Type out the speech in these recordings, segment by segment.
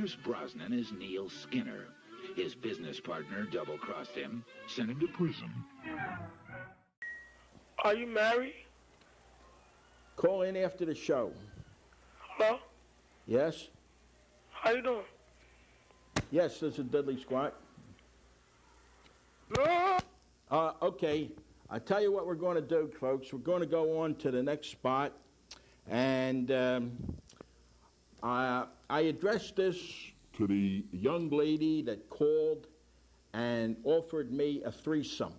Pierce Brosnan is Neil Skinner. His business partner double-crossed him, sent him to prison. Are you married? Call in after the show. Hello? Yes? How you doing? Yes, this is Dudley Squat. Okay, I'll tell you what we're going to do, folks. We're going to go on to the next spot. And I addressed this to the young lady that called and offered me a threesome.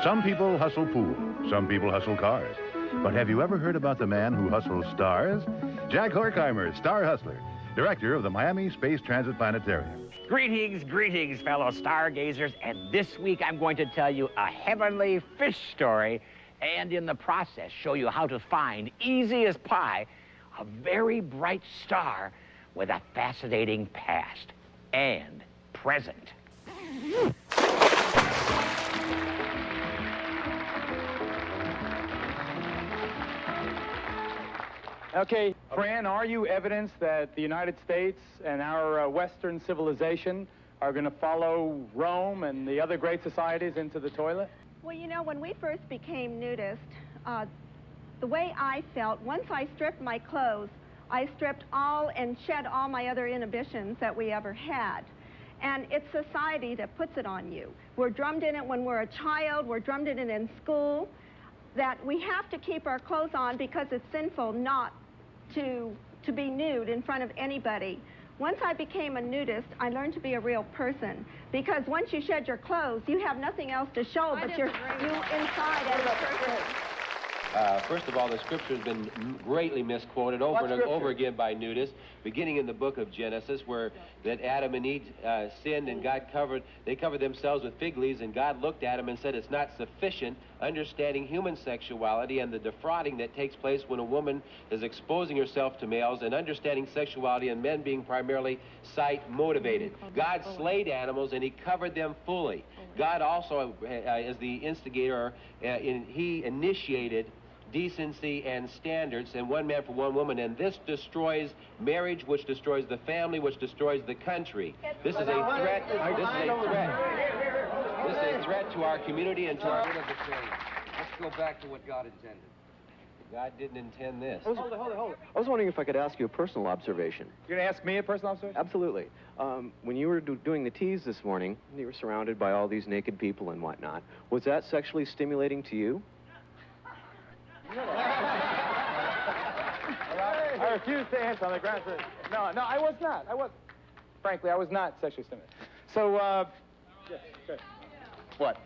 Some people hustle pool, some people hustle cars. But have you ever heard about the man who hustles stars? Jack Horkheimer, star hustler, director of the Miami Space Transit Planetarium. Greetings, greetings, fellow stargazers. And this week I'm going to tell you a heavenly fish story and in the process show you how to find, easy as pie, a very bright star with a fascinating past and present. Okay, Fran, are you evidence that the United States and our Western civilization are going to follow Rome and the other great societies into the toilet? Well, you know, when we first became nudists, the way I felt, once I stripped my clothes, I stripped all and shed all my other inhibitions that we ever had. And it's society that puts it on you. We're drummed in it when we're a child, we're drummed in it in school, that we have to keep our clothes on because it's sinful not to be nude in front of anybody. Once I became a nudist, I learned to be a real person, because once you shed your clothes, you have nothing else to show but you inside as a person. First of all, the scripture has been greatly misquoted over and over again by nudists, beginning in the book of Genesis, where that Adam and Eve sinned and God covered themselves with fig leaves, and God looked at them and said it's not sufficient, understanding human sexuality and the defrauding that takes place when a woman is exposing herself to males, and understanding sexuality and men being primarily sight motivated. God slayed animals and he covered them fully. God also, as the instigator, he initiated decency and standards, and one man for one woman, and this destroys marriage, which destroys the family, which destroys the country. This is a threat. This is a threat to our community and to our... Let's go back to what God intended. God didn't intend this. Hold it. I was wondering if I could ask you a personal observation. You're going to ask me a personal observation? Absolutely. When you were doing the tease this morning, you were surrounded by all these naked people and whatnot. Was that sexually stimulating to you? I refuse to answer on the grounds that... No, I was not. Frankly, I was not sexually stimulated. So, yes, good. What?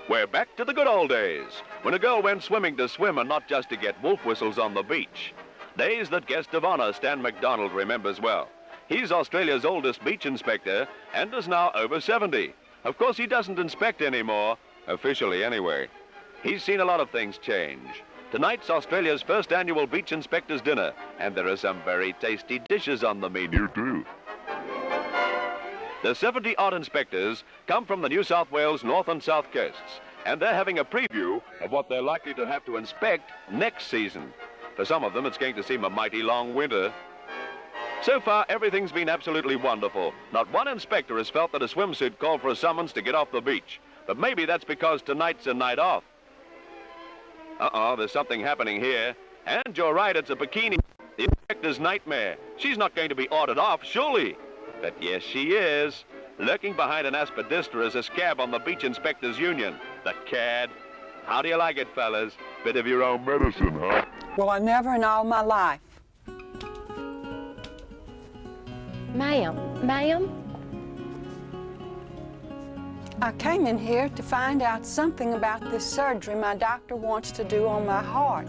We're back to the good old days, when a girl went swimming to swim and not just to get wolf whistles on the beach. Days that guest of honor Stan MacDonald remembers well. He's Australia's oldest beach inspector and is now over 70. Of course, he doesn't inspect anymore, officially anyway. He's seen a lot of things change. Tonight's Australia's first annual beach inspectors dinner, and there are some very tasty dishes on the menu too. The 70-odd inspectors come from the New South Wales north and south coasts, and they're having a preview of what they're likely to have to inspect next season. For some of them, it's going to seem a mighty long winter. So far, everything's been absolutely wonderful. Not one inspector has felt that a swimsuit called for a summons to get off the beach. But maybe that's because tonight's a night off. There's something happening here. And you're right, it's a bikini. The inspector's nightmare. She's not going to be ordered off, surely. But yes, she is. Lurking behind an aspidistra is a scab on the Beach Inspectors Union. The cad. How do you like it, fellas? Bit of your own medicine, huh? Well, I never in all my life. Ma'am? I came in here to find out something about this surgery my doctor wants to do on my heart.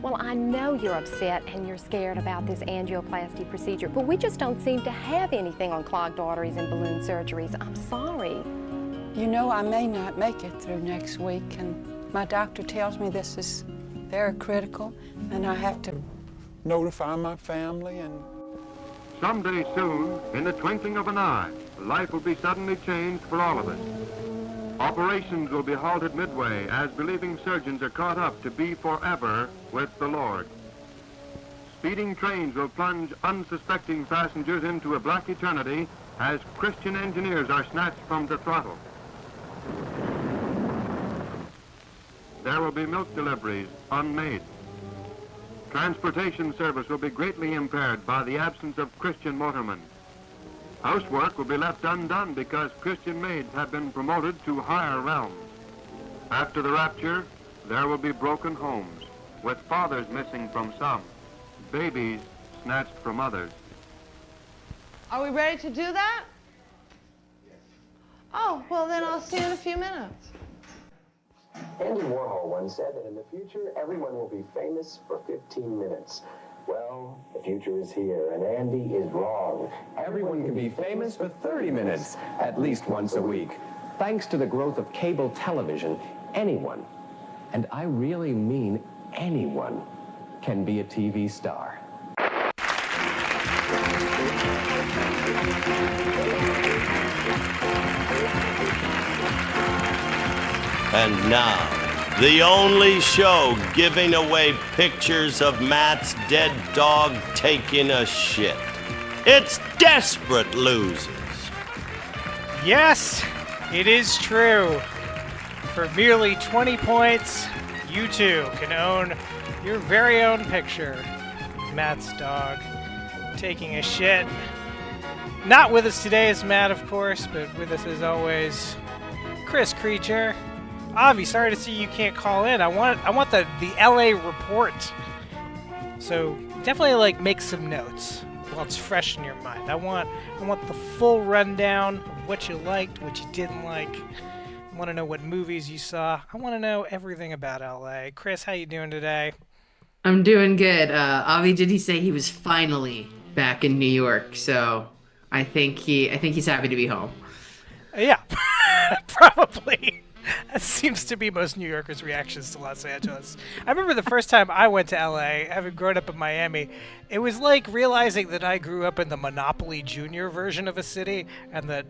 Well, I know you're upset and you're scared about this angioplasty procedure, but we just don't seem to have anything on clogged arteries and balloon surgeries. I'm sorry. You know, I may not make it through next week, and my doctor tells me this is very critical, and I have to notify my family and... someday soon, in the twinkling of an eye, life will be suddenly changed for all of us. Operations will be halted midway as believing surgeons are caught up to be forever with the Lord. Speeding trains will plunge unsuspecting passengers into a black eternity as Christian engineers are snatched from the throttle. There will be milk deliveries unmade. Transportation service will be greatly impaired by the absence of Christian motormen. Housework will be left undone because Christian maids have been promoted to higher realms. After the rapture, there will be broken homes, with fathers missing from some, babies snatched from others. Are we ready to do that? Oh, well then I'll see you in a few minutes. Andy Warhol once said that in the future, everyone will be famous for 15 minutes. Well, the future is here, and Andy is wrong. Everyone can be famous for 30 minutes, at least once a week. Thanks to the growth of cable television, anyone, and I really mean anyone, can be a TV star. And now, the only show giving away pictures of Matt's dead dog taking a shit. It's Desperate Losers. Yes, it is true. For merely 20 points, you too can own your very own picture of Matt's dog taking a shit. Not with us today is Matt, of course, but with us as always, Chris Creature. Avi, sorry to see you can't call in. I want the LA report. So definitely make some notes while it's fresh in your mind. I want the full rundown of what you liked, what you didn't like. I want to know what movies you saw. I want to know everything about LA. Chris, how you doing today? I'm doing good. Avi, did he say he was finally back in New York? So I think he's happy to be home. Yeah, probably. That seems to be most New Yorkers' reactions to Los Angeles. I remember the first time I went to LA, having grown up in Miami, it was like realizing that I grew up in the Monopoly Junior version of a city, and that,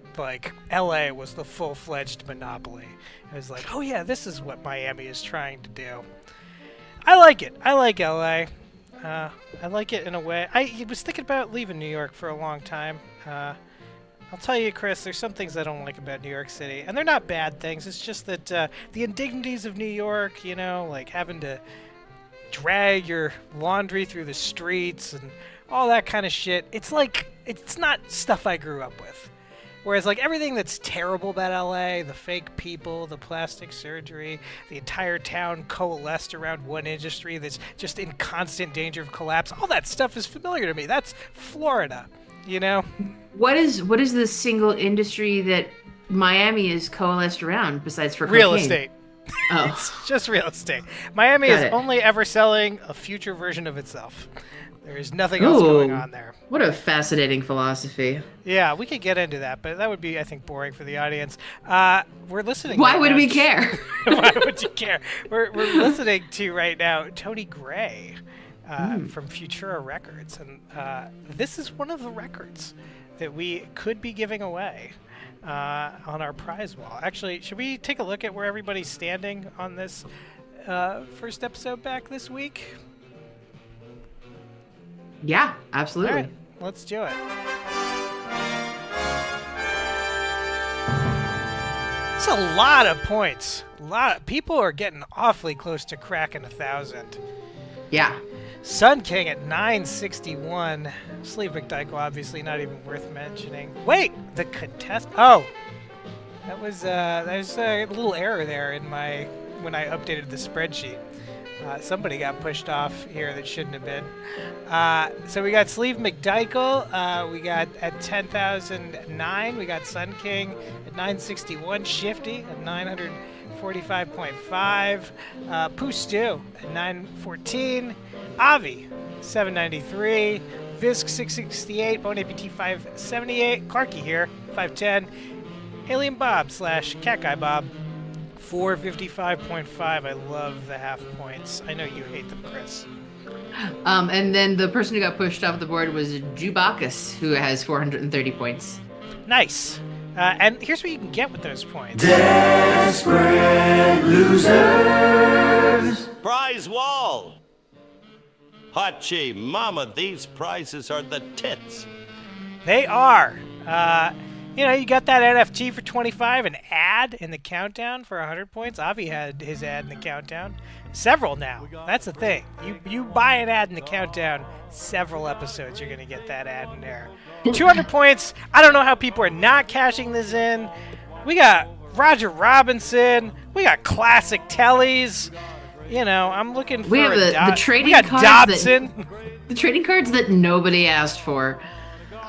LA was the full-fledged Monopoly. It was like, oh yeah, this is what Miami is trying to do. I like it. I like LA. I like it in a way. I was thinking about leaving New York for a long time. I'll tell you, Chris, there's some things I don't like about New York City, and they're not bad things. It's just that the indignities of New York, like having to drag your laundry through the streets and all that kind of shit, it's not stuff I grew up with. Whereas, everything that's terrible about LA, the fake people, the plastic surgery, the entire town coalesced around one industry that's just in constant danger of collapse, all that stuff is familiar to me. That's Florida, What is the single industry that Miami is coalesced around besides for real cocaine? estate? Oh. It's just real estate. Miami is only ever selling a future version of itself. There is nothing else going on there. What a fascinating philosophy. Yeah, we could get into that, but that would be, I think, boring for the audience. We're listening. Why would we care? Why would you care? We're listening to right now Tony Gray from Futura Records, and this is one of the records that we could be giving away on our prize wall. Actually, should we take a look at where everybody's standing on this first episode back this week? Yeah, absolutely. All right, let's do it. It's a lot of points. People are getting awfully close to cracking 1,000. Yeah. Sun King at 961. Sleeve McDyke, obviously not even worth mentioning. Wait, the contest. Oh, that was a little error there in when I updated the spreadsheet. Somebody got pushed off here that shouldn't have been. So we got Sleeve McDyke. We got at 10,009. We got Sun King at 961. Shifty at 945.5. Pooh Stew at 914. Avi 793. Visk 668. Bone APT 578. Clarky here 510. Alien Bob / Cat Guy Bob 455.5. I love the half points. I know you hate them, Chris. And then the person who got pushed off the board was Jubacus, who has 430 points. Nice. And here's what you can get with those points. Desperate losers. Prize wall. Hachi, mama, these prizes are the tits. They are. You got that NFT for 25, an ad in the countdown for 100 points. Avi had his ad in the countdown. Several now. That's the thing. You buy an ad in the countdown, several episodes, you're going to get that ad in there. 200 points. I don't know how people are not cashing this in. We got Roger Robinson. We got classic tellies. I'm looking for we have the trading we got cards Dobson. The trading cards that nobody asked for.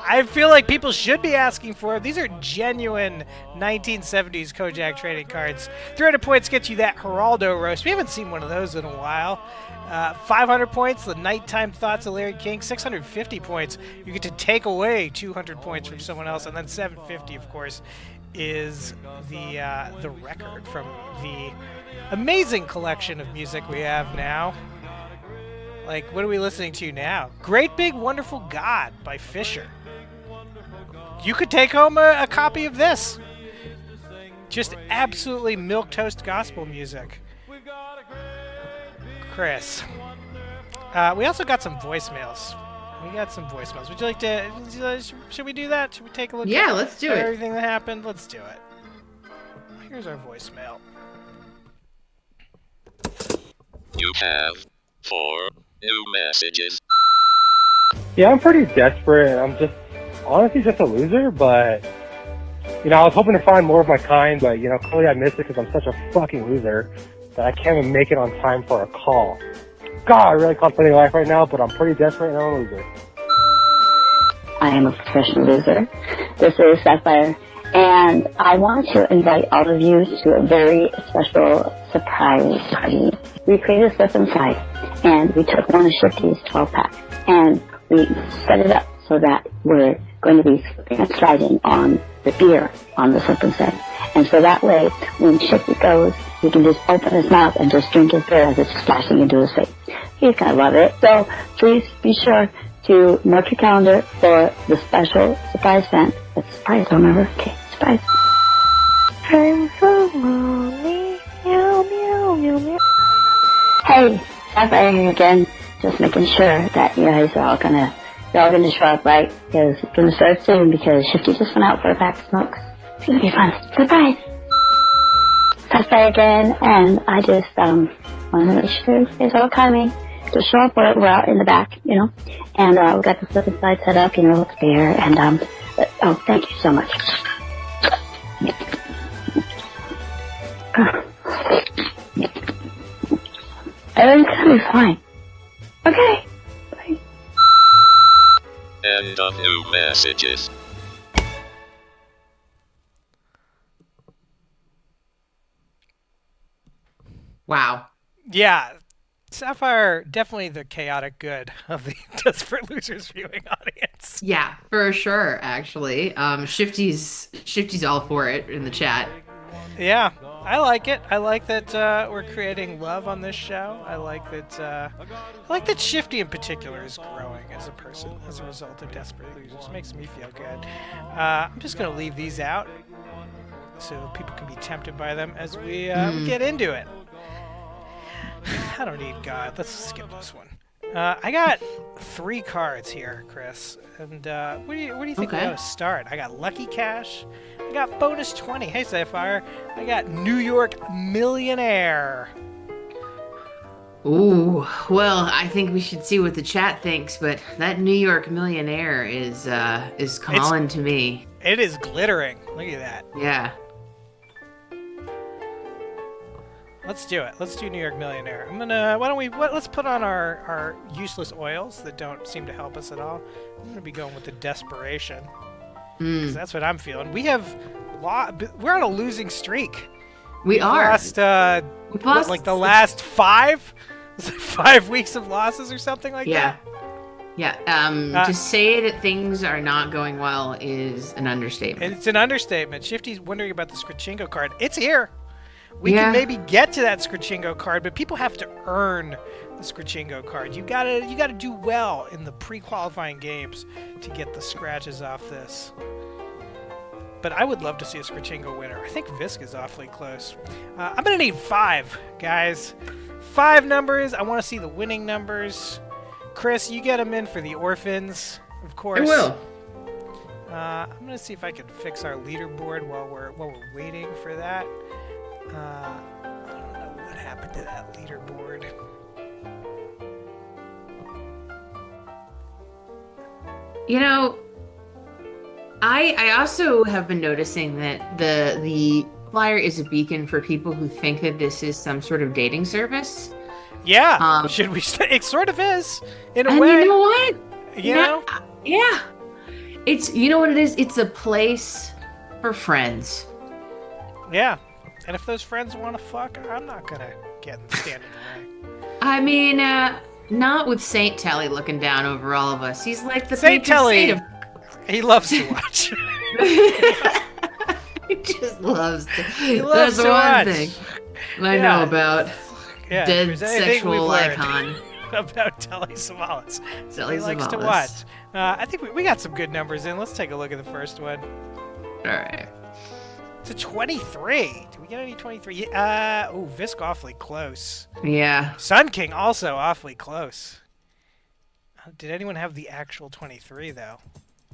I feel like people should be asking for it. These are genuine 1970s Kojak trading cards. 300 points gets you that Geraldo roast. We haven't seen one of those in a while. 500 points, the Nighttime Thoughts of Larry King. 650 points, you get to take away 200 points from someone else. And then 750, of course, is the record from the amazing collection of music we have now. Like, what are we listening to now? Great Big Wonderful God by Fisher. You could take home a copy of this. Just absolutely milquetoast gospel music. Chris. We also got some voicemails. Would you like to... should we do that? Should we take a look at let's do it. Everything that happened? Let's do it. Here's our voicemail. You have 4 new messages. Yeah, I'm pretty desperate. I'm just honestly just a loser, but I was hoping to find more of my kind, but clearly I missed it because I'm such a fucking loser that I can't even make it on time for a call. God, I really contemplating life right now, but I'm pretty desperate and I'm a loser. I am a professional loser. This is Sapphire, and I want to invite all of you to a very special surprise party. We created this inside, and we took one of Shifty's 12-pack, and we set it up so that we're going to be sliding on the beer on the slip and set. And so that way, when Shifty goes, he can just open his mouth and just drink his beer as it's splashing into his face. He's going to love it. So please be sure to mark your calendar for the special surprise event. It's a surprise, remember? Okay, surprise. I'm so lonely. Meow, meow, meow, meow. Hey, Sapphire here again. Just making sure that you guys are all gonna show up, right? Because it's gonna start soon because Shifty just went out for a pack of smokes. It's gonna be fun. Surprise! Sapphire again, and I just want to make sure you guys are all coming. Just show up. We're out in the back, and we got the flip and slide set up, it's there, and thank you so much. Everything's gonna be fine. Okay. Bye. End of new messages. Wow. Yeah. Sapphire, definitely the chaotic good of the Desperate Losers viewing audience. Yeah, for sure, actually. Shifty's all for it in the chat. Yeah, I like it. I like that we're creating love on this show. I like that Shifty in particular is growing as a person as a result of Desperate Losers. It makes me feel good. I'm just going to leave these out so people can be tempted by them as we get into it. I don't need God. Let's skip this one. I got 3 cards here, Chris. And where do you think we ought to start? I got Lucky Cash. I got Bonus 20. Hey, Sapphire. I got New York Millionaire. Ooh, well, I think we should see what the chat thinks, but that New York Millionaire is calling to me. It is glittering. Look at that. Yeah. Let's do it. Let's do New York Millionaire. Let's put on our useless oils that don't seem to help us at all. I'm going to be going with the Desperation. Because that's what I'm feeling. We're on a losing streak. We've lost the last 5? 5 weeks of losses or something like that? Yeah. To say that things are not going well is an understatement. It's an understatement. Shifty's wondering about the Scrichingo card. It's here. We can maybe get to that Scrichingo card, but people have to earn Scratchingo card. You gotta do well in the pre-qualifying games to get the scratches off this. But I would love to see a Scratchingo winner. I think Visk is awfully close. I'm gonna need 5, guys. 5 numbers. I want to see the winning numbers. Chris, you get them in for the orphans, of course. I will. I'm gonna see if I can fix our leaderboard while we're waiting for that. I don't know what happened to that leaderboard. You know, I also have been noticing that the flyer is a beacon for people who think that this is some sort of dating service. Yeah, should we? It sort of is, in a and way. You know what? You know? Yeah. It's, you know what it is? It's a place for friends. Yeah, and if those friends want to fuck, I'm not gonna stand in the way. I mean, not with Saint Telly looking down over all of us. He's like the Saint patron Telly. saint of... He loves to watch. He just loves to. He loves That's to one watch. thing I know about Yeah, if dead there's anything sexual we've learned icon. about Telly Savalas. Telly He likes to Savalas. watch. I think we got some good numbers in. Let's take a look at the first one. All right. It's a 23. Do we get any 23? Oh, Visk awfully close. Yeah. Sun King also awfully close. Did anyone have the actual 23 though?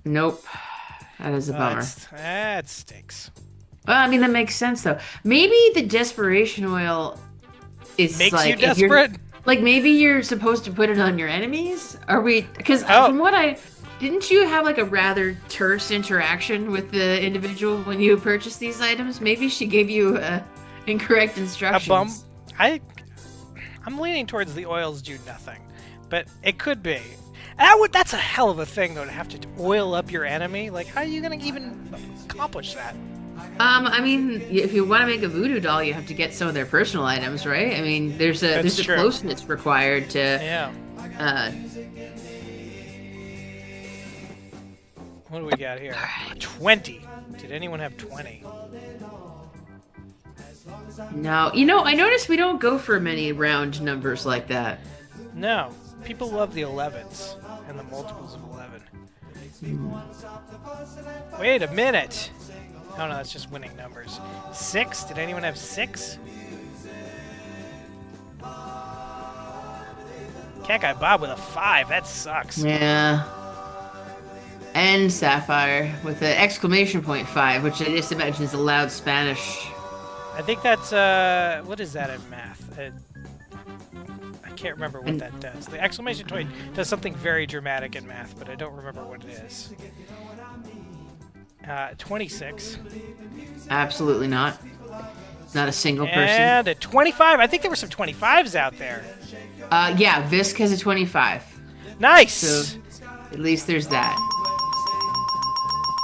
Nope. That is a bummer. That stinks. Well, I mean, that makes sense, though. Maybe the desperation oil is Makes like... you if you're- desperate? Like, maybe you're supposed to put it on your enemies? Are we... Because from what I... Didn't you have, like, a rather terse interaction with the individual when you purchased these items? Maybe she gave you incorrect instructions. I'm leaning towards the oils do nothing, but it could be. That's a hell of a thing, though, to have to oil up your enemy. Like, how are you going to even accomplish that? I mean, if you want to make a voodoo doll, you have to get some of their personal items, right? I mean, there's a true. closeness required to. Yeah. What do we got here? 20. Did anyone have 20? No, you know, I noticed we don't go for many round numbers like that. No. People love the 11s and the multiples of 11. Wait a minute. Oh, no, that's just winning numbers. 6? Did anyone have 6? Cat Guy Bob with a 5. That sucks. Yeah. And Sapphire with the exclamation point 5, which I just imagine is a loud Spanish. I think that's, what is that in math? I can't remember what that does. The exclamation point does something very dramatic in math, but I don't remember what it is. 26. Absolutely not. Not a single person. And a 25. I think there were some 25s out there. Yeah, Visk has a 25. Nice! So, at least there's that.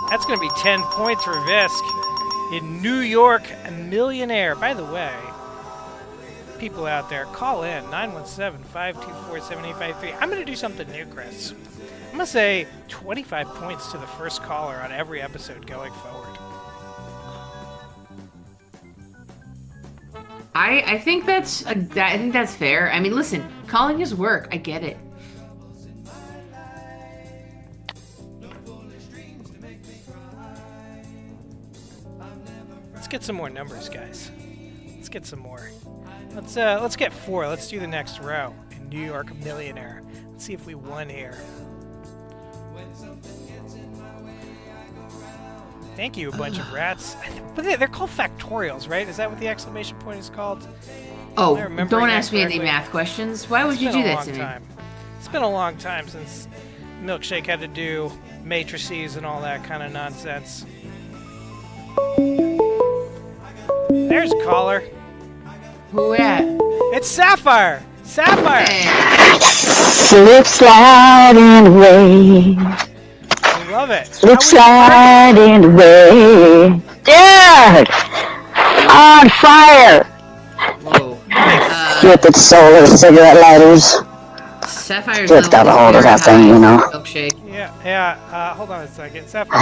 That's going to be 10 points for Visk. In New York, a millionaire. By the way, people out there, call in 917-524-7853. I'm going to do something new, Chris. I'm going to say 25 points to the first caller on every episode going forward. I think that's fair. I mean, listen, calling is work. I get it. Let's get some more numbers, guys. Let's get some more. Let's get 4. Let's do the next row. In New York, millionaire. Let's see if we won here. Thank you, a bunch of rats. But they're called factorials, right? Is that what the exclamation point is called? Oh, don't ask me any math questions. Why would you do that to me? It's been a long time since Milkshake had to do matrices and all that kind of nonsense. There's a caller. Who at? It's Sapphire! Sapphire! Slip sliding away. I love it. Slip sliding away. Dude! On fire! Whoa. Stupid solar cigarette lighters. Sapphire's Just got a hold of that thing, you know. Milkshake. Yeah. Hold on a second. Sapphire.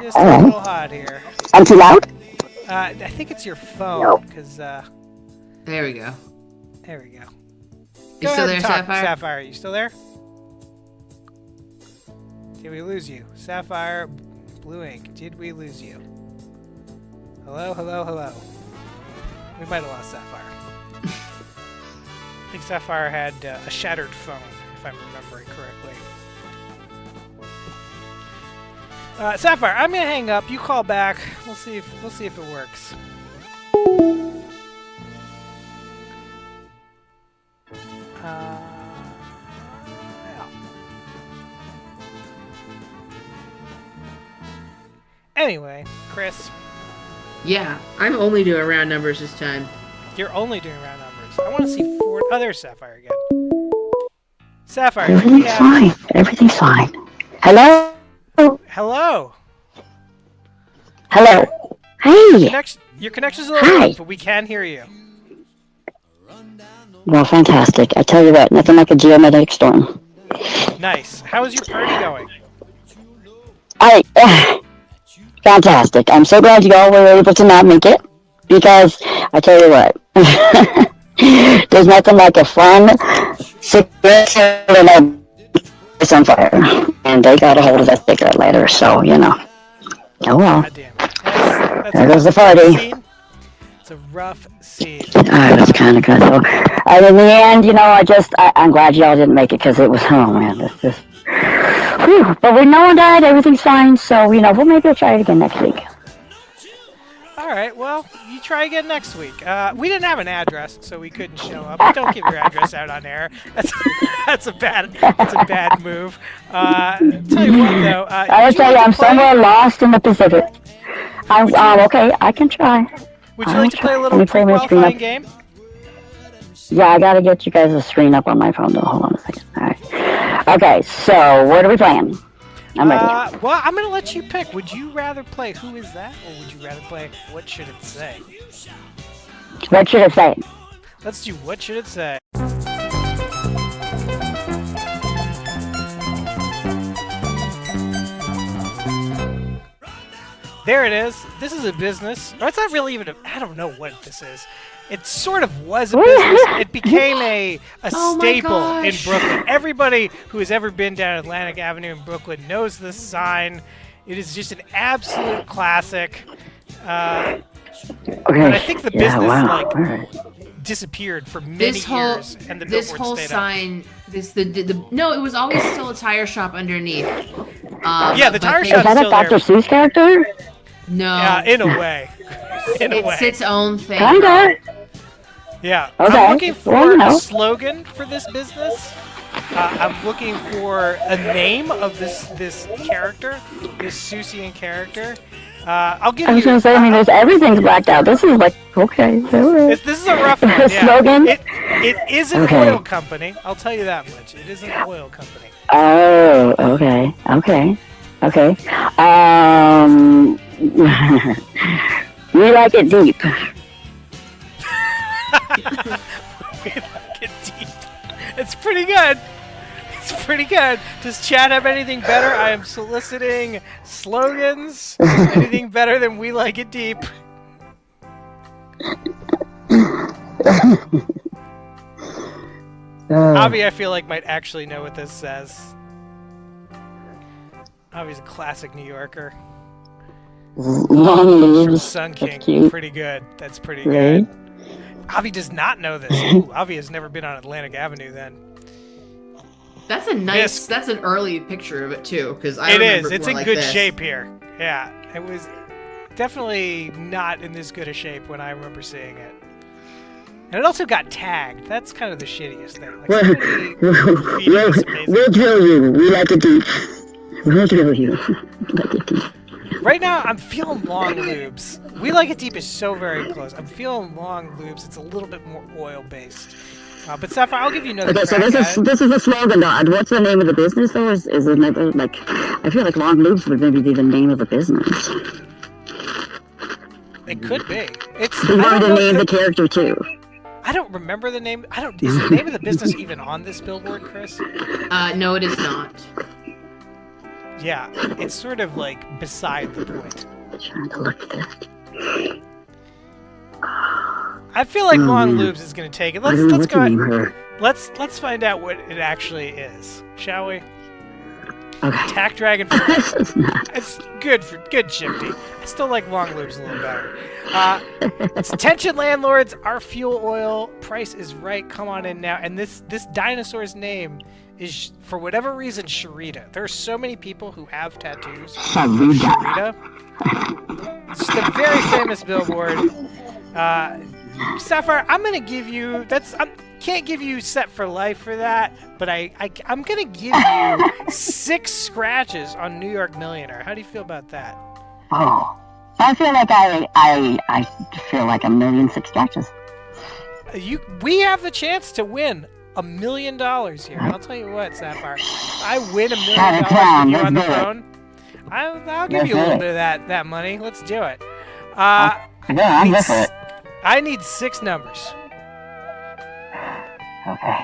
Just a little hot here. I'm too loud? I think it's your phone, because, There we go. There we go. You Go still ahead there, and talk, Sapphire? Sapphire, you still there? Did we lose you? Sapphire, Blue Ink, did we lose you? Hello, hello, hello. We might have lost Sapphire. I think Sapphire had a shattered phone, if I'm remembering correctly. Sapphire, I'm gonna hang up. You call back. We'll see if it works. Yeah. Anyway, Chris. Yeah, I'm only doing round numbers this time. You're only doing round numbers. I want to see four other Sapphire again. Sapphire, Everything's fine. Everything's fine. Hello? Hello. Hello. Hey. Your connection's a little weak, but we can hear you. Well, fantastic. I tell you what, nothing like a geomagnetic storm. Nice. How is your party going? Fantastic. I'm so glad you all were able to not make it, because I tell you what, there's nothing like a fun cigarette and it's on fire. And they got a hold of that cigarette later, so, you know. Oh well. There goes the party. It's a rough scene. That's kind of good. So, in the end, you know, I'm glad y'all didn't make it, because it was, oh man, this just, whew. But no one died, everything's fine, so, you know, maybe we'll try it again next week. Alright, well, you try again next week. We didn't have an address, so we couldn't show up. But don't give your address out on air. That's a bad move. Tell you what, though. I will tell you, I'm somewhere lost in the Pacific. Okay, I can try. Would you like to play a little qualifying game? Yeah, I gotta get you guys a screen up on my phone, though. Hold on a second. Alright. Okay, so, what are we playing? I'm ready. Well, I'm going to let you pick. Would you rather play Who Is That, or would you rather play What Should It Say? What should it say? Let's do What Should It Say? There it is. This is a business. Or it's not really even I don't know what this is. It sort of was a business. It became a staple in Brooklyn. Everybody who has ever been down Atlantic Avenue in Brooklyn knows this sign. It is just an absolute classic. And I think the business disappeared for many years, and the this billboard whole stayed sign, no, it was always still a tire shop underneath. Yeah, the tire shop's still there. Is that a Dr. Seuss character? No. Yeah, in a way. It's its own thing. Kinda. Yeah. Okay. I'm looking for Well, you know. a slogan for this business. I'm looking for a name of this character, this Seussian character. I'll give you. I was gonna say, I mean, everything's blacked out. This is like, okay. This is a rough one. Yeah. Slogan? It is an oil company. I'll tell you that much. It is an oil company. Oh, okay. We like it deep. We like it deep. It's pretty good. It's pretty good. Does Chad have anything better? I am soliciting slogans. Anything better than We Like It Deep? Avi, I feel like, might actually know what this says. Avi's a classic New Yorker. From Sun King. Pretty good. That's pretty good. Avi does not know this. Ooh, Avi has never been on Atlantic Avenue then. That's a nice. That's an early picture of it too, because I It remember is. It's more in like good this. shape here. Yeah, it was definitely not in this good a shape when I remember seeing it. And it also got tagged. That's kind of the shittiest thing. Like, We'll drill you. We like it deep. We'll drill you. Like it deep. Right now, I'm feeling long lubes. We Like It Deep is so very close. I'm feeling long lubes. It's a little bit more oil-based. But Sapphire, I'll give you another Okay, so crack this at is the slogan, though. What's the name of the business, though? Is it like? I feel like Long Loops would maybe be the name of the business. It could be. It's. You wanted to name the character too. I don't remember the name. Is the name of the business even on this billboard, Chris? No, it is not. Yeah, it's sort of like beside the point. Trying to look at that. I I feel like Long Lubes is going to take it. Let's go ahead. Let's find out what it actually is, shall we? Okay. Tack Dragon. It's good Shifty. I still like Long Lubes a little better. It's Attention Landlords, our fuel oil price is right. Come on in now. And this dinosaur's name is, for whatever reason, Sharita. There are so many people who have tattoos. Sharita. It's just a very famous billboard. Sapphire, I'm gonna give you can't give you set for life for that, but I'm gonna give you 6 scratches on New York Millionaire. How do you feel about that? Oh, I feel like I feel like $1 million 6 scratches. We have the chance to win $1 million here. And I'll tell you what, Sapphire, if I win $1 million with you on the phone, I'll give you a little bit of that money. Let's do it. Yeah, I'm good for it. I need 6 numbers. Okay.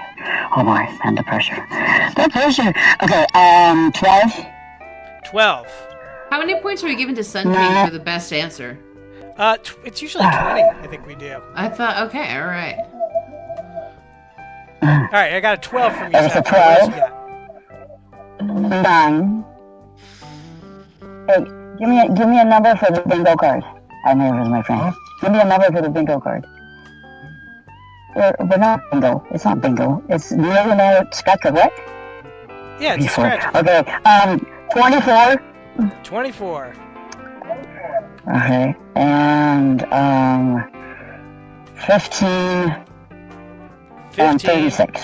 Oh my, under pressure. The pressure. Okay, 12. 12. How many points are we given to Sun King for the best answer? It's usually 20, I think we do. I thought, okay, all right. All right, I got a 12 from you. There's a 12. 9. Hey, give me a number for the bingo card. I know it was my friend. Give me a number for the bingo card. But not bingo. It's not bingo. It's millionaire scratch, what? Yeah, it's a scratch. Okay, 24. 24. Okay, and 15. 15. 36.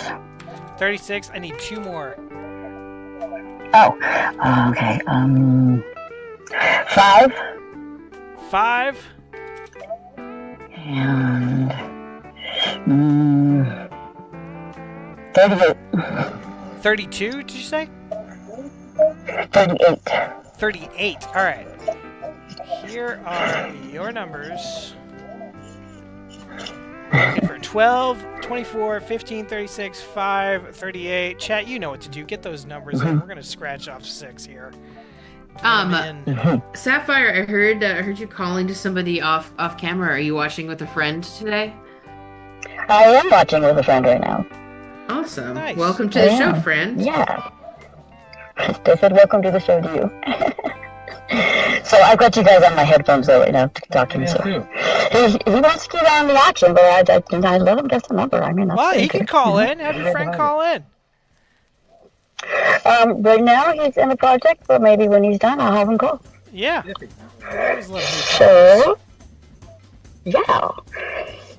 36. I need 2 more. Oh, okay. 5. 5. And 38. 32, did you say? 38. 38. All right. Here are your numbers. Looking for 12, 24, 15, 36, 5, 38. Chat, you know what to do. Get those numbers in. We're going to scratch off 6 here. Sapphire, I heard you calling to somebody off camera. Are you watching with a friend today? I am watching with a friend right now. Awesome. Nice. Welcome to the show, friend. Yeah. They said welcome to the show to you. So I've got you guys on my headphones though right now to talk to him. So he wants to get on the action, but I let him guess the number. I mean, well, he can call in. Have your friend call in. Right now he's in a project, but maybe when he's done, I'll have him call. Yeah. So, yeah.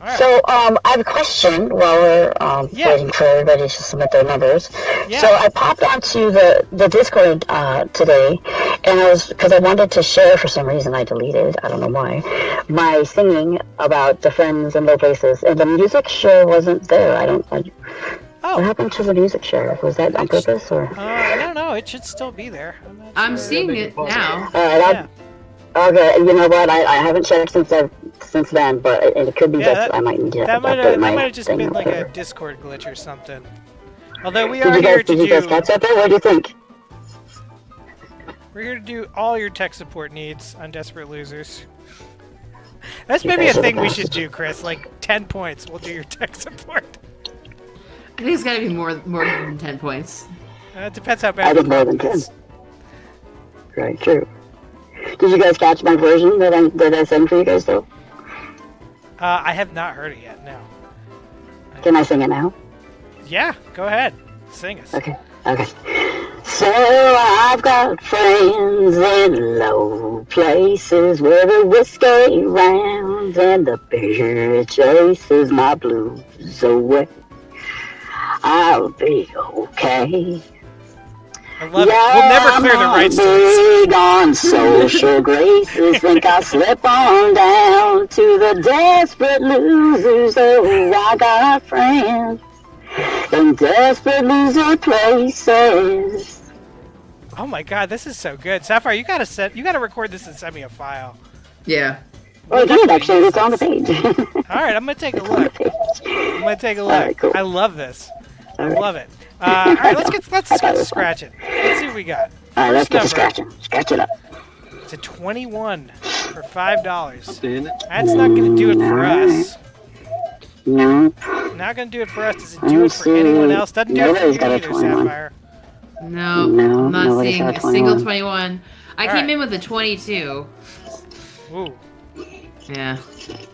Right. So, I have a question while we're waiting for everybody to submit their numbers. Yeah. So I popped onto the Discord today, and because I wanted to share for some reason. I deleted, I don't know why, my singing about the friends and low places, and the music share wasn't there. What happened to the music share? Was that on purpose or? I don't know. It should still be there. I'm seeing it now. Okay, you know what? I haven't checked since then, but it could be that I might need to. That might have just been like a Discord glitch or something. Although we are here to do. Did you guys catch up there? What do you think? We're here to do all your tech support needs on Desperate Losers. That's maybe a thing we should do, Chris. Like 10 points, we'll do your tech support. I think it's got to be more than 10 points. It depends how bad. I think more than 10. Right, true. Did you guys catch my version that I sent for you guys though? I have not heard it yet. No. Can I sing it now? Yeah, go ahead. Sing us. Okay. So I've got friends in low places where the whiskey rounds and the beer chases my blues away. I'll be okay. I love it. We'll never clear the rights to it. Big on social graces, think I'll slip on down to the Desperate Losers. Oh, I got friends in desperate loser places. Oh my God, this is so good, Sapphire. You gotta record this and send me a file. Yeah. Well, I did actually. It's on the page. All right, I'm gonna take a look. Right, cool. I love this. I love it. All right, let's get to scratching. Let's see what we got. All right, let's get to scratching. Scratch it up. It's a 21 for $5. That's not going to do it for us. Nope. Not gonna do it for us. Does it do it for anyone else? Doesn't do it for Nobody's you got a either, 21. Sapphire. No, No, I'm not nobody's seeing got a a single 21. 21. I All came right. in with a 22. Ooh. Yeah.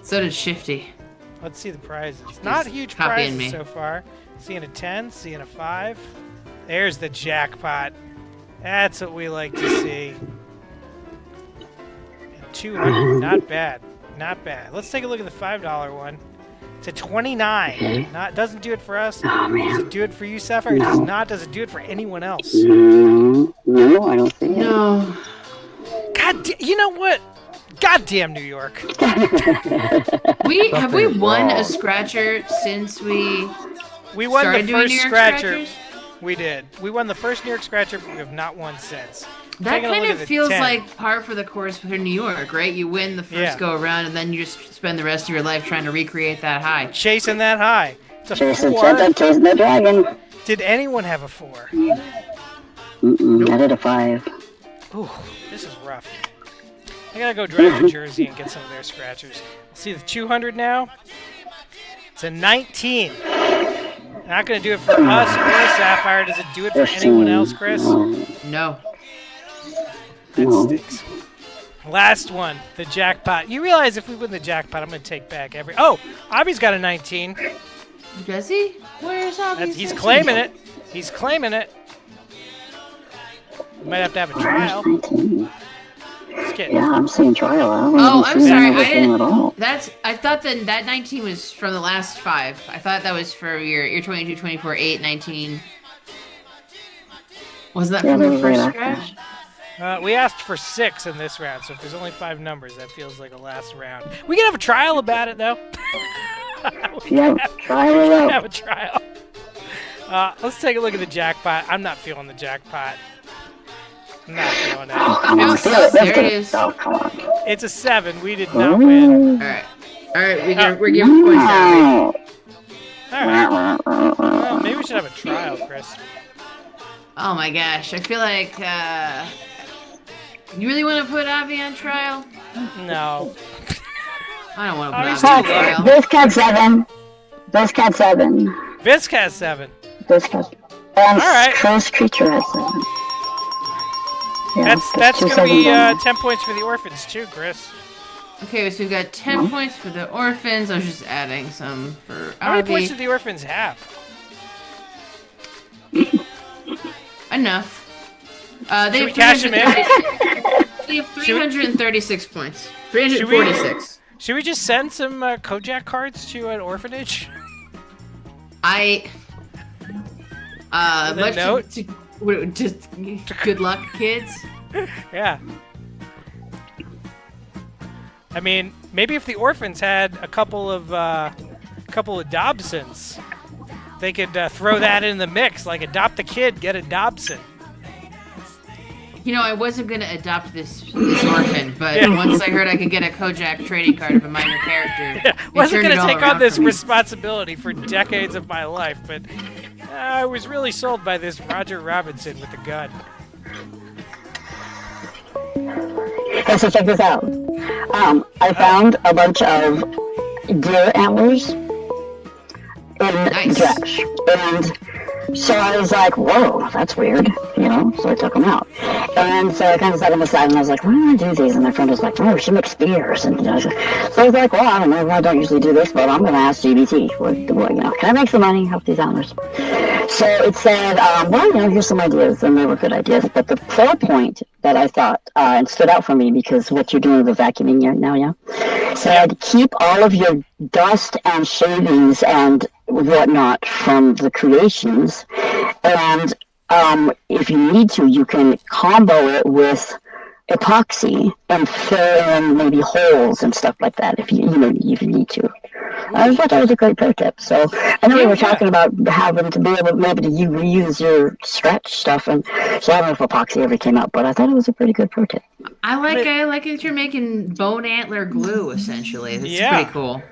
So did Shifty. Let's see the prizes. Not huge copying prizes me. so far. Seeing a 10, seeing a 5. There's the jackpot. That's what we like to see. And 200, not bad. Not bad. Let's take a look at the $5 one. It's a 29. Okay. Doesn't do it for us. Oh, man. Does it do it for you, Sapphire? It No. does not. Does it do it for anyone else? No, I don't see it. No. God, you know what? Goddamn New York. Have we won a scratcher since we won started the doing first New York scratcher. scratchers? We did. We won the first New York scratcher, but we have not won since. That Taking a kind look of at the feels 10. like par for the course for New York, right? You win the first Yeah. go around, and then you just spend the rest of your life trying to recreate that high. Chasing that high. It's a Jason 4. said I'm chasing the dragon. Did anyone have a 4? I did a 5. Ooh, this is rough. I gotta go drive to Jersey and get some of their scratchers. See the 200 now? It's a 19. Not gonna do it for us or Sapphire. Does it do it for anyone else, Chris? No. That stinks. Last one, the jackpot. You realize if we win the jackpot, I'm gonna take back every. Oh, Avi's got a 19. Does he? Where's Avi? He's claiming it. He's claiming it. We might have to have a trial. Just kidding. Yeah, I'm seeing trial. I don't Oh, even I'm see sorry. another I thing didn't. at all. I thought that 19 was from the last 5. I thought that was for your 22, 24, 8, 19. Was that Yeah, from that the was right first after. scratch? We asked for 6 in this round, so if there's only 5 numbers, that feels like a last round. We can have a trial about it, though. Yeah, try it out. Have a trial. Let's take a look at the jackpot. I'm not feeling the jackpot. I'm not feeling it. Oh, come on. It was so Let's get serious. it. Oh, come on. It's a 7. We did not win. All right. We're giving points out. No. All right. Well, maybe we should have a trial, Chris. Oh my gosh, I feel like you really want to put Avi on trial? No. I don't want to put Avi's Avi on too low. trial. This cat 7. This cat 7. Visk has 7. This cat. All right. Cursed creature has 7. Yeah, That's two going to be sevens on 10 points for the orphans, too, Chris. Okay, so we've got 10 points for the orphans. I was just adding some for How many Avi. points did the orphans have? Enough. They Should we have cash him in? 336 They have 336 points. 346. Should we just send some Kojak cards to an orphanage? Much note? just good luck, kids. Yeah. I mean, maybe if the orphans had a couple of Dobsons, they could throw that in the mix, like adopt a kid, get a Dobson. You know, I wasn't gonna adopt this orphan, but once I heard I could get a Kojak trading card of a minor character, Wasn't going to take on this responsibility for decades of my life, but I was really sold by this Roger Robinson with the gun. Okay, so check this out. I found a bunch of deer antlers in the trash. And so I was like, whoa, that's weird, you know? So I took them out. And so I kind of set them aside, and I was like, why do I do these? And my friend was like, oh, we should make spears. And so I was like, well, I don't know, I don't usually do this, but I'm going to ask GBT. What, you know, can I make some money off these antlers? So it said, well, you know, here's some ideas, and they were good ideas. But the 4 point that I thought and stood out for me, because what you're doing with the vacuuming now, said keep all of your dust and shavings and whatnot from the creations, and if you need to, you can combo it with epoxy and fill in maybe holes and stuff like that if you need to. I thought that was a great pro tip. So I know we were talking about having to be able maybe to reuse your scratch stuff, and so I don't know if epoxy ever came out, but I thought it was a pretty good pro tip. I like that you're making bone antler glue, essentially. That's pretty cool.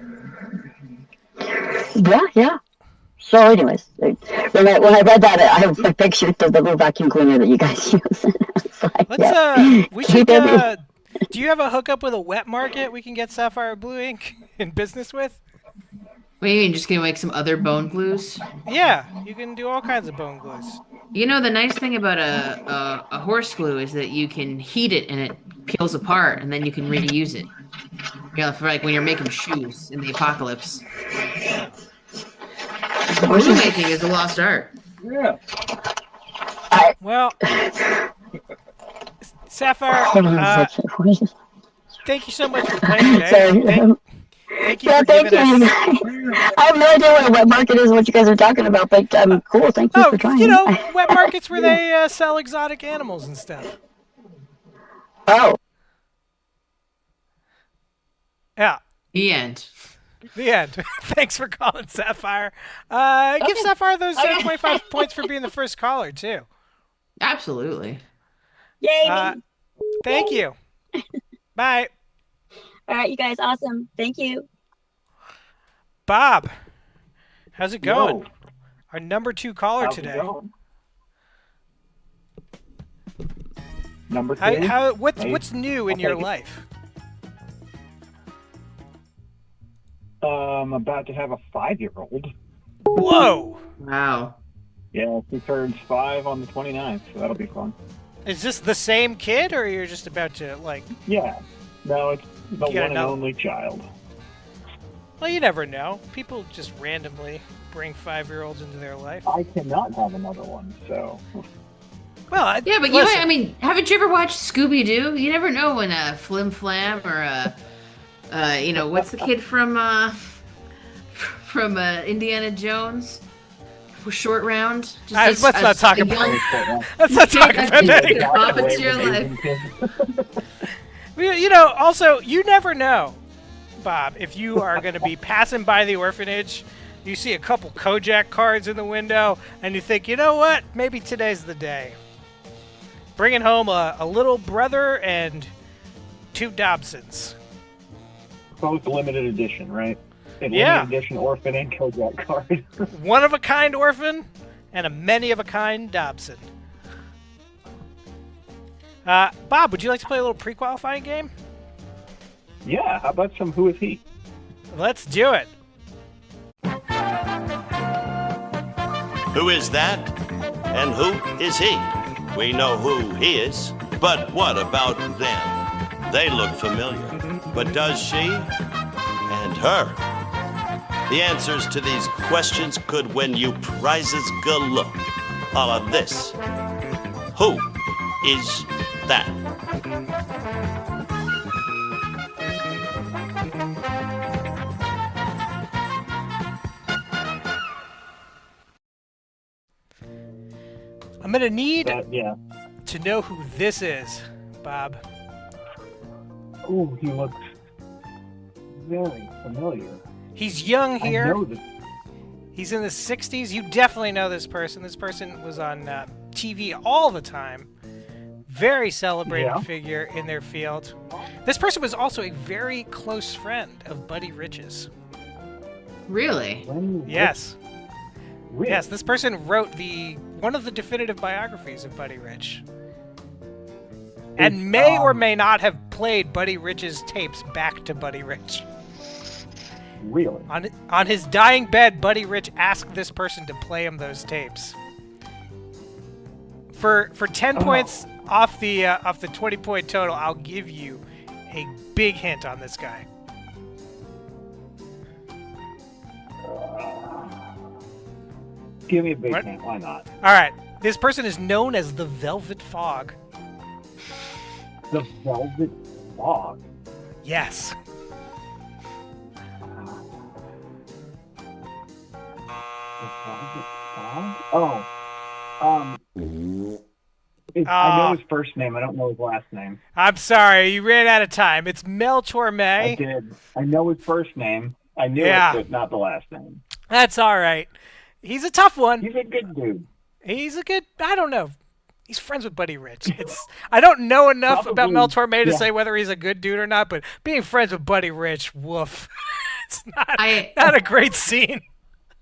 Yeah. So anyways, when I read that, I have a picture of the little vacuum cleaner that you guys use. We should, do you have a hookup with a wet market we can get Sapphire Blue ink in business with? What do you mean, just gonna make some other bone glues? Yeah, you can do all kinds of bone glues. You know, the nice thing about a horse glue is that you can heat it and it peels apart, and then you can reuse it. You know, for like when you're making shoes in the apocalypse. Glue making is a lost art. Yeah. Well, Sapphire, thank you so much for playing today. Thank you for thank giving you. us... I have no idea what a wet market is, what you guys are talking about, but cool. Thank you for trying. You know, wet markets where they sell exotic animals and stuff. Oh. Yeah. The end. The end. Thanks for calling, Sapphire. Give Sapphire those 25 points for being the first caller, too. Absolutely. Yay. Thank you. Bye. All right, you guys, awesome. Thank you. Bob, how's it going? Yo. Our number 2 caller How's it today. going? Number 2? What's new in your life? I'm about to have a 5-year-old. Whoa! Wow. Yeah, he turns 5 on the 29th, so that'll be fun. Is this the same kid, or you're just about to, like... Yeah. No, it's the You gotta one and know. only child. Well, you never know. People just randomly bring 5-year-olds into their life. I cannot have another one, so... Well, Yeah, but listen. I mean, haven't you ever watched Scooby-Doo? You never know when a Flim Flam or you know, what's the kid from Indiana Jones? Short Round? Let's not talk about Let's not talk about that. Pop into your life. You know, also, you never know, Bob, if you are going to be passing by the orphanage, you see a couple Kojak cards in the window, and you think, you know what? Maybe today's the day. Bringing home a little brother and 2 Dobsons. Both limited edition, right? Yeah. Limited edition orphan and Kojak card. One-of-a-kind orphan and a many-of-a-kind Dobson. Bob, would you like to play a little pre-qualifying game? Yeah, how about some Who Is He? Let's do it. Who is that? And who is he? We know who he is, but what about them? They look familiar, but does she and her? The answers to these questions could win you prizes galore. All of this. Who is that? I'm going to need to know who this is, Bob. Ooh, he looks very familiar. He's young here. I know this. He's in the 60s. You definitely know this person. This person was on TV all the time. Very celebrated figure in their field. This person was also a very close friend of Buddy Rich's. Really? Yes. Really? Yes, this person wrote one of the definitive biographies of Buddy Rich. And may or may not have played Buddy Rich's tapes back to Buddy Rich. Really? On his dying bed, Buddy Rich asked this person to play him those tapes. For 10 points off the 20-point total, I'll give you a big hint on this guy. Give me a big hint. Why not? All right. This person is known as the Velvet Fog. The Velvet Fog? Yes. I know his first name. I don't know his last name. I'm sorry. You ran out of time. It's Mel Torme. I did. I know his first name. I knew it, but not the last name. That's all right. He's a tough one. He's a good dude. He's a good... I don't know. He's friends with Buddy Rich. I don't know enough about Mel Torme to say whether he's a good dude or not, but being friends with Buddy Rich, woof. It's not a great scene.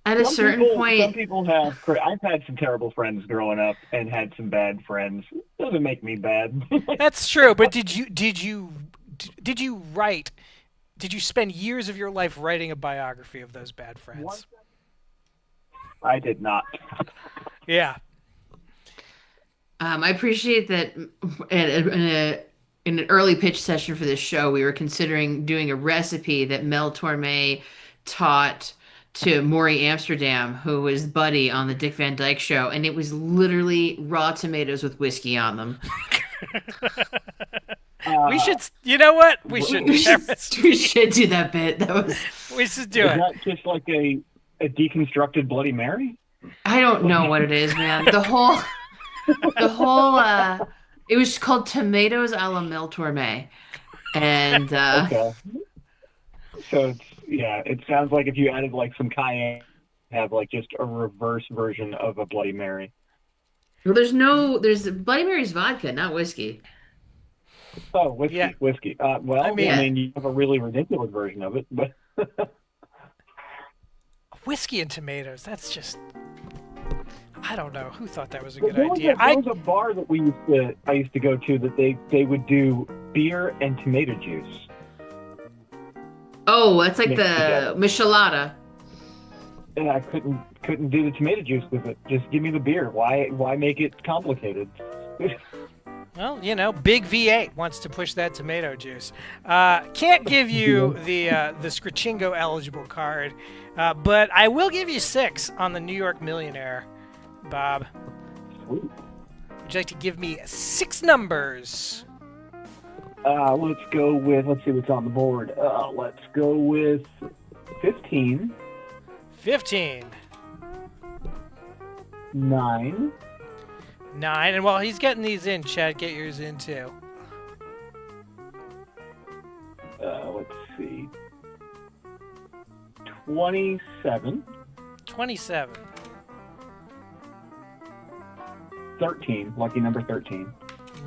At a certain point, some people have. I've had some terrible friends growing up and had some bad friends. Doesn't make me bad. That's true. But did you write did you spend years of your life writing a biography of those bad friends? I did not. Yeah. I appreciate that in an early pitch session for this show, we were considering doing a recipe that Mel Torme taught to Maury Amsterdam, who was Buddy on the Dick Van Dyke Show, and it was literally raw tomatoes with whiskey on them. We should, you know what? We should do that. We should do that bit. We should do it. Is that just like a deconstructed Bloody Mary? I don't know what it is, man. The whole, it was called Tomatoes a la Mel Torme. And, okay. So, it sounds like if you added like some cayenne, have like just a reverse version of a Bloody Mary. Well, there's Bloody Mary's vodka, not whiskey. Oh, whiskey. I mean, you have a really ridiculous version of it, but whiskey and tomatoes. That's just, I don't know who thought that was a good there idea. There was a bar that I used to go to that they would do beer and tomato juice. Oh, that's like the Michelada. And I couldn't do the tomato juice with it. Just give me the beer. Why make it complicated? Well, Big V8 wants to push that tomato juice. Can't give you the Scrichingo eligible card, but I will give you 6 on the New York Millionaire, Bob. Sweet. Would you like to give me 6 numbers? Let's see what's on the board. Let's go with 15. 15. 9. 9. And while he's getting these in, Chad, get yours in too. Let's see. 27. 27. 13. Lucky number 13.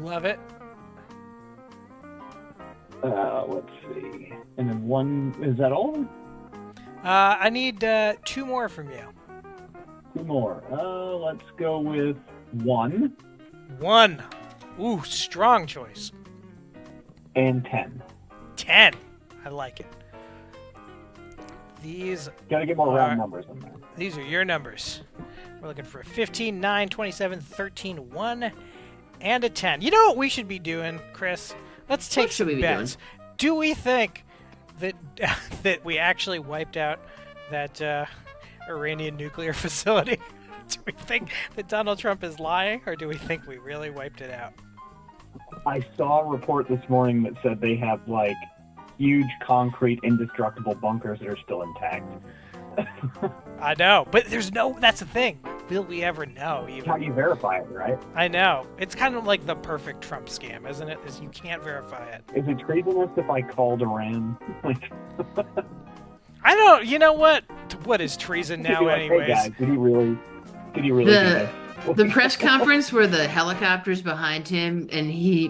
Love it. Let's see. And then 1, is that all? I need 2 more from you. 2 more. Let's go with 1. 1. Ooh, strong choice. And 10. 10. I like it. These gotta get more round numbers in there. These are your numbers. We're looking for 15, 9, 27, 13, 1, and a 10. You know what we should be doing, Chris? Let's take some bets. Do we think that that we actually wiped out that Iranian nuclear facility? Do we think that Donald Trump is lying, or do we think we really wiped it out? I saw a report this morning that said they have like huge concrete indestructible bunkers that are still intact. I know, but that's the thing. Will we ever know? Even? How do you verify it, right? I know. It's kind of like the perfect Trump scam, isn't it? Is you can't verify it. Is it treasonous if I called Iran? I don't. You know what? What is treason now, like, anyways? Hey guys, did he really do this? The press conference where the helicopter's behind him and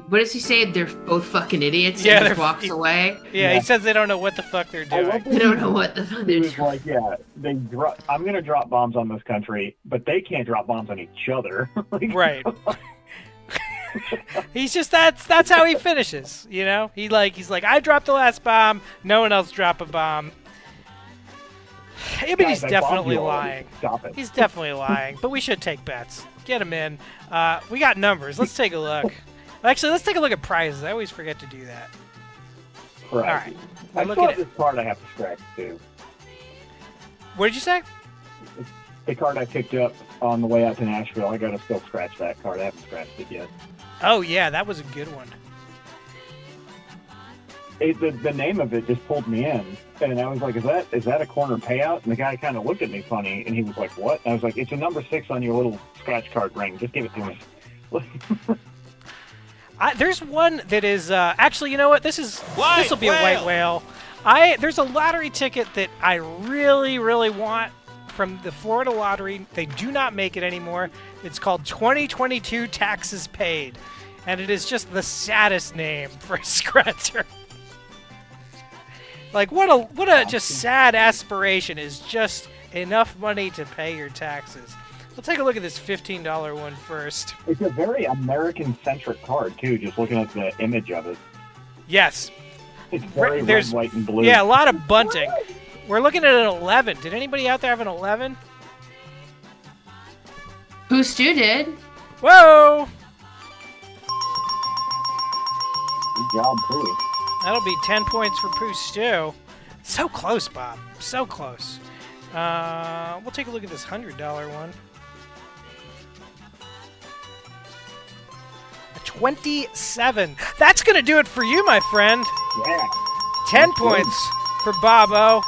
what does he say? They're both fucking idiots. Yeah, and he just walks away. Yeah, he says they don't know what the fuck they're doing. They don't know what the fuck they're doing. Like, I'm going to drop bombs on this country, but they can't drop bombs on each other. Right. He's just that's how he finishes. He's like I dropped the last bomb. No one else dropped a bomb. I mean, he's definitely lying. Stop it. He's definitely lying, but we should take bets. Get him in. We got numbers. Let's take a look. Actually, let's take a look at prizes. I always forget to do that. Right. All right. I still have this card I have to scratch, too. What did you say? The card I picked up on the way out to Nashville. I got to still scratch that card. I haven't scratched it yet. Oh, yeah. That was a good one. The name of it just pulled me in, and I was like, is that a corner payout? And the guy kind of looked at me funny, and he was like, what? And I was like, it's a number 6 on your little scratch card ring. Just give it to me. There's one that is, actually, you know what? This will be a white whale. There's a lottery ticket that I really, really want from the Florida Lottery. They do not make it anymore. It's called 2022 Taxes Paid, and it is just the saddest name for a scratcher. Like, what a just sad aspiration is just enough money to pay your taxes. We'll take a look at this $15 one first. It's a very American-centric card, too, just looking at the image of it. Yes. It's very red, white, and blue. Yeah, a lot of bunting. We're looking at an 11. Did anybody out there have an 11? Who Stu did? Whoa! Good job, Pooey. That'll be 10 points for Pooh Stew. So close, Bob. So close. We'll take a look at this $100 one. A 27. That's going to do it for you, my friend. Yeah. 10 points for Bobo.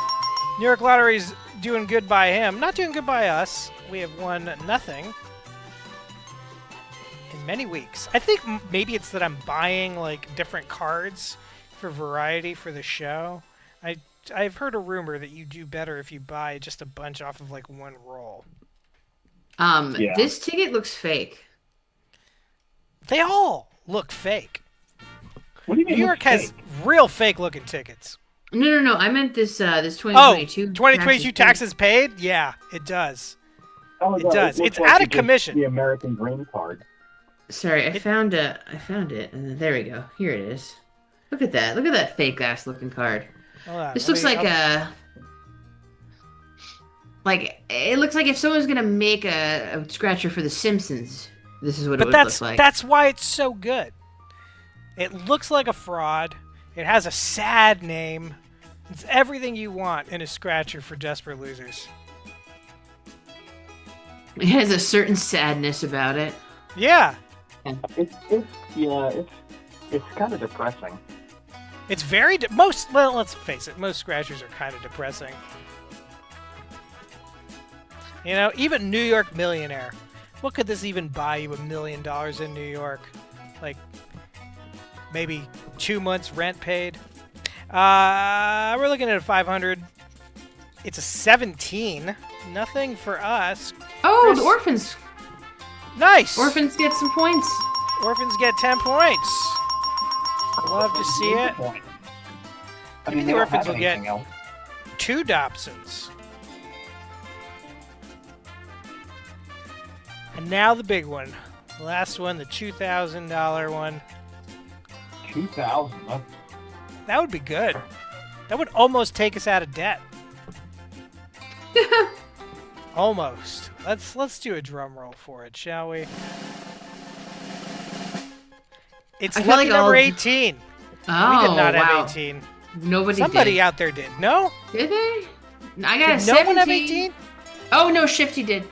New York Lottery's doing good by him. Not doing good by us. We have won nothing in many weeks. I think maybe it's that I'm buying like different cards for variety for the show. I've heard a rumor that you do better if you buy just a bunch off of like one roll. Yeah. This ticket looks fake. They all look fake. What do you mean? New York has real fake looking tickets. No. I meant this 2022. 2022 taxes paid? Yeah, it does. Oh, It no, does. looks It's like out you of just- commission. The American Green Card. Sorry, I found it, and there we go. Here it is. Look at that. Look at that fake ass looking card. Hold on, This let looks me- like it looks like if someone's gonna make a scratcher for The Simpsons, this is what it But would that's look like. that's why it's so good. It looks like a fraud. It has a sad name. It's everything you want in a scratcher for Desperate Losers. It has a certain sadness about it. Yeah. It's kind of depressing. It's very well, let's face it, most scratchers are kind of depressing. You know, even New York Millionaire. What could this even buy you $1 million in New York? Like maybe 2 months rent paid. We're looking at a 500. It's a 17. Nothing for us. Oh, Chris. the orphans. Nice. Orphans get some points. Orphans get 10 points. Love to see it. Maybe the orphans will get 2 Dobsons. And now the big one. The last one, the $2,000 one. 2,000. That would be good. That would almost take us out of debt. Almost. Let's do a drum roll for it, shall we? It's I feel lucky like number all- 18. Oh, We did not wow. have 18. Somebody out there did. No? Did they? I got a Did 17. no one have 18? Oh no, Shifty did.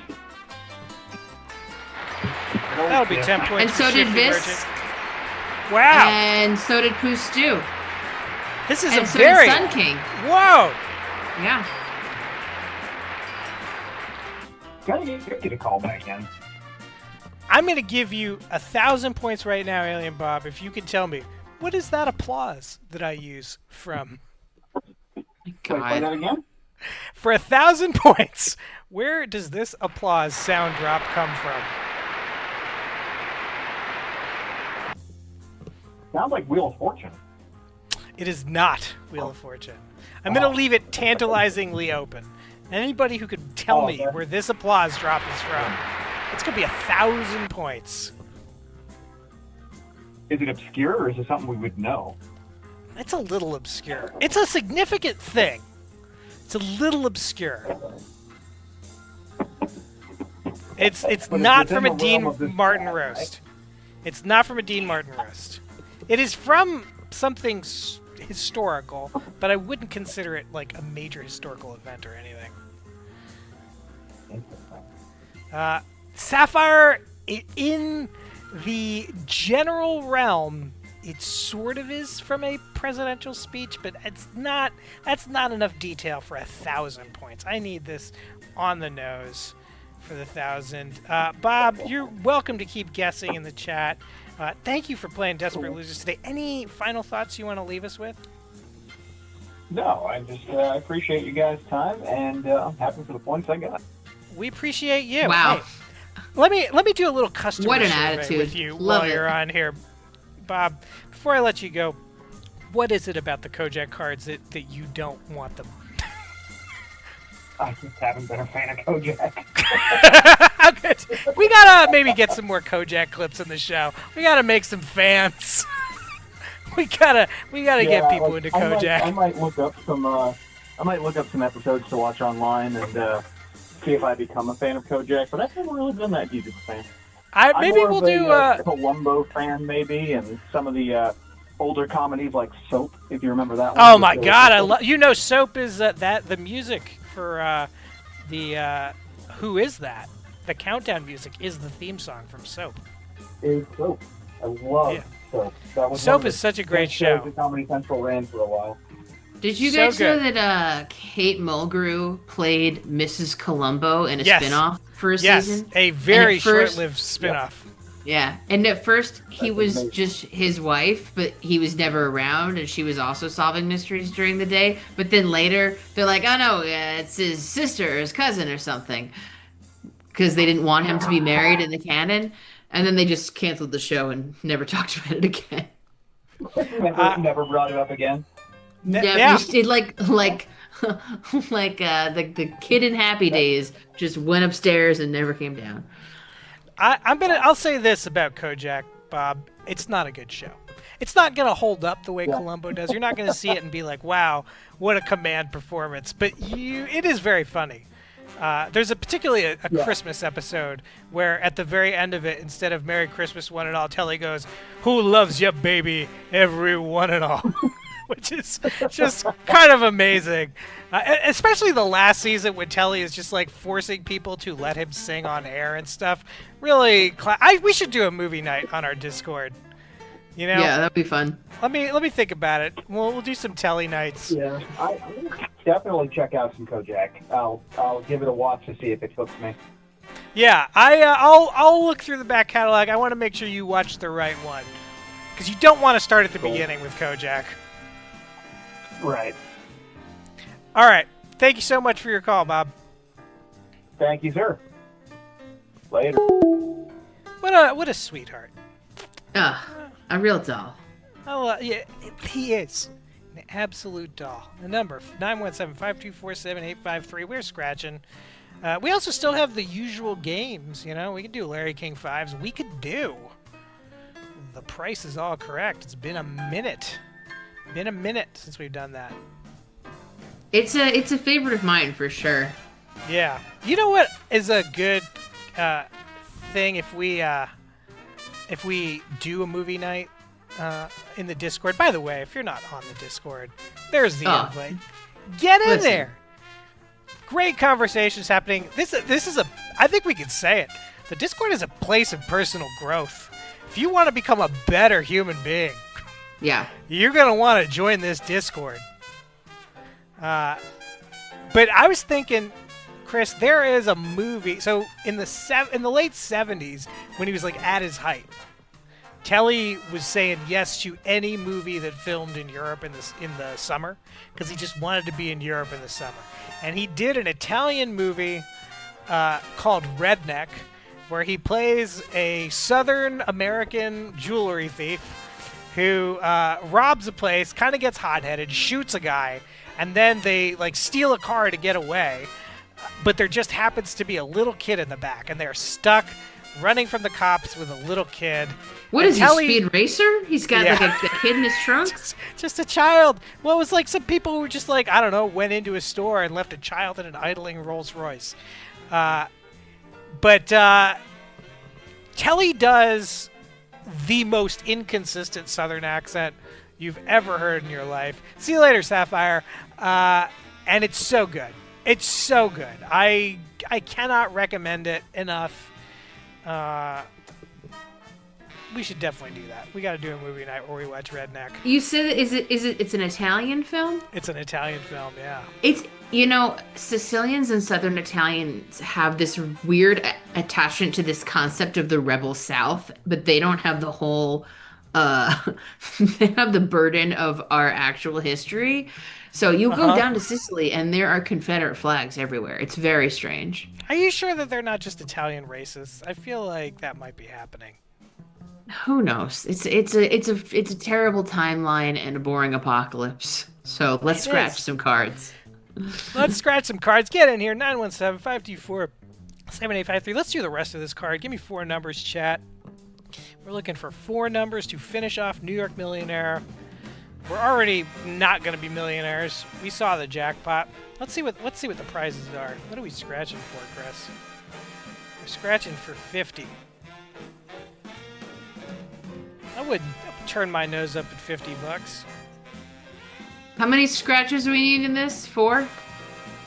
That'll be 10 points. And so for did Shifty Vis. Merchant. Wow. And so did Pooh Stew. This is and a so very... did Sun King. Whoa. Yeah. Gotta get a call back in. I'm going to give you 1,000 points right now, Alien Bob, if you can tell me, what is that applause that I use from? Can I play that again? For 1,000 points, where does this applause sound drop come from? Sounds like Wheel of Fortune. It is not Wheel of Fortune. I'm going to leave it tantalizingly open. Anybody who could tell me where this applause drop is from, it's going to be 1,000 points. Is it obscure or is it something we would know? It's a little obscure. It's a significant thing. It's a little obscure. It's But not it's from within a the Dean realm of this Martin guy, right? roast. It's not from a Dean Martin roast. It is from something historical, but I wouldn't consider it like a major historical event or anything. Sapphire, in the general realm, it sort of is from a presidential speech, but it's not. That's not enough detail for 1,000 points. I need this on the nose for the 1,000. Bob, you're welcome to keep guessing in the chat. Thank you for playing Desperate Losers today. Any final thoughts you want to leave us with? No, I just appreciate you guys' time, and I'm happy for the points I got. We appreciate you. Wow. Hey, let me do a little customer What an survey attitude. with you Love while it. you're on here. Bob, before I let you go, what is it about the Kojak cards that you don't want them? I just haven't been a fan of Kojak. How good. We gotta maybe get some more Kojak clips in the show. We gotta make some fans. We gotta get people into Kojak. I might look up some episodes to watch online and see if I become a fan of Kojak. But I've never really been that huge of a fan. Maybe we'll do a Columbo fan, maybe, and some of the older comedies like Soap, if you remember that one. Oh my God, I love. You know, Soap is the music for the Who Is That? The countdown music is the theme song from Soap. Is Soap. I love Soap. Soap is such a great show. The Comedy Central ran for a while. Did you guys know that Kate Mulgrew played Mrs. Columbo in a spinoff for a season? Yes, a very short-lived spinoff. Yeah, and at first he was just his wife, but he was never around, and she was also solving mysteries during the day. But then later, they're like, oh no, it's his sister or his cousin or something, because they didn't want him to be married in the canon. And then they just canceled the show and never talked about it again. Never brought it up again. It like the kid in Happy Days just went upstairs and never came down. I'll say this about Kojak, Bob. It's not a good show. It's not gonna hold up the way Columbo does. You're not gonna see it and be like, wow, what a command performance. But it is very funny. There's particularly a Christmas episode where at the very end of it, instead of Merry Christmas one and all, Telly goes, who loves ya baby, every one and all. Which is just kind of amazing. Especially the last season when Telly is just like forcing people to let him sing on air and stuff. Really, we should do a movie night on our Discord. You know? Yeah, that'd be fun. Let me think about it. We'll do some Telly nights. Yeah, I definitely check out some Kojak. I'll give it a watch to see if it hooks me. Yeah, I'll look through the back catalog. I want to make sure you watch the right one, because you don't want to start at the beginning with Kojak. Right. All right. Thank you so much for your call, Bob. Thank you, sir. Later. What a sweetheart. A real doll. Oh, yeah, he is. An absolute doll. The number, 917-524-7853. We're scratching. We also still have the usual games, you know. We can do Larry King 5s. We could do The Price is All Correct. It's been a minute. Been a minute since we've done that. It's a favorite of mine for sure. Yeah. You know what is a good thing if we do a movie night in the Discord? By the way, if you're not on the Discord, there's the invite. Get in there. Great conversations happening. This is I think we can say it. The Discord is a place of personal growth. If you want to become a better human being, you're going to want to join this Discord. But I was thinking, Chris, there is a movie. So in the late 70s, when he was like at his height, Telly was saying yes to any movie that filmed in Europe in the summer, because he just wanted to be in Europe in the summer. And he did an Italian movie called Redneck, where he plays a Southern American jewelry thief who robs a place, kind of gets hot-headed, shoots a guy, and then they like steal a car to get away. But there just happens to be a little kid in the back, and they're stuck running from the cops with a little kid. What is he, Speed Racer? He's got like a kid in his trunk? Just a child. Well, it was like some people who were just like, I don't know, went into a store and left a child in an idling Rolls Royce. But Telly does the most inconsistent Southern accent you've ever heard in your life. See you later, Sapphire. And it's so good. It's so good. I cannot recommend it enough. We should definitely do that. We got to do a movie night where we watch Redneck. You said it's an Italian film? It's an Italian film, yeah. It's, Sicilians and Southern Italians have this weird attachment to this concept of the rebel South, but they don't have the whole, they have the burden of our actual history. So you go down to Sicily and there are Confederate flags everywhere. It's very strange. Are you sure that they're not just Italian racists? I feel like that might be happening. Who knows? It's a terrible timeline and a boring apocalypse. So let's scratch some cards. Let's scratch some cards. Get in here. 917-524-7853. Let's do the rest of this card. Give me 4 numbers, chat. We're looking for 4 numbers to finish off New York Millionaire. We're already not going to be millionaires. We saw the jackpot. Let's see what the prizes are. What are we scratching for, Chris? We're scratching for 50. I wouldn't turn my nose up at $50. How many scratches do we need in this? 4?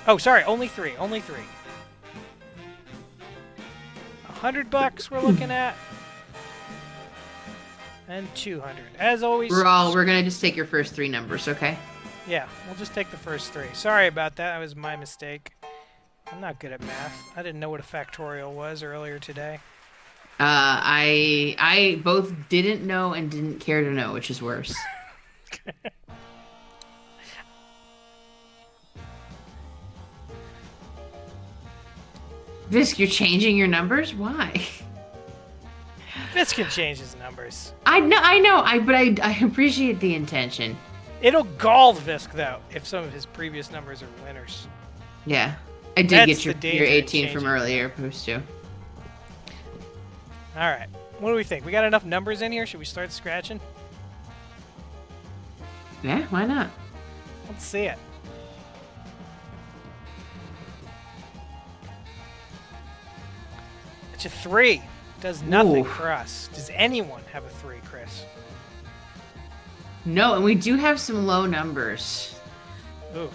Oh, sorry, only 3. Only 3. $100 we're looking at. And 200. As always. We're gonna just take your first 3 numbers, okay? Yeah, we'll just take the first 3. Sorry about that. That was my mistake. I'm not good at math. I didn't know what a factorial was earlier today. I both didn't know and didn't care to know, which is worse. Visk, you're changing your numbers? Why? Visk can change his numbers. I know, but I appreciate the intention. It'll gall Visk, though, if some of his previous numbers are winners. Yeah. I did get your 18 from earlier, Post 2. Alright. What do we think? We got enough numbers in here? Should we start scratching? Yeah, why not? Let's see it. It's a 3. Does nothing for us. Does anyone have a 3, Chris? No, and we do have some low numbers. Ooh.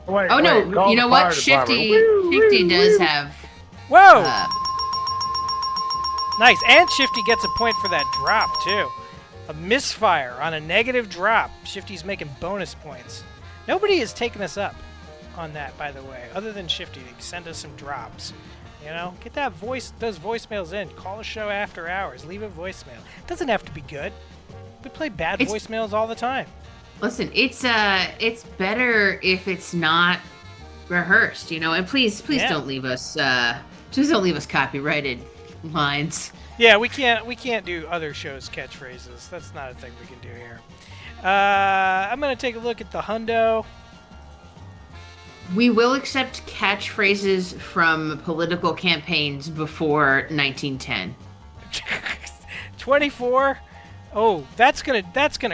You know what? Shifty does have. Whoa! Nice, and Shifty gets a point for that drop too. A misfire on a negative drop. Shifty's making bonus points. Nobody has taken us up on that, by the way, other than Shifty to send us some drops. You know, get those voicemails in. Call the show after hours. Leave a voicemail. It doesn't have to be good. We play bad voicemails all the time. Listen, it's better if it's not rehearsed, you know. And please don't leave us copyrighted lines. Yeah, we can't do other shows' catchphrases. That's not a thing we can do here. I'm gonna take a look at the hundo. We will accept catchphrases from political campaigns before 1910. 24. Oh, that's gonna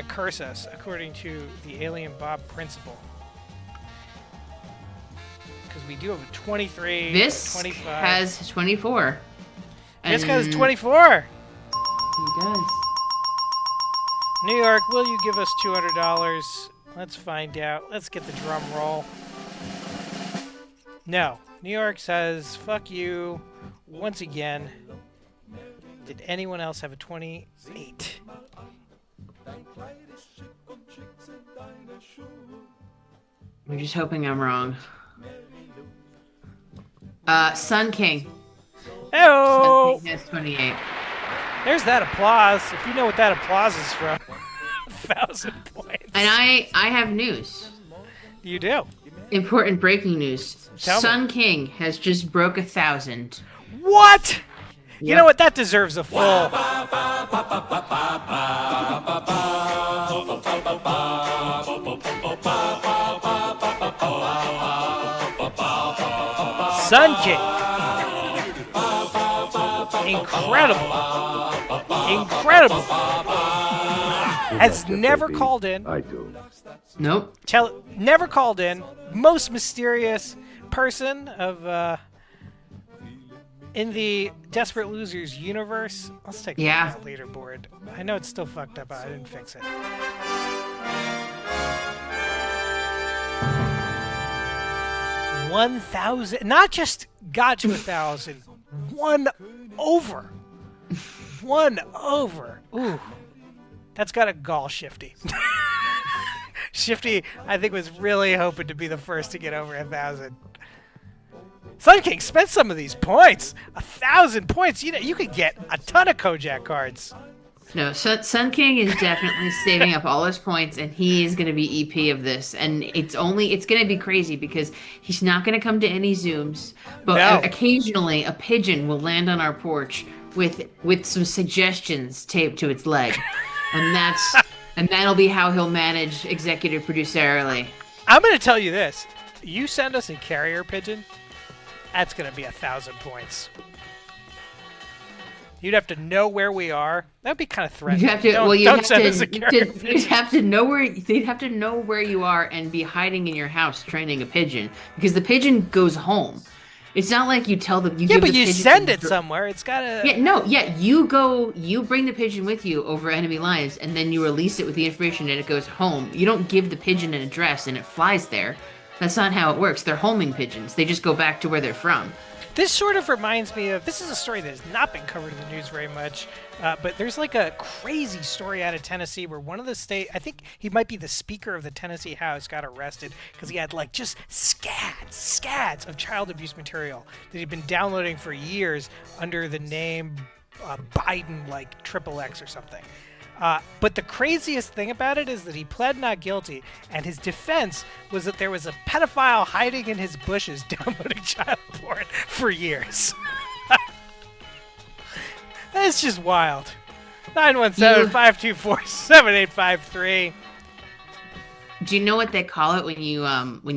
curse us, according to the Alien Bob principle. Because we do have a 23. This 25. has 24. This has 24. He does. New York, will you give us $200? Let's find out. Let's get the drum roll. No. New York says, fuck you, once again. Did anyone else have a 28? I'm just hoping I'm wrong. Sun King. Hey-oh! Sun King has 28. There's that applause. If you know what that applause is from. 1,000 points. And I have news. You do? Important breaking news. Tell Sun me. King has just broke 1,000. What? You know what? That deserves a full. Sun King. Incredible. Incredible. Has never called in. I do. Nope. Never called in. Most mysterious person of in the Desperate Losers universe. Let's take a look at the leaderboard. I know it's still fucked up, but I didn't fix it. $1,000. Not just got to 1,000. 1 over. 1 over. Ooh. That's got to gall Shifty. Shifty, I think, was really hoping to be the first to get over 1,000. Sun King, spent some of these points. 1,000 points. You know, you could get a ton of Kojak cards. No, Sun King is definitely saving up all his points, and he is going to be EP of this. And it's going to be crazy because he's not going to come to any Zooms, but occasionally a pigeon will land on our porch with some suggestions taped to its leg, and that'll be how he'll manage executive producerily. I'm going to tell you this: you send us a carrier pigeon, that's going to be 1,000 points. You'd have to know where we are. That'd be kind of threatening. You have to. Don't send us a carrier pigeon. You'd have to know where. They'd have to know where you are and be hiding in your house training a pigeon because the pigeon goes home. It's not like you tell them. Yeah, but you send it somewhere. It's gotta. Yeah, no, yeah. You go. You bring the pigeon with you over enemy lines, and then you release it with the information, and it goes home. You don't give the pigeon an address, and it flies there. That's not how it works. They're homing pigeons. They just go back to where they're from. This sort of reminds me of, this is a story that has not been covered in the news very much, but there's like a crazy story out of Tennessee where one of the I think he might be the Speaker of the Tennessee House, got arrested because he had like just scads of child abuse material that he'd been downloading for years under the name Biden, like XXX or something. But the craziest thing about it is that he pled not guilty, and his defense was that there was a pedophile hiding in his bushes downloading child porn for years. That's just wild. 917-524-7853. Do you know what they call it when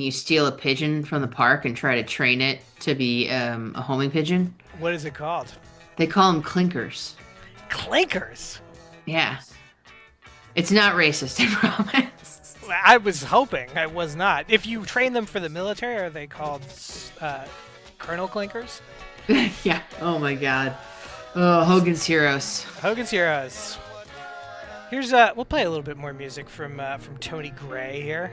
you steal a pigeon from the park and try to train it to be a homing pigeon? What is it called? They call them clinkers. Clinkers? Yeah. It's not racist, I promise. I was hoping I was not. If you train them for the military, are they called Colonel Clinkers? Yeah. Oh my God. Oh, Hogan's Heroes. Hogan's Heroes. Here's we'll play a little bit more music from Tony Gray here.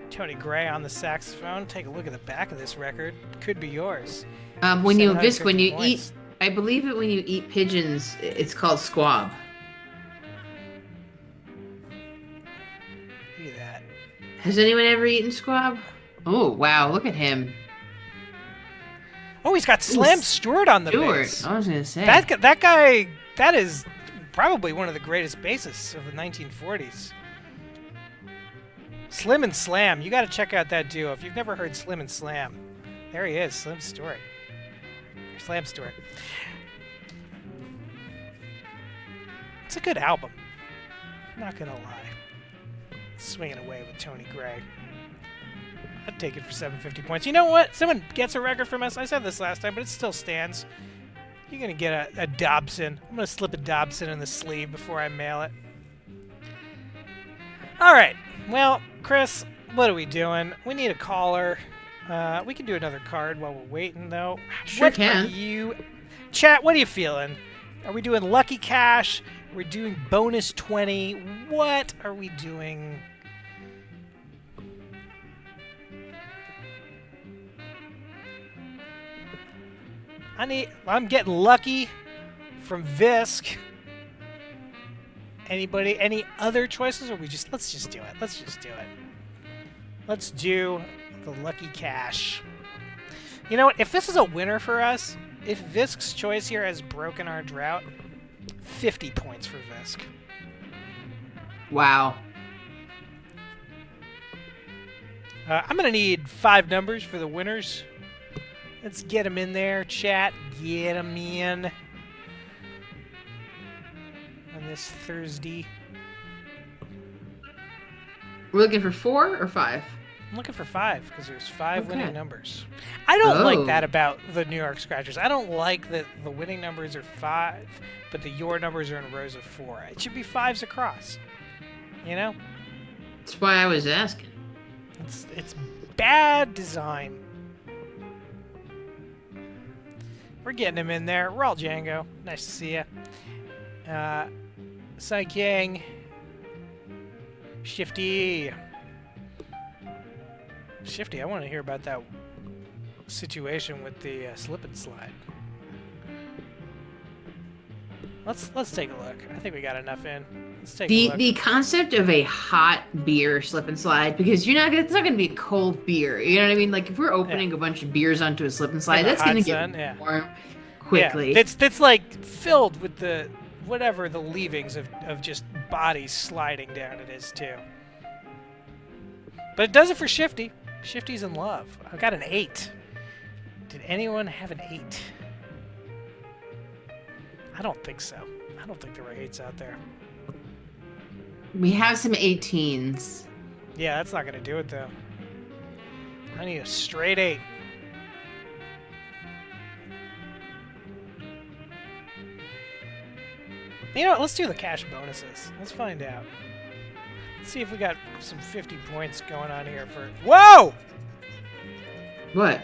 Tony Gray on the saxophone. Take a look at the back of this record. Could be yours. When you eat, I believe it when you eat pigeons, it's called squab. Look at that. Has anyone ever eaten squab? Oh wow, look at him. Oh, he's got Slam Stewart on the bass. I was gonna say that guy. That is probably one of the greatest bassists of the 1940s. Slim and Slam. You got to check out that duo if you've never heard Slim and Slam. There he is, Slim Stewart. Slam Stewart. It's a good album. I'm not gonna lie. Swinging away with Tony Gray. I'd take it for 750 points. You know what? Someone gets a record from us. I said this last time, but it still stands. You're going to get a Dobson. I'm going to slip a Dobson in the sleeve before I mail it. All right. Well, Chris, what are we doing? We need a caller. We can do another card while we're waiting, though. Sure can. Chat, what are you feeling? Are we doing Lucky Cash? Are we doing Bonus 20? What are we doing? I'm getting lucky from Visk. Anybody? Any other choices? Or let's just do it. Let's just do it. Let's do the Lucky Cash. You know what? If this is a winner for us, if Visk's choice here has broken our drought, 50 points for Visk. Wow. I'm going to need 5 numbers for the winners. Let's get them in there, chat. Get them in. On this Thursday. We're looking for 4 or 5? I'm looking for 5 because there's 5 winning numbers. I don't like that about the New York Scratchers. I don't like that the winning numbers are 5, but the your numbers are in rows of 4. It should be 5s across. You know? That's why I was asking. It's bad design. We're getting him in there. We're all Django. Nice to see you. Sai King. Shifty. Shifty, I want to hear about that situation with the slip and slide. Let's take a look. I think we got enough in. Let's take a look. The concept of a hot beer slip and slide, because it's not gonna be a cold beer. You know what I mean? Like if we're opening a bunch of beers onto a slip and slide, that's gonna get warm quickly. Yeah. It's like filled with the whatever the leavings of just bodies sliding down it is too. But it does it for Shifty. Shifty's in love. I got an 8. Did anyone have an 8? I don't think so. I don't think there were 8s out there. We have some 18s. Yeah, that's not going to do it, though. I need a straight 8. You know what? Let's do the cash bonuses. Let's find out. Let's see if we got some 50 points going on here for... Whoa! What?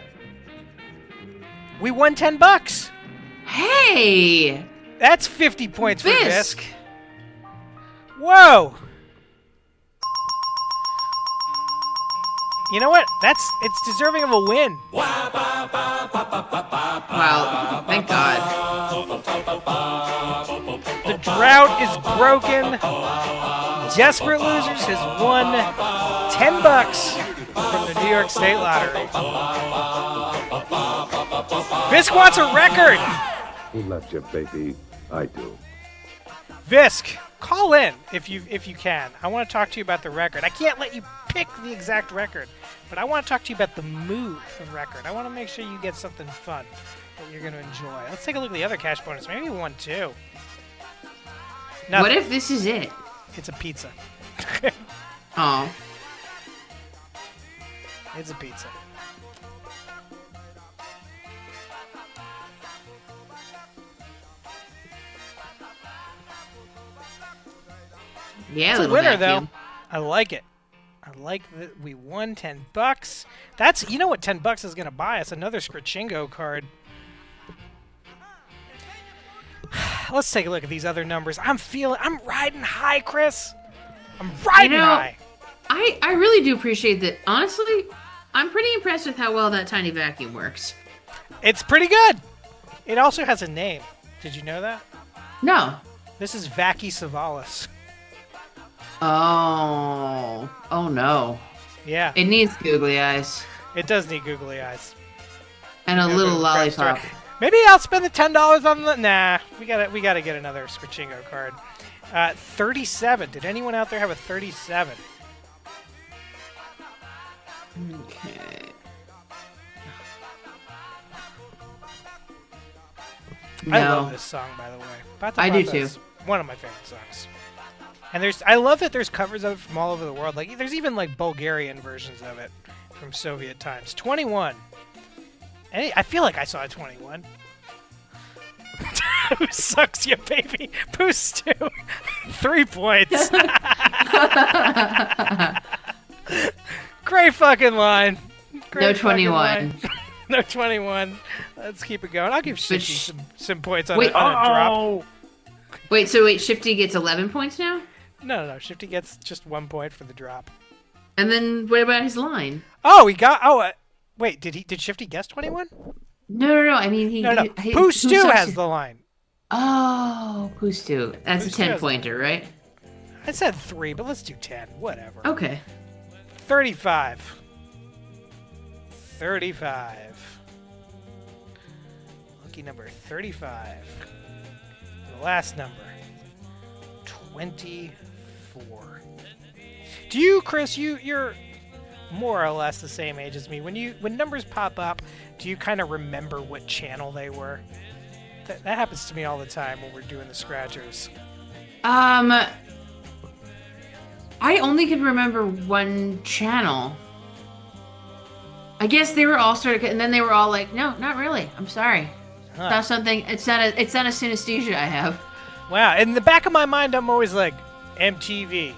We won $10. Hey! That's 50 points for Visk. Whoa! You know what? It's deserving of a win. Wow, thank God. The drought is broken. Desperate Losers has won $10 from the New York State Lottery. Visk wants a record. Who left you, baby? I do. Visk, call in if you can. I want to talk to you about the record. I can't let you pick the exact record, but I want to talk to you about the mood of record. I want to make sure you get something fun that you're going to enjoy. Let's take a look at the other cash bonus. Maybe one, too. What if this is it? It's a pizza. Oh. It's a pizza. Yeah, it's a winner, though. I like it. I like that we won $10. That's, you know what $10 is going to buy us? Another Scratchingo card. Let's take a look at these other numbers. I'm riding high, Chris. I'm riding high. I really do appreciate that. Honestly, I'm pretty impressed with how well that tiny vacuum works. It's pretty good. It also has a name. Did you know that? No. This is Vacky Savalas. Oh no. Yeah. It needs googly eyes. It does need googly eyes. And a little lollipop. Maybe I'll spend the $10 on the... Nah, we gotta get another Scratchingo card. 37. Did anyone out there have a 37? Okay. I love this song, by the way. I do too. One of my favorite songs. And I love that there's covers of it from all over the world. Like there's even like Bulgarian versions of it from Soviet times. 21. I feel like I saw a 21. Who sucks you, baby? Boost 2. 3 points. Great fucking line. Great no 21. No 21. Let's keep it going. I'll give Shifty some points on a drop. Wait, Shifty gets 11 points now? No. Shifty gets just 1 point for the drop. And then what about his line? Oh, he got... Oh, wait, did Shifty guess 21? No. I mean, No. Pooh-Stew has the line. Oh, Pooh-Stew. That's a 10-pointer, right? I said 3, but let's do 10. Whatever. Okay. 35. Lucky number 35. The last number. 24. Do you, Chris, you're more or less the same age as me. When numbers pop up, do you kind of remember what channel they were? That happens to me all the time when we're doing the scratchers. I only could remember one channel. I guess they were all started, and then they were all like, "No, not really. I'm sorry. It's not something. It's not a synesthesia I have." Wow. In the back of my mind, I'm always like, MTV,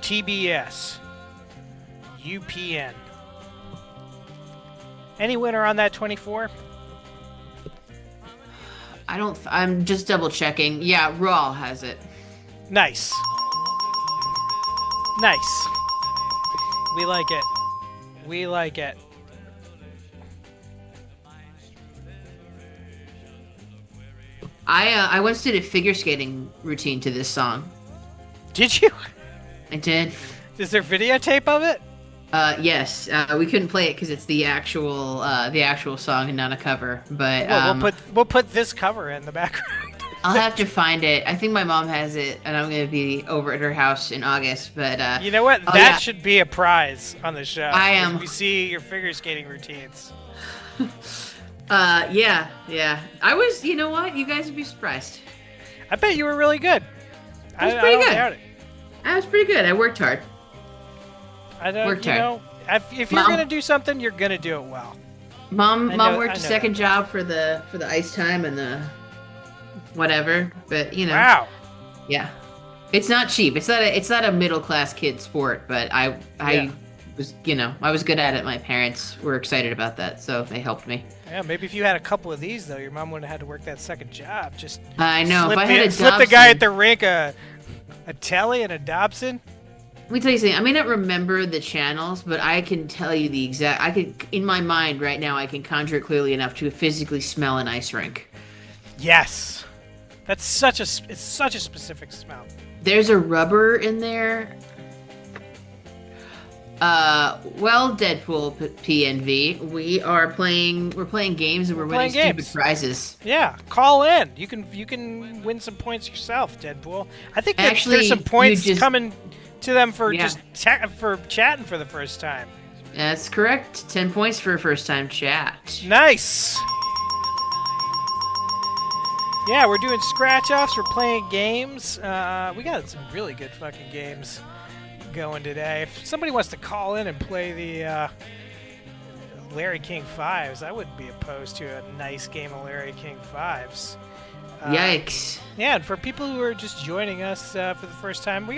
TBS, UPN. Any winner on that 24? I'm just double checking. Yeah, Raw has it. Nice. We like it. I once did a figure skating routine to this song. Did you? I did. Is there videotape of it? Yes. We couldn't play it because it's the actual song and not a cover. But we'll put this cover in the background. I'll have to find it. I think my mom has it, and I'm going to be over at her house in August. But you know what? That should be a prize on the show. I am. We see your figure skating routines. Yeah. I was. You know what? You guys would be surprised. I bet you were really good. I was pretty good. Doubt it. I was pretty good. I worked hard. Worked hard. If you're gonna do something, you're gonna do it well. Mom worked a second job for the ice time and the whatever. But you know. Wow. Yeah. It's not cheap. It's not a middle class kid sport, but I was, I was good at it. My parents were excited about that, so they helped me. Yeah, maybe if you had a couple of these though, your mom wouldn't have had to work that second job. Just I know. Slip, if I had slip the guy at the rink a Telly and a Dobson. Let me tell you something. I may not remember the channels, but I can tell you the exact. I could, in my mind right now, I can conjure it clearly enough to physically smell an ice rink. Yes, it's such a specific smell. There's a rubber in there. Well, Deadpool PNV, we're playing games and we're winning stupid prizes. Yeah, call in. You can win some points yourself, Deadpool. I think that there's some points coming to them for for chatting for the first time. That's correct. 10 points for a first time chat. Nice. Yeah, we're doing scratch offs. We're playing games. We got some really good fucking games going today. If somebody wants to call in and play the Larry King Fives, I wouldn't be opposed to a nice game of Larry King Fives. Yikes. Yeah, and for people who are just joining us for the first time,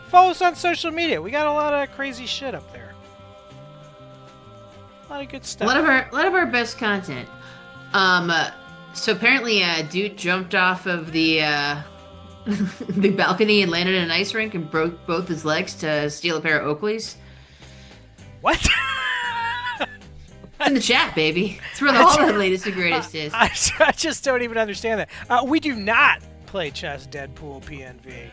follow us on social media. We got a lot of crazy shit up there. A lot of good stuff. A lot of our best content. So apparently a dude jumped off of the the balcony and landed in an ice rink and broke both his legs to steal a pair of Oakleys. What? It's in the chat, baby. It's where all the latest and greatest is. I just don't even understand that. We do not play chess, Deadpool, PNV.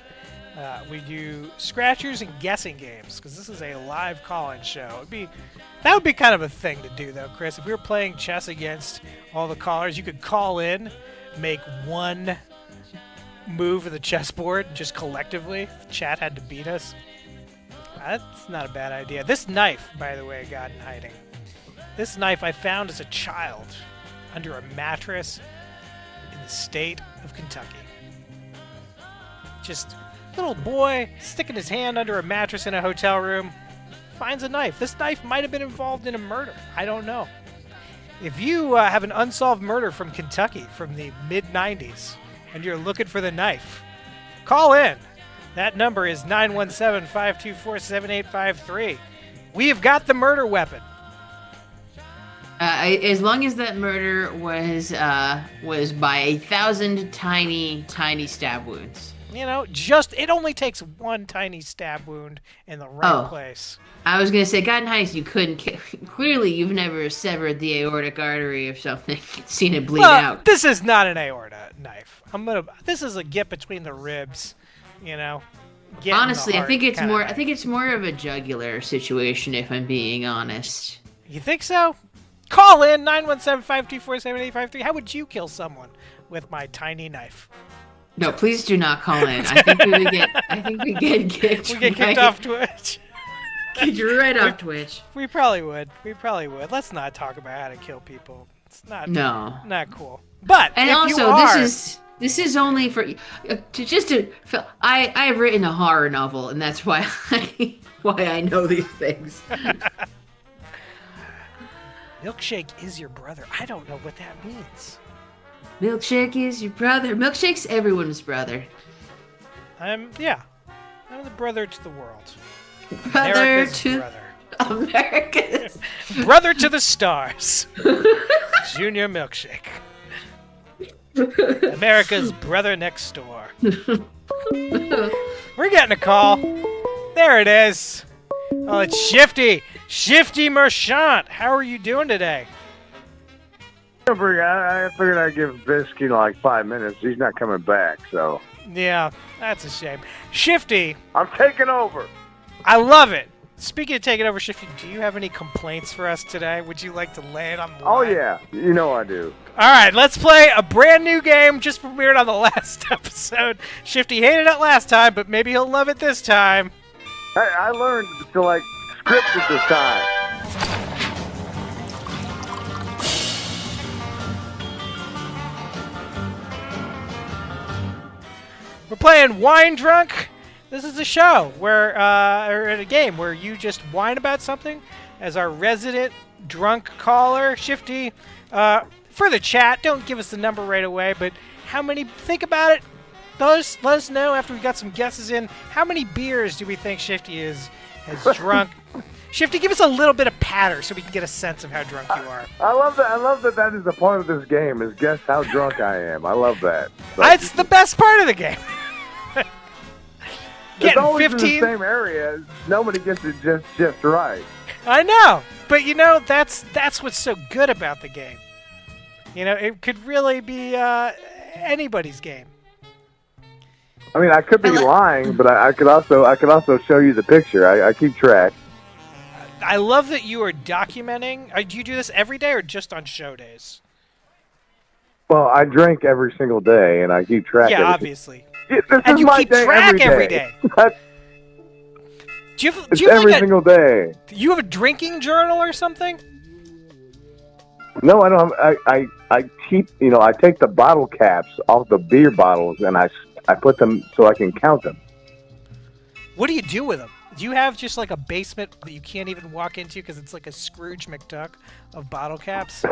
We do scratchers and guessing games because this is a live call-in show. That would be kind of a thing to do, though, Chris. If we were playing chess against all the callers, you could call in, make one move of the chessboard, and just collectively, the chat had to beat us. That's not a bad idea. This knife, by the way, got in hiding. This knife I found as a child under a mattress in the state of Kentucky. Just little boy sticking his hand under a mattress in a hotel room, finds a knife. This knife might have been involved in a murder. I don't know. If you have an unsolved murder from Kentucky from the mid-90s and you're looking for the knife, call in. That number is 917-524-7853. We have got the murder weapon. As long as that murder was by 1,000 tiny, tiny stab wounds. It only takes one tiny stab wound in the right place. I was going to say, God nice, you couldn't clearly you've never severed the aortic artery or something. Seen it bleed out. This is not an aorta knife. This is a get between the ribs, Honestly, I think it's more of a jugular situation, if I'm being honest. You think so? Call in 917-524-7853. How would you kill someone with my tiny knife? No, please do not call in. I think we get kicked. We get kicked off Twitch. Kicked right off Twitch. We probably would. Let's not talk about how to kill people. It's not cool. But this is only for I've written a horror novel, and that's why I know these things. Milkshake is your brother. I don't know what that means. Milkshake is your brother. Milkshake's everyone's brother. I'm the brother to the world. Brother brother to the stars. Junior Milkshake. America's brother next door. We're getting a call. There it is. Oh, it's Shifty. Shifty Merchant. How are you doing today? I figured I'd give Bisky like 5 minutes. He's not coming back, so. Yeah, that's a shame. Shifty. I'm taking over. I love it. Speaking of taking over, Shifty, do you have any complaints for us today? Would you like to lay it on the line? Oh, yeah. You know I do. All right, let's play a brand new game just premiered on the last episode. Shifty hated it last time, but maybe he'll love it this time. I learned to, script it this time. We're playing Wine Drunk. This is a show or a game where you just whine about something as our resident drunk caller, Shifty. For the chat, don't give us the number right away, but think about it let us know after we got some guesses in. How many beers do we think Shifty has drunk? Shifty, give us a little bit of patter so we can get a sense of how drunk you are. I love that is a part of this game, is guess how drunk I am. I love that. It's the best part of the game. It's always 15? In the same area. Nobody gets it just right. I know. But, that's what's so good about the game. It could really be anybody's game. I mean, I could be lying, but I could also show you the picture. I keep track. I love that you are documenting. Do you do this every day or just on show days? Well, I drink every single day, and I keep track. Yeah, obviously. And you keep track every day. Do you have every single day. Do you have a drinking journal or something? No, I don't. I keep. I take the bottle caps off the beer bottles, and I put them so I can count them. What do you do with them? Do you have just like a basement that you can't even walk into because it's like a Scrooge McDuck of bottle caps?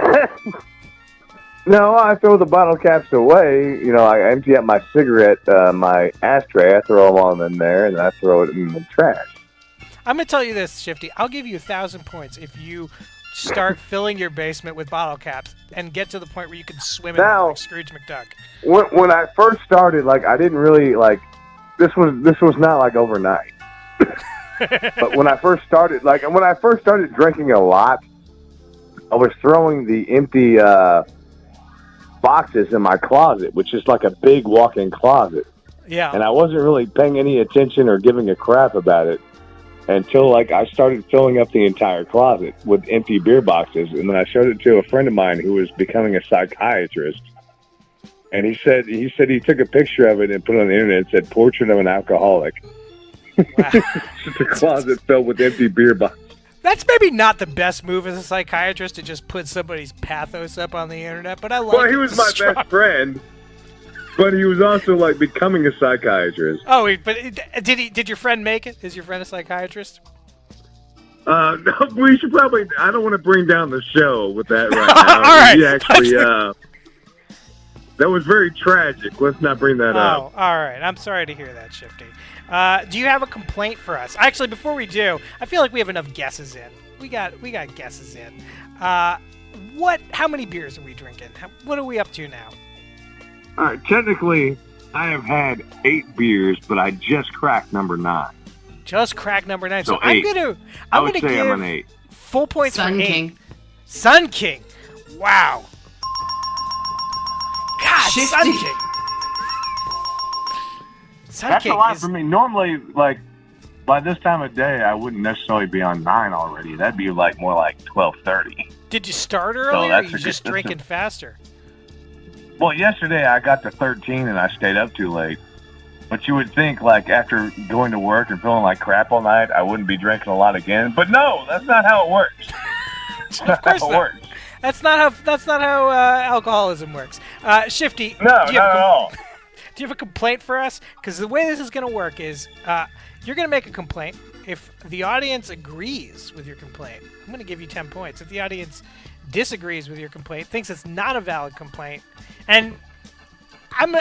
No, I throw the bottle caps away. I empty out my cigarette, my ashtray. I throw them all in there, and then I throw it in the trash. I'm going to tell you this, Shifty. I'll give you 1,000 points if you start filling your basement with bottle caps and get to the point where you can swim in like Scrooge McDuck. When I first started, I didn't really, this was not, overnight. But when I first started, drinking a lot, I was throwing the empty boxes in my closet, which is like a big walk-in closet. Yeah. And I wasn't really paying any attention or giving a crap about it until I started filling up the entire closet with empty beer boxes. And then I showed it to a friend of mine who was becoming a psychiatrist. And he said he took a picture of it and put it on the internet and said, "Portrait of an alcoholic." Wow. Just a closet filled with empty beer boxes. That's maybe not the best move as a psychiatrist to just put somebody's pathos up on the internet, but I like it. Well, he was my best friend, but he was also becoming a psychiatrist. Oh, but did your friend make it? Is your friend a psychiatrist? No, we should probably. I don't want to bring down the show with that right now. All right. He actually, that was very tragic. Let's not bring that up. Oh, all right. I'm sorry to hear that, Shifty. Do you have a complaint for us? Actually, before we do, I feel like we have enough guesses in. We got guesses in. How many beers are we drinking? What are we up to now? All right. Technically, I have had 8 beers, but I just cracked number 9. Just cracked number 9. So 8. I'm gonna give I'm an 8. Full points Sun for 8. King. Sun King. Wow. God, Shifty. Sun King. That's a lot for me. Normally, by this time of day, I wouldn't necessarily be on 9 already. That'd be more like 12:30. Did you start earlier, or you just drinking faster? Well, yesterday I got to 13 and I stayed up too late. But you would think, after going to work and feeling like crap all night, I wouldn't be drinking a lot again. But no, that's not how it works. Of course not. That's not how alcoholism works. Shifty. No, not at all. Do you have a complaint for us? Because the way this is going to work is you're going to make a complaint. If the audience agrees with your complaint, I'm going to give you 10 points. If the audience disagrees with your complaint, thinks it's not a valid complaint, and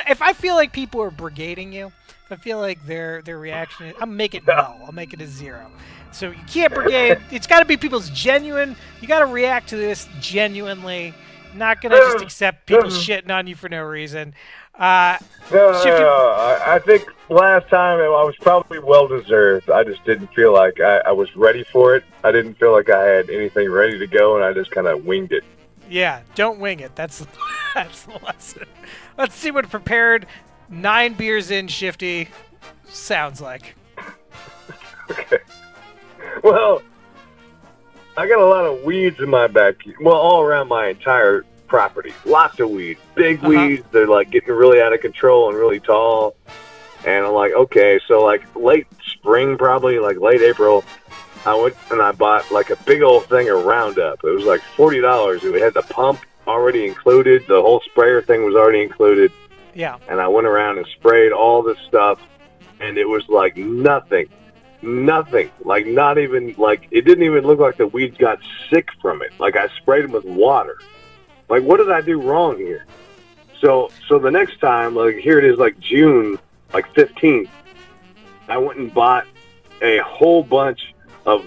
if I feel like people are brigading you, if I feel like their reaction is, I'm make it null. I'll make it a 0. So you can't brigade. It's got to be people's genuine. You got to react to this genuinely. Not going to just accept people shitting on you for no reason. No. I think last time I was probably well-deserved. I just didn't feel like I was ready for it. I didn't feel like I had anything ready to go, and I just kind of winged it. Yeah, don't wing it. That's the lesson. Let's see what prepared 9 beers in Shifty sounds like. Okay. Well, I got a lot of weeds in my backyard. Well, all around my entire property. Lots of weeds. Big weeds. They're getting really out of control and really tall. And I'm like, okay. So late spring, probably late April, I went and I bought a big old thing of Roundup. It was $40. It had the pump already included. The whole sprayer thing was already included. Yeah. And I went around and sprayed all this stuff, and it was nothing. Nothing. Not even, it didn't even look like the weeds got sick from it. I sprayed them with water. What did I do wrong here? So the next time, like here it is, like June, like 15th, I went and bought a whole bunch of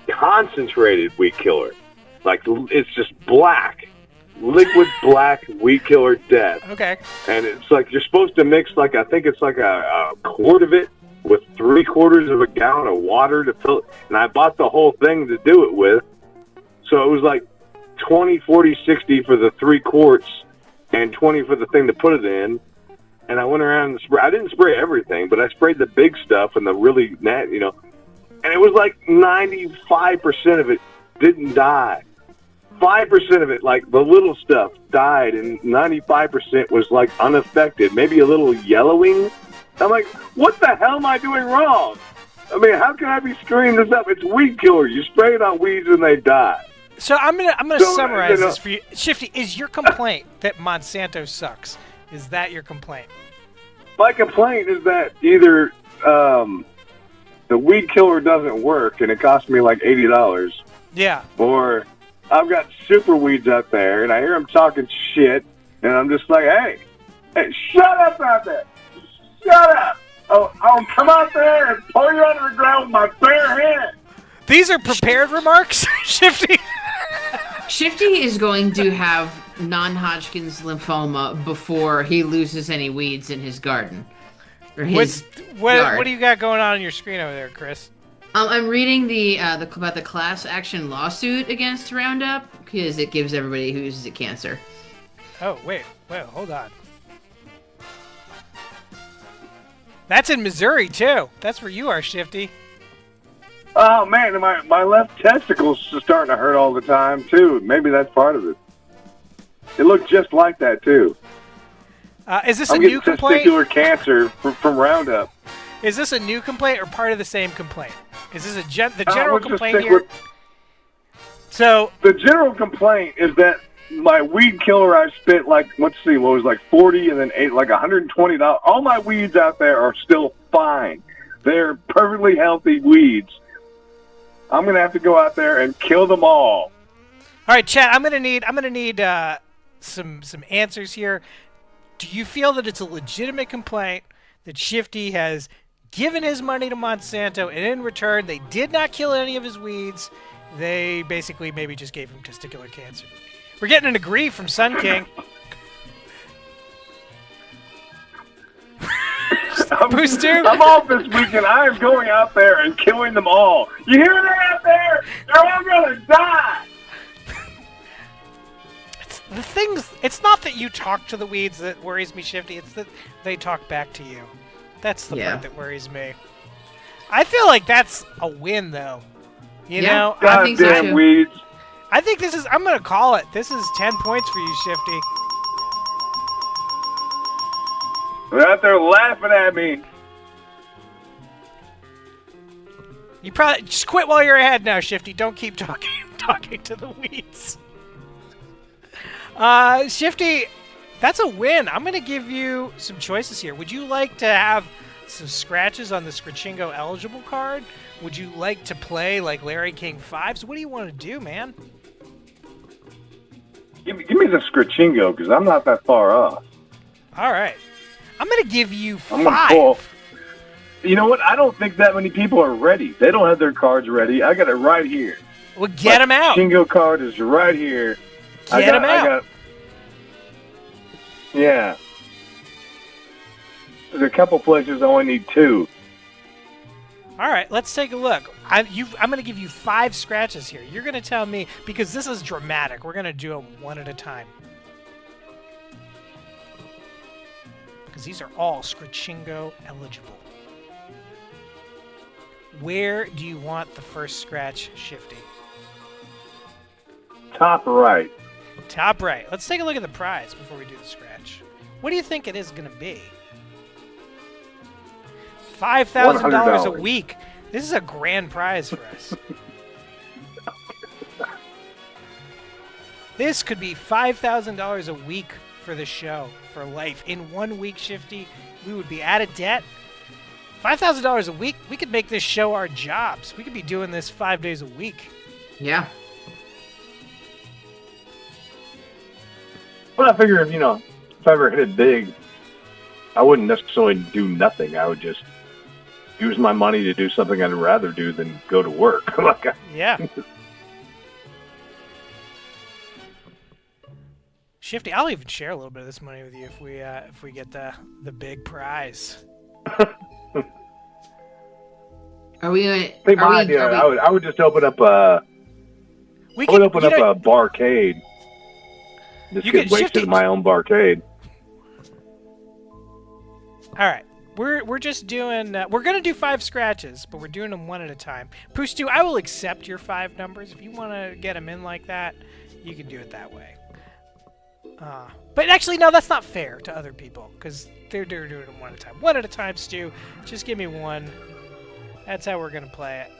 concentrated weed killer. Like it's just black, liquid black weed killer death. Okay. And it's like you're supposed to mix like I think it's like a quart of it with 3/4 of a gallon of water to fill it. And I bought the whole thing to do it with. So it was like 20, 40, 60 for the 3 quarts and 20 for the thing to put it in. And I went around and I didn't spray everything, but I sprayed the big stuff and the really, and it was like 95% of it didn't die. 5% of it, like the little stuff, died, and 95% was like unaffected, maybe a little yellowing. I'm like, what the hell am I doing wrong? I mean, how can I be screwing this up? It's weed killer. You spray it on weeds and they die. So I'm gonna summarize this for you. Shifty, is your complaint that Monsanto sucks? Is that your complaint? My complaint is that either the weed killer doesn't work and it cost me like $80. Yeah. Or I've got super weeds out there and I hear them talking shit and I'm just like, hey, shut up out there. Shut up. I'll come out there and pull you out of the ground with my bare hand. These are prepared remarks, Shifty. Shifty is going to have non-Hodgkin's lymphoma before he loses any weeds in his garden. Or his yard. What do you got going on your screen over there, Chris? I'm reading about the class action lawsuit against Roundup because it gives everybody who uses it cancer. Oh, wait, hold on. That's in Missouri, too. That's where you are, Shifty. Oh, man, my left testicle's starting to hurt all the time, too. Maybe that's part of it. It looked just like that, too. Is this a new complaint? Testicular cancer from Roundup. Is this a new complaint or part of the same complaint? Is this the general complaint here? So the general complaint is that my weed killer I spent like, let's see, what was like 40 and then like $120. All my weeds out there are still fine. They're perfectly healthy weeds. I'm going to have to go out there and kill them all. All right, chat, I'm going to need some answers here. Do you feel that it's a legitimate complaint that Shifty has given his money to Monsanto and in return they did not kill any of his weeds? They basically maybe just gave him testicular cancer. We're getting an agree from Sun King. Booster? I'm off this weekend. I am going out there and killing them all. You hear that out there? They're all going to die. It's not that you talk to the weeds that worries me, Shifty. It's that they talk back to you. That's the part that worries me. I feel like that's a win, though. You know? I think so too. Weeds. I think this is... I'm going to call it. This is 10 points for you, Shifty. They're out there laughing at me. You probably... Just quit while you're ahead now, Shifty. Don't keep talking to the weeds. Shifty, that's a win. I'm going to give you some choices here. Would you like to have some scratches on the Scratchingo eligible card? Would you like to play like Larry King 5s? What do you want to do, man? Give me the Scratchingo, because I'm not that far off. All right. I'm going to give you 5. I'm gonna pull. You know what? I don't think that many people are ready. They don't have their cards ready. I got it right here. Well, get them out. Scratchingo card is right here. Get them out. Yeah. There's a couple places I only need 2. All right, let's take a look. I'm going to give you 5 scratches here. You're going to tell me, because this is dramatic, we're going to do them one at a time. Because these are all Scratchingo eligible. Where do you want the first scratch, Shifty? Top right. Top right. Let's take a look at the prize before we do the scratch. What do you think it is going to be? $5,000 a week. This is a grand prize for us. This could be $5,000 a week for the show, for life. In 1 week, Shifty, we would be out of debt. $5,000 a week, we could make this show our jobs. We could be doing this 5 days a week. Yeah. But I figure if, if I ever hit it big, I wouldn't necessarily do nothing. I would just use my money to do something I'd rather do than go to work. Yeah. Shifty, I'll even share a little bit of this money with you if we get the big prize. Are we gonna? I would just open up a. I would open up a barcade. Just get wasted in my own barcade. All right, we're just doing. We're gonna do 5 scratches, but we're doing them one at a time. Pustu, I will accept your 5 numbers if you want to get them in like that. You can do it that way. But actually, no, that's not fair to other people because they're doing them one at a time. One at a time, Stu. Just give me 1. That's how we're gonna play it.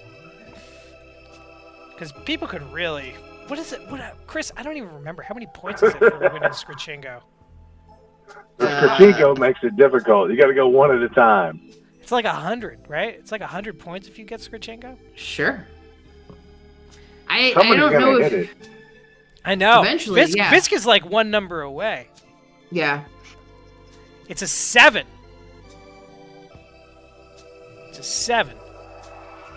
Because people could really. What is it? Chris, I don't even remember. How many points is it for winning Scratchingo? The Scratchingo makes it difficult. You got to go one at a time. It's like 100, right? It's like 100 points if you get Scratchingo. Sure. I don't know if. I know. Eventually, yeah. Fisk is like 1 number away. Yeah. It's a 7. It's a 7.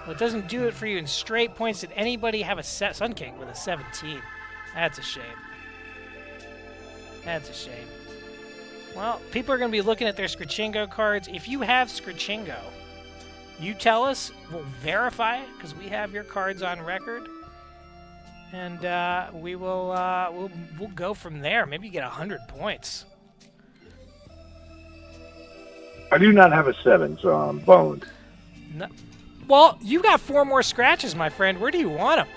Well, it doesn't do it for you in straight points. Did anybody have a Sun King with a 17? That's a shame. That's a shame. Well, people are going to be looking at their Scratchingo cards. If you have Scratchingo, you tell us. We'll verify it because we have your cards on record. And we will we'll go from there. Maybe you get 100 points. I do not have a 7, so I'm boned. No. Well, you got 4 more scratches, my friend. Where do you want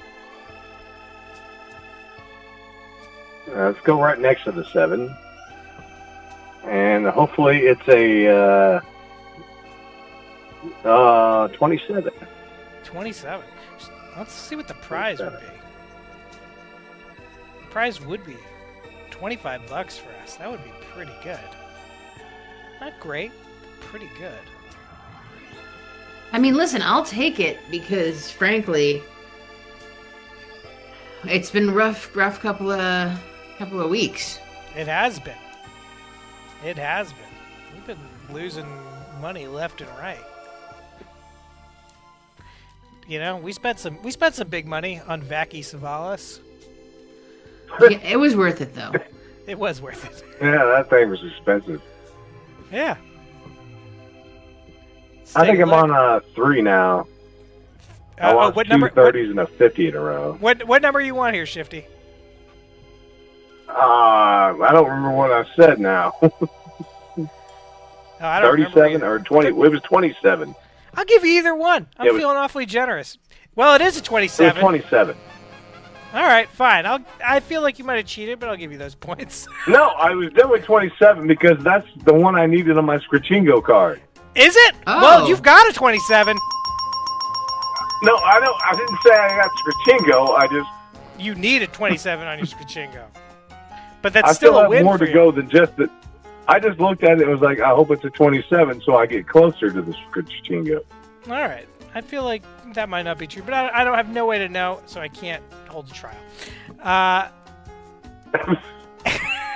them? Let's go right next to the 7. And hopefully it's a 27. 27. Let's see what the prize would be. The prize would be $25 for us. That would be pretty good. Not great, but pretty good. I mean, listen, I'll take it because, frankly, it's been rough couple of weeks. It has been. It has been. We've been losing money left and right. You know, we spent some big money on Vaki Savalas. Yeah, it was worth it though. It was worth it. Yeah, that thing was expensive. Yeah. I think I'm on 3 now. I lost what 2 number? 30s and a 50 in a row. What number you want here, Shifty? I don't remember what I said now. I don't 37 or 20? It was 27. I'll give you either one. I'm feeling awfully generous. Well, it is a 27. It was 27. All right, fine. I feel like you might have cheated, but I'll give you those points. No, I was definitely 27 because that's the one I needed on my Scratchingo card. Is it? Oh. Well, you've got a 27. No, I didn't say I got Scratchingo. I just... You need a 27 on your Scratchingo. But that's I still a have win more for to you. go than just that. I just looked at it and was like, I hope it's a 27 so I get closer to the Scratchingo. All right. I feel like that might not be true, but I don't have no way to know, so I can't hold the trial.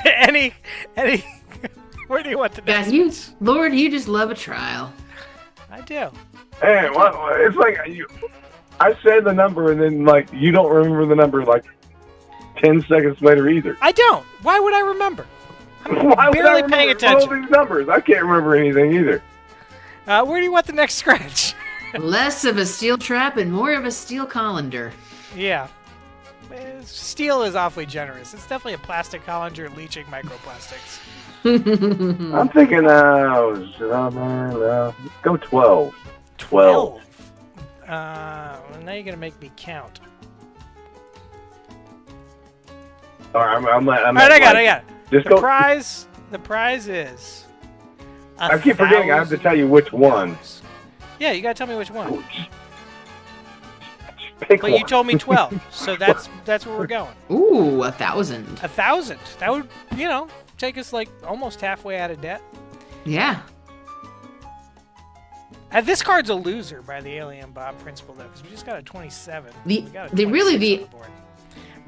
Any where do you want the next? Yeah, Lord, you just love a trial. I do. Hey, well, it's like I said the number and then like you don't remember the number like 10 seconds later either. I don't. Why would I remember? I'm Why would I barely remember paying all attention. these numbers? I can't remember anything either. Where do you want the next scratch? Less of a steel trap and more of a steel colander. Yeah. Steel is awfully generous. It's definitely a plastic colander leaching microplastics. I'm thinking, go 12. 12. Well, now you're gonna make me count. All right, I'm All right, I got it. Just The go. prize is. I keep forgetting. I have to tell you which one. Yeah, you gotta tell me which one. Pick But one. you told me 12, so that's where we're going. Ooh, 1,000. 1,000. That would, take us like almost halfway out of debt. Yeah. This card's a loser by the Alien Bob principle, though, because we just got a 27.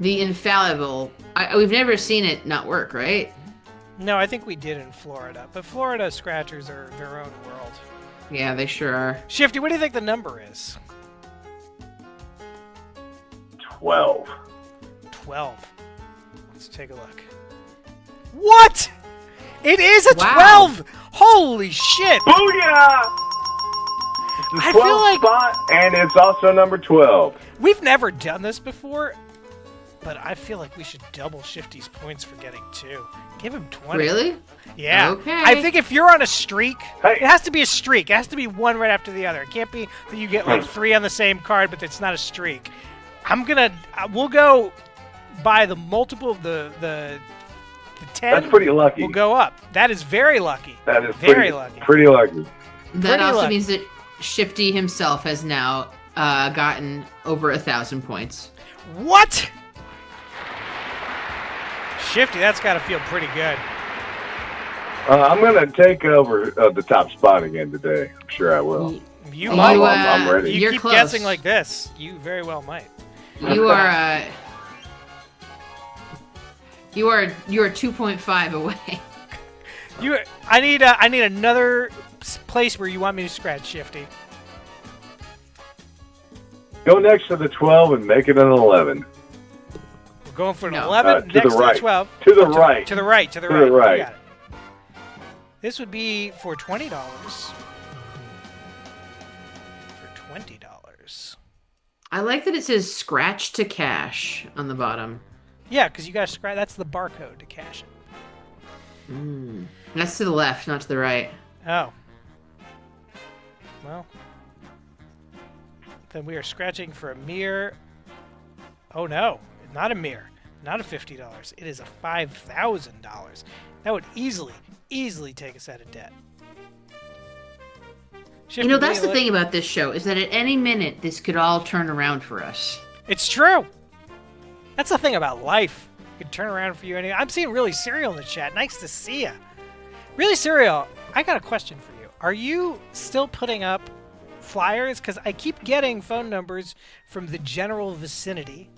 The infallible. We've never seen it not work, right? No, I think we did in Florida. But Florida scratchers are their own world. Yeah, they sure are. Shifty, what do you think the number is? 12. 12. Let's take a look. What? It is a Wow. 12! Holy shit! Booyah! It's I the 12th feel like- spot, and it's also number 12. We've never done this before, but I feel like we should double Shifty's points for getting 2. Give him 20. Really? Yeah. Okay. I think if you're on a streak, it has to be a streak. It has to be one right after the other. It can't be that you get like 3 on the same card, but it's not a streak. We'll go by the multiple of the 10. That's pretty lucky. We'll go up. That is very lucky. That is very lucky. Pretty lucky. That Pretty also lucky. means that Shifty himself has now gotten over 1,000 points. What? Shifty, that's got to feel pretty good. I'm going to take over the top spot again today. I'm sure I will. You I'm, might. I'm ready. You You're keep close. guessing like this. You very well might. You are you are 2.5 away. I need another place where you want me to scratch, Shifty. Go next to the 12 and make it an 11. We're going for an 11 to next the right. to 12. To the Oh, right. To the right. To the To right. the You right. got it. This would be for $20. For $20. I like that it says scratch to cash on the bottom. Yeah, because you got to scratch. That's the barcode to cash it. That's to the left, not to the right. Oh. Well. Then we are scratching for a mere... Oh no, not a mere. Not a $50. It is a $5,000. That would easily take us out of debt. You know, that's the thing about this show, is that at any minute, this could all turn around for us. It's true. That's the thing about life. It could turn around for you. I'm seeing Really Serial in the chat. Nice to see ya. Really Serial, I got a question for you. Are you still putting up flyers? Because I keep getting phone numbers from the general vicinity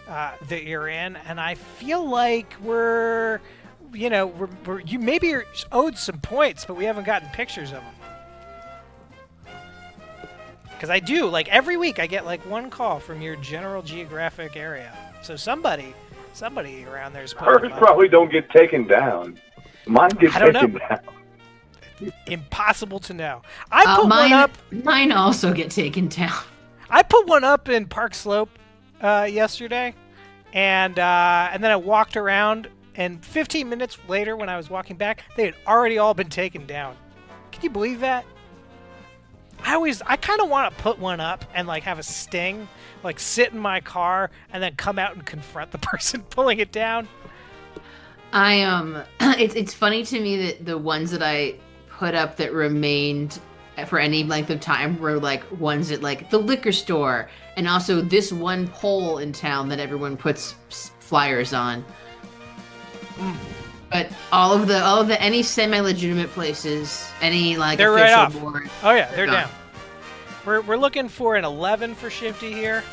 that you're in, and I feel like you maybe are owed some points, but we haven't gotten pictures of them. Because I do, like every week I get like one call from your general geographic area. So somebody around there is putting Hers them up. probably don't get taken down. Mine get I don't taken know. down. Impossible to know. I put one up. Mine also get taken down. I put one up in Park Slope yesterday, and then I walked around, and 15 minutes later, when I was walking back, they had already all been taken down. Can you believe that? I kind of want to put one up and like have a sting, like sit in my car and then come out and confront the person pulling it down. It's funny to me that the ones that I put up that remained for any length of time were like ones at like the liquor store and also this one pole in town that everyone puts flyers on. But all of the any semi-legitimate places, any like They're official right off. board. Oh yeah, they're gone. down. We're looking for an 11 for Shifty here,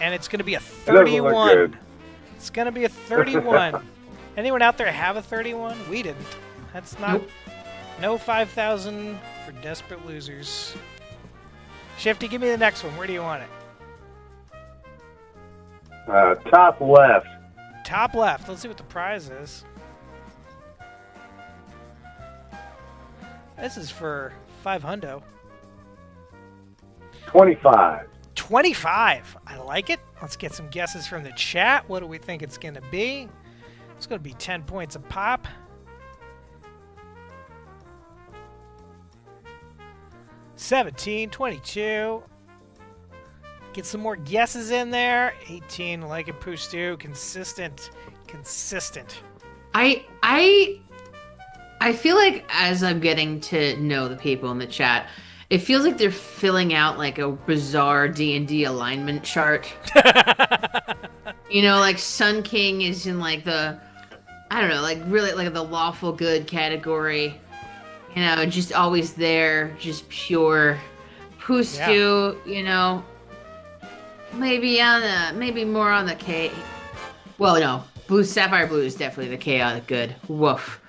and it's going to be a That doesn't look 31. good. It's going to be a 31. Anyone out there have a 31? We didn't. That's not. No 5,000 for desperate losers. Shifty, give me the next one. Where do you want it? Top left. Top left. Let's see what the prize is. This is for $500. 25. 25. I like it. Let's get some guesses from the chat. What do we think it's going to be? It's going to be 10 points a pop. $17, $22. Get some more guesses in there. 18, like it, Poostu. Consistent. I feel like as I'm getting to know the people in the chat, it feels like they're filling out like a bizarre D&D alignment chart. You know, like Sun King is in like the, I don't know, like really like the lawful good category. You know, just always there, just pure. Poostu, you know, maybe more on the K. Well, no, Blue Sapphire Blue is definitely the chaotic good. Woof.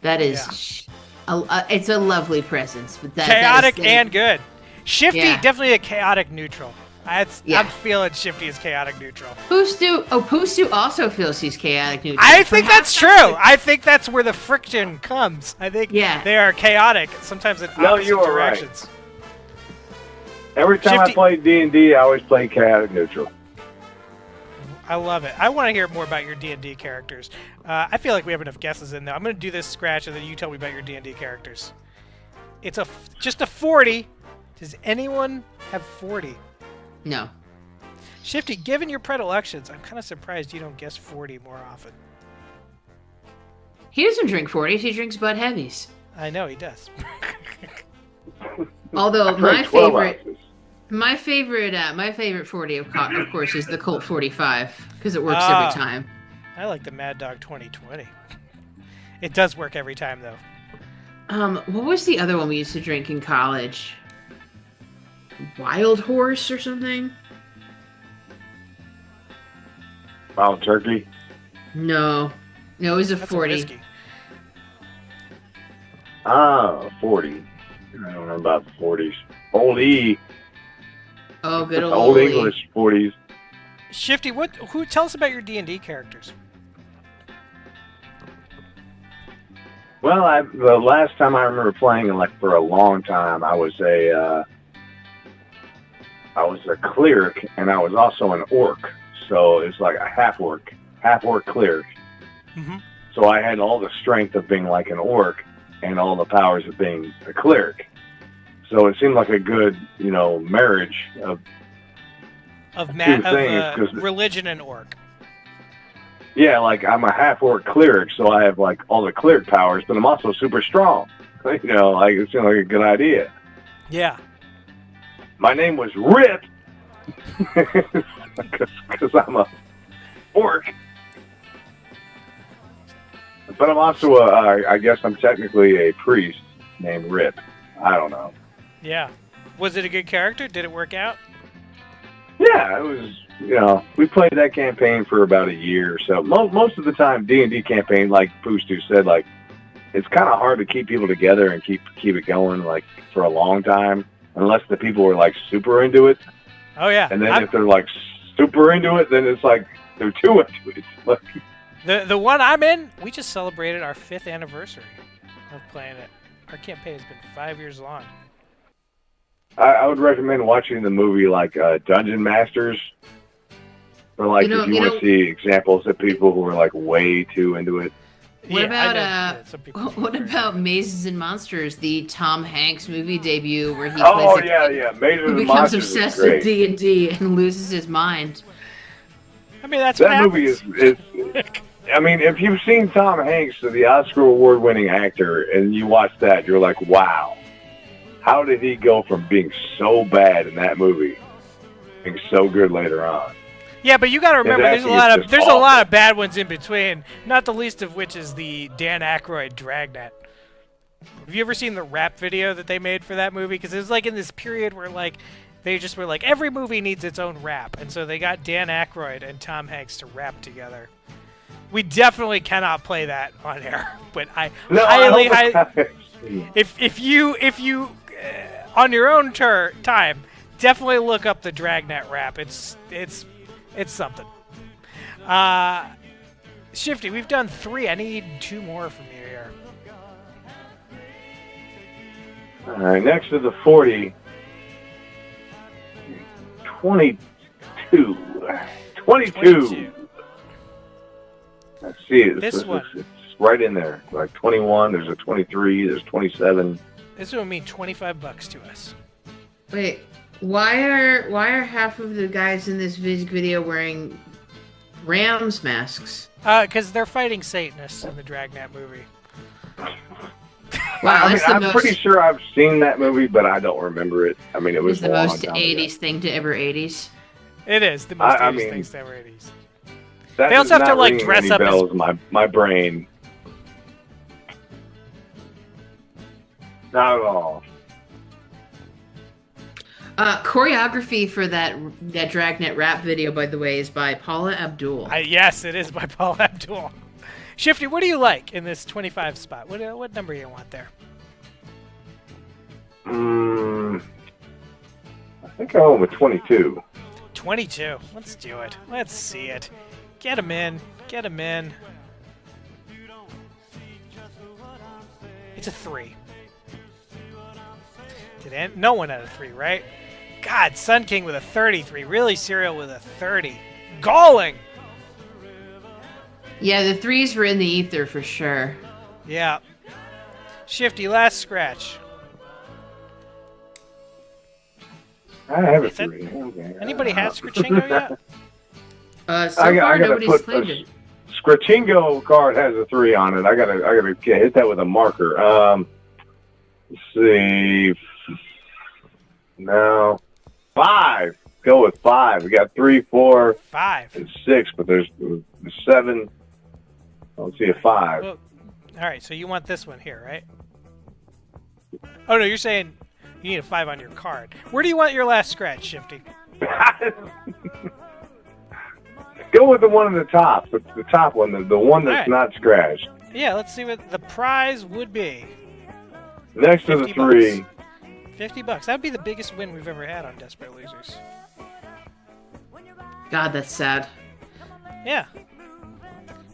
That is, it's a lovely presence. But chaotic and good. Shifty, Yeah. definitely a chaotic neutral. I'm feeling Shifty is chaotic neutral. Pustu also feels he's chaotic neutral. I think that's true. I think that's where the friction comes. I think they are chaotic, sometimes in opposite you are right. directions. Every time I play D&D, I always play chaotic neutral. I love it. I want to hear more about your D&D characters. I feel like we have enough guesses in there. I'm going to do this scratch, and then you tell me about your D&D characters. It's just a 40. Does anyone have 40? No. Shifty, given your predilections, I'm kind of surprised you don't guess 40 more often. He doesn't drink 40s. He drinks Bud Heavies. I know he does. Although my favorite 40 of course is the Colt 45 because it works every time. I like the Mad Dog 2020. It does work every time though. What was the other one we used to drink in college? Wild Horse or something? Wild Turkey? No, it was a 40. Ah, 40. I don't know about the 40s. Old E. Oh, good old English 40s. Shifty, tell us about your D&D characters. Well, the last time I remember playing, for a long time, I was a cleric, and I was also an orc. So it's like a half orc cleric. Mm-hmm. So I had all the strength of being like an orc, and all the powers of being a cleric. So it seemed like a good, marriage of religion and orc. Yeah, I'm a half-orc cleric, so I have, all the cleric powers, but I'm also super strong. It seemed like a good idea. Yeah. My name was Rip, because I'm a orc. But I'm also I guess I'm technically a priest named Rip. I don't know. Yeah. Was it a good character? Did it work out? Yeah, it was, we played that campaign for about a year or so. Most of the time, D&D campaign, like Pustu said, it's kind of hard to keep people together and keep it going, for a long time, unless the people were, super into it. Oh, yeah. And then if they're, super into it, then it's they're too into it. The one I'm in, we just celebrated our 5th anniversary of playing it. Our campaign has been 5 years long. I would recommend watching the movie Dungeon Masters. Or if you want to see examples of people who are way too into it. What about Mazes and Monsters, the Tom Hanks movie debut where he becomes obsessed with D&D and loses his mind? I mean, that movie is I mean, if you've seen Tom Hanks, the Oscar award-winning actor, and you watch that, you're like, wow. How did he go from being so bad in that movie to being so good later on? Yeah, but you got to remember, there's a lot of bad ones in between. Not the least of which is the Dan Aykroyd Dragnet. Have you ever seen the rap video that they made for that movie? Because it was in this period where they just were every movie needs its own rap, and so they got Dan Aykroyd and Tom Hanks to rap together. We definitely cannot play that on air, but if you on your own time, definitely look up the Dragnet rap. It's something. Shifty, we've done 3. I need 2 more from you here. All right, next to the 40, 22. 22. Let's see it. This one. It's right in there. 21, there's a 23, there's 27. This would mean $25 to us. Wait, why are half of the guys in this video wearing Rams masks? Because they're fighting Satanists in the Dragnet movie. Wow, I'm pretty sure I've seen that movie, but I don't remember it. I mean, it was the most 80s thing to ever 80s. It is the most 80s things to ever 80s. That they also have to dress up bells as my brain. Not at all. Choreography for that Dragnet rap video, by the way, is by Paula Abdul. Yes, it is by Paula Abdul. Shifty, what do you like in this 25 spot? What number do you want there? I think I went with 22. 22. Let's do it. Let's see it. Get him in. Get him in. It's a 3. No one had a 3, right? God, Sun King with a 33. Really, Serial with a 30. Galling! Yeah, the 3s were in the ether for sure. Yeah. Shifty, last scratch. I have a 3. Okay. Anybody had Scratchingo yet? So far, nobody's claimed it. Scratchingo card has a 3 on it. I gotta hit that with a marker. Let's see. No. 5. Go with 5. We got 3, 4, 5, and 6, but there's 7. I don't see a 5. Well, all right, so you want this one here, right? Oh, no, you're saying you need a 5 on your card. Where do you want your last scratch, Shifty? Go with the one on the top. The top one, the one that's not scratched. Yeah, let's see what the prize would be. Next to the 3. Bucks. $50. That'd be the biggest win we've ever had on Desperate Losers. God, that's sad. Yeah.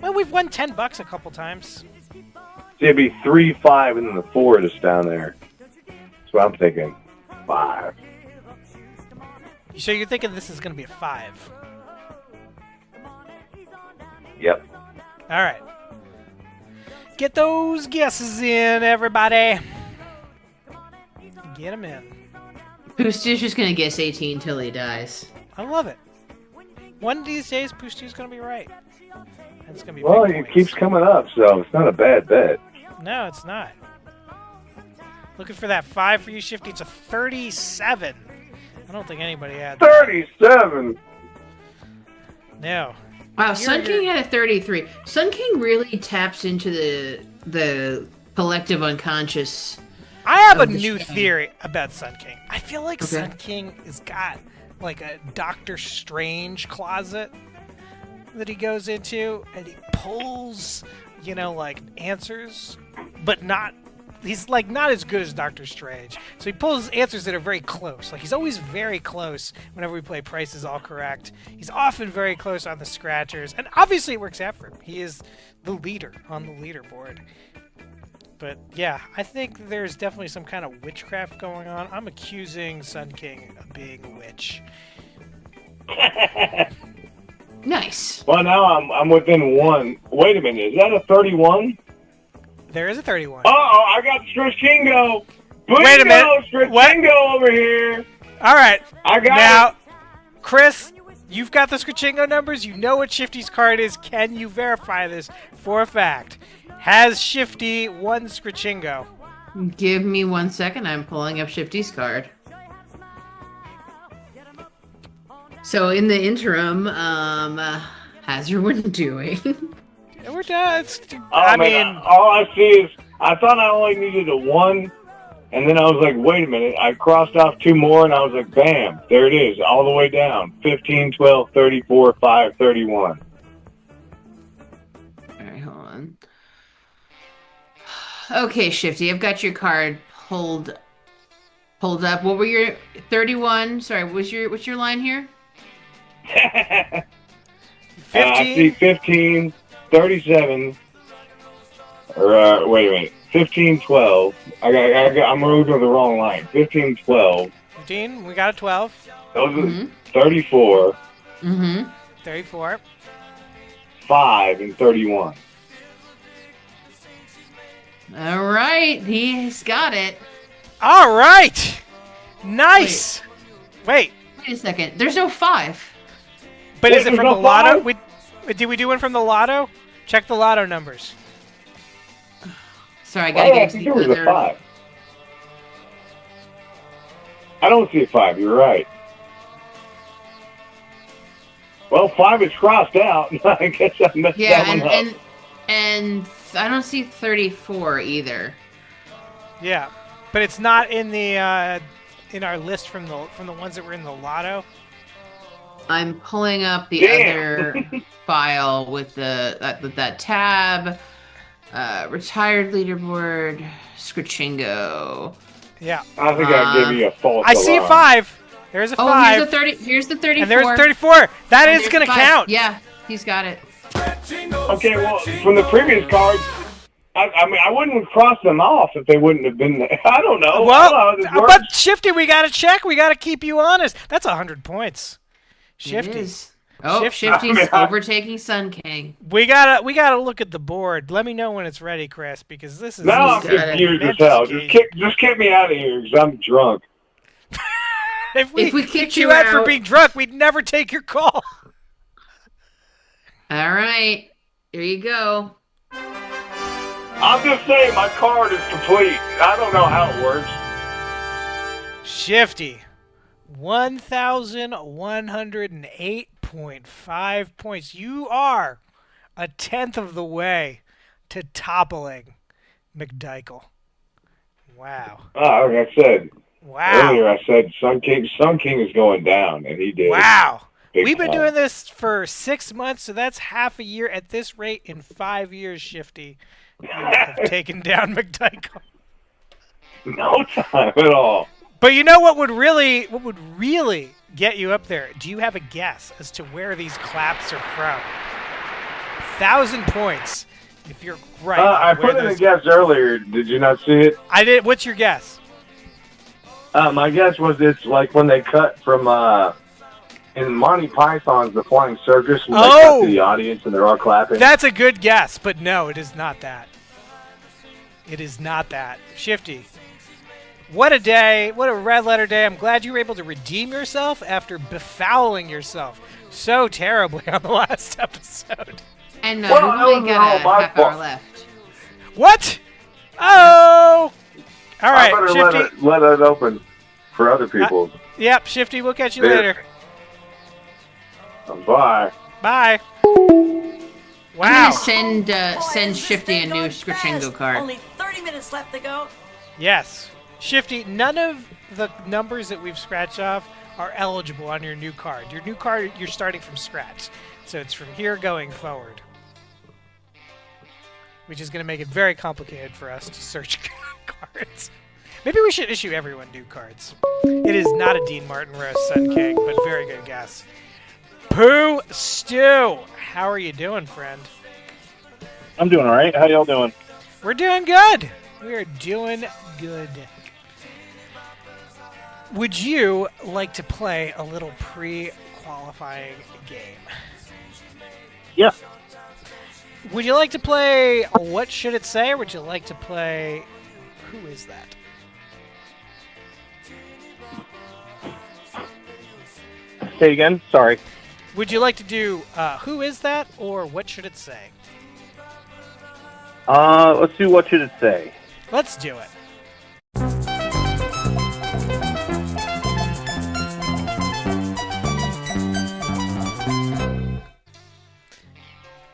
Well, we've won $10 a couple times. It'd be 3, 5, and then the 4 that's down there. That's what I'm thinking. 5. So you're thinking this is going to be a 5? Yep. All right. Get those guesses in, everybody. Get them in. Poostu's just gonna guess 18 till he dies. I love it. One of these days, Poostu's gonna be right. It's gonna be well, big it points. keeps coming up, so it's not a bad bet. No, it's not. Looking for that 5 for you, Shifty. It's a 37. I don't think anybody had that. 37. No. Wow, Sun King had a 33. Sun King really taps into the collective unconscious. I have a new theory about Sun King. I feel like Sun King has got like a Doctor Strange closet that he goes into, and he pulls, like answers, but not. He's like not as good as Doctor Strange. So he pulls answers that are very close. Like he's always very close whenever we play Price is All Correct. He's often very close on the scratchers. And obviously it works out for him. He is the leader on the leaderboard. But yeah, I think there's definitely some kind of witchcraft going on. I'm accusing Sun King of being a witch. Nice. Well, now I'm within 1. Wait a minute. Is that a 31? There is a 31. Uh-oh, I got Scratchingo. Wait a minute. Scratchingo over here. All right. I got now, it. Chris, you've got the Scratchingo numbers. You know what Shifty's card is. Can you verify this for a fact? Has Shifty won Scratchingo? Give me 1 second. I'm pulling up Shifty's card. So in the interim, how's your one doing? We're done. I mean, all I see is I thought I only needed a 1, and then I was like, wait a minute. I crossed off 2 more, and I was like, bam, there it is, all the way down. 15, 12, 34, 5, 31. All right, hold on. Okay, Shifty, I've got your card pulled up. What were your 31? Sorry, what's your line here? 15. I see 15, 37. Or wait a minute, 15, 12. I'm moving to the wrong line. 15, 12. 15. We got a 12. Those are 34. 34. 5 and 31. All right, he's got it. All right. Nice. Wait a second. There's no 5. But is it from the lotto? Did we do one from the lotto? Check the lotto numbers. Sorry, I gotta get it was a 5. I don't see a 5. You're right. Well, 5 is crossed out. I guess I messed that one up. And I don't see 34 either. Yeah, but it's not in the in our list from the ones that were in the lotto? I'm pulling up the other file with that tab. Retired leaderboard, Scritchingo. Yeah. I think I'll give you a false I see a 5. There's a 5. Oh, here's the 34. And there's 34. That is going to 5. count. Yeah, he's got it. Okay, well, from the previous cards, I mean, I wouldn't have crossed them off if they wouldn't have been there. I don't know. Well, I don't know how this but works. Shifty, we got to check. We got to keep you honest. That's 100 points. Shifty. It is. Oh, Shifty's overtaking Sun King. We gotta look at the board. Let me know when it's ready, Chris, because this is. Now I'm confused as hell. Just kick me out of here because I'm drunk. If we kicked you out for being drunk, we'd never take your call. All right, here you go. I'm just saying my card is complete. I don't know how it works. Shifty, 1,108.5 points. You are a tenth of the way to toppling McDykel. Wow. Like I said. Wow. Earlier I said Sun King is going down, and he did. Wow. Big We've been time. doing this for 6 months, so that's half a year. At this rate, in 5 years, Shifty, you have taken down McDykel. No time at all. But you know what would really get you up there? Do you have a guess as to where these claps are from? 1,000 points if you're right. I put in a guess earlier. Did you not see it? I did. What's your guess? My guess was it's like when they cut from in Monty Python's The Flying Circus when they cut to the audience and they're all clapping. That's a good guess, but no, it is not that. It is not that. Shifty. What a day. What a red letter day. I'm glad you were able to redeem yourself after befouling yourself so terribly on the last episode. And we've only got a half hour left. What? Oh! All right, I better Shifty. let it open for other people. Yep, Shifty, we'll catch you Yeah. later. Bye. Bye. I'm Wow. gonna send Shifty a new Scritchingo card. Only 30 minutes left to go. Yes. Shifty, none of the numbers that we've scratched off are eligible on your new card. Your new card, you're starting from scratch. So it's from here going forward. Which is going to make it very complicated for us to search cards. Maybe we should issue everyone new cards. It is not a Dean Martin Rose Sun King, but very good guess. Pooh Stew, how are you doing, friend? I'm doing all right. How y'all doing? We're doing good. We are doing good. Would you like to play a little pre-qualifying game? Yeah. Would you like to play What Should It Say, or would you like to play Who Is That? Say again? Sorry. Would you like to do Who Is That, or What Should It Say? Let's do What Should It Say? Let's do it.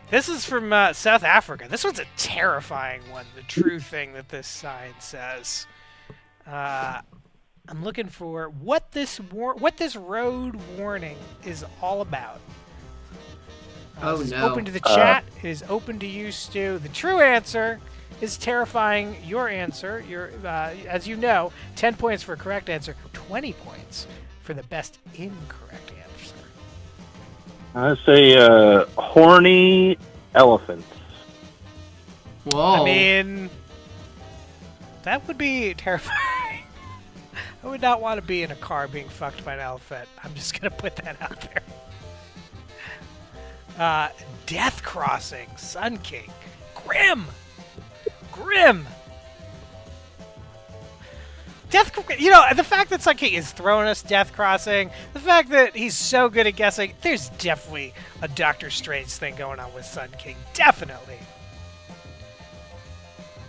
This is from South Africa. This one's a terrifying one, the true thing that this sign says. I'm looking for what this road warning is all about. Oh, This is no. open to the chat. It is open to you, Stu. The true answer is terrifying. Your answer, as you know, 10 points for a correct answer, 20 points for the best incorrect answer. I say horny elephants. Whoa. I mean, that would be terrifying. I would not want to be in a car being fucked by an elephant. I'm just going to put that out there. Death Crossing, Sun King. Grim. The fact that Sun King is throwing us Death Crossing, the fact that he's so good at guessing, there's definitely a Doctor Strange thing going on with Sun King. Definitely.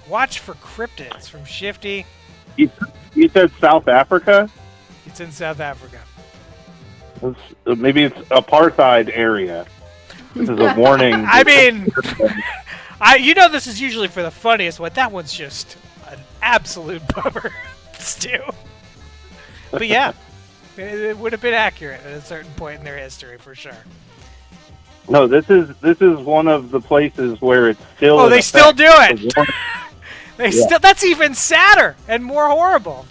Watch for cryptids from Shifty. You said South Africa? It's in South Africa. Maybe it's apartheid area. This is a warning. I mean, this is usually for the funniest one. That one's just an absolute bummer, Stu. But yeah, it would have been accurate at a certain point in their history for sure. No, this is one of the places where it's still. Oh, they still do it. Yeah. Still. That's even sadder and more horrible.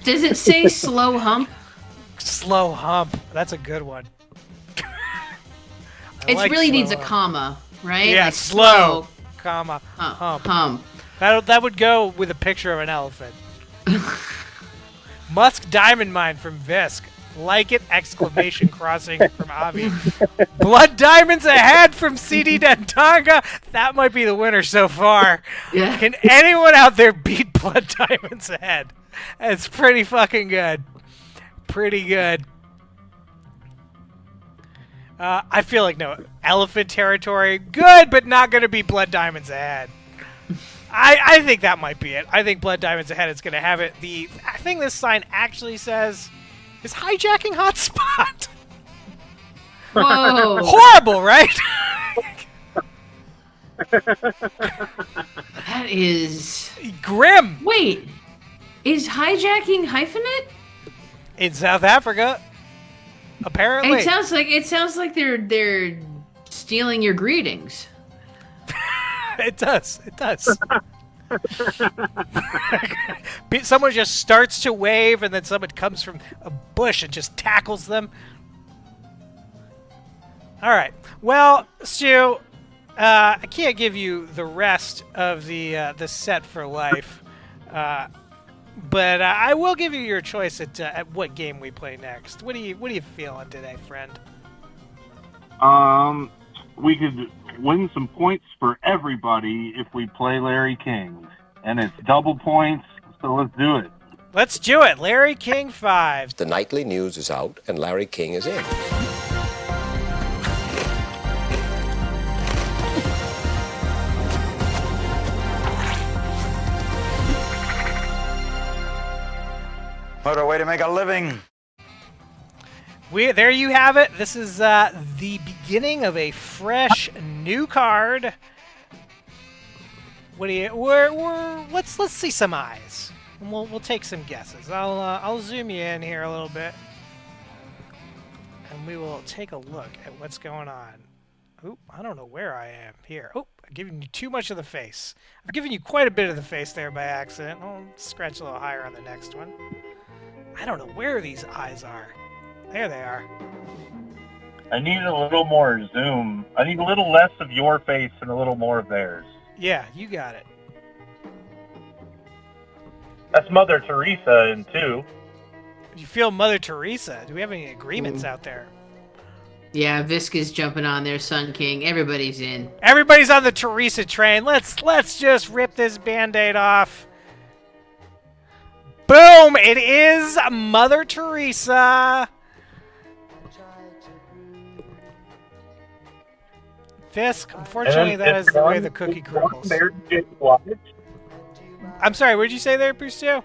Does it say slow hump? Slow hump. That's a good one. It like really slow needs a hump. comma, right? Yeah, Like slow, comma, hump. Hump. That would go with a picture of an elephant. Musk Diamond Mine from Visk. Like it! Exclamation crossing from Avi. Blood Diamonds ahead from CD Dentanga. That might be the winner so far. Yeah. Can anyone out there beat Blood Diamonds ahead? It's pretty fucking good. Pretty good. I feel like no elephant territory. Good, but not going to be Blood Diamonds ahead. I think that might be it. I think Blood Diamonds ahead is going to have it. The thing this sign actually says is hijacking hotspot. Whoa. Horrible, right? That is grim. Wait, is hijacking hyphenate? In South Africa, apparently. It sounds like they're stealing your greetings. It does. It does. Someone just starts to wave, and then someone comes from a bush and just tackles them. All right. Well, Stu, I can't give you the rest of the set for life, but I will give you your choice at what game we play next. What are you feeling today, friend? We could win some points for everybody if we play Larry King, and it's double points. So let's do it. Let's do it. Larry King 5. The nightly news is out, and Larry King is in. What a way to make a living. There you have it. This is the beginning of a fresh new card. What do you? Let's see some eyes. And we'll take some guesses. I'll zoom you in here a little bit, and we will take a look at what's going on. Oop, I don't know where I am here. Oop, I'm giving you too much of the face. I've given you quite a bit of the face there by accident. I'll scratch a little higher on the next one. I don't know where these eyes are. There they are. I need a little more zoom. I need a little less of your face and a little more of theirs. Yeah, you got it. That's Mother Teresa in 2. You feel Mother Teresa? Do we have any agreements out there? Yeah, Viska's jumping on there, Sun King. Everybody's in. Everybody's on the Teresa train. Let's just rip this Band-Aid off. Boom! It is Mother Teresa. Fisk, unfortunately, that is the way the cookie crumbles. I'm sorry, what did you say there, Busto?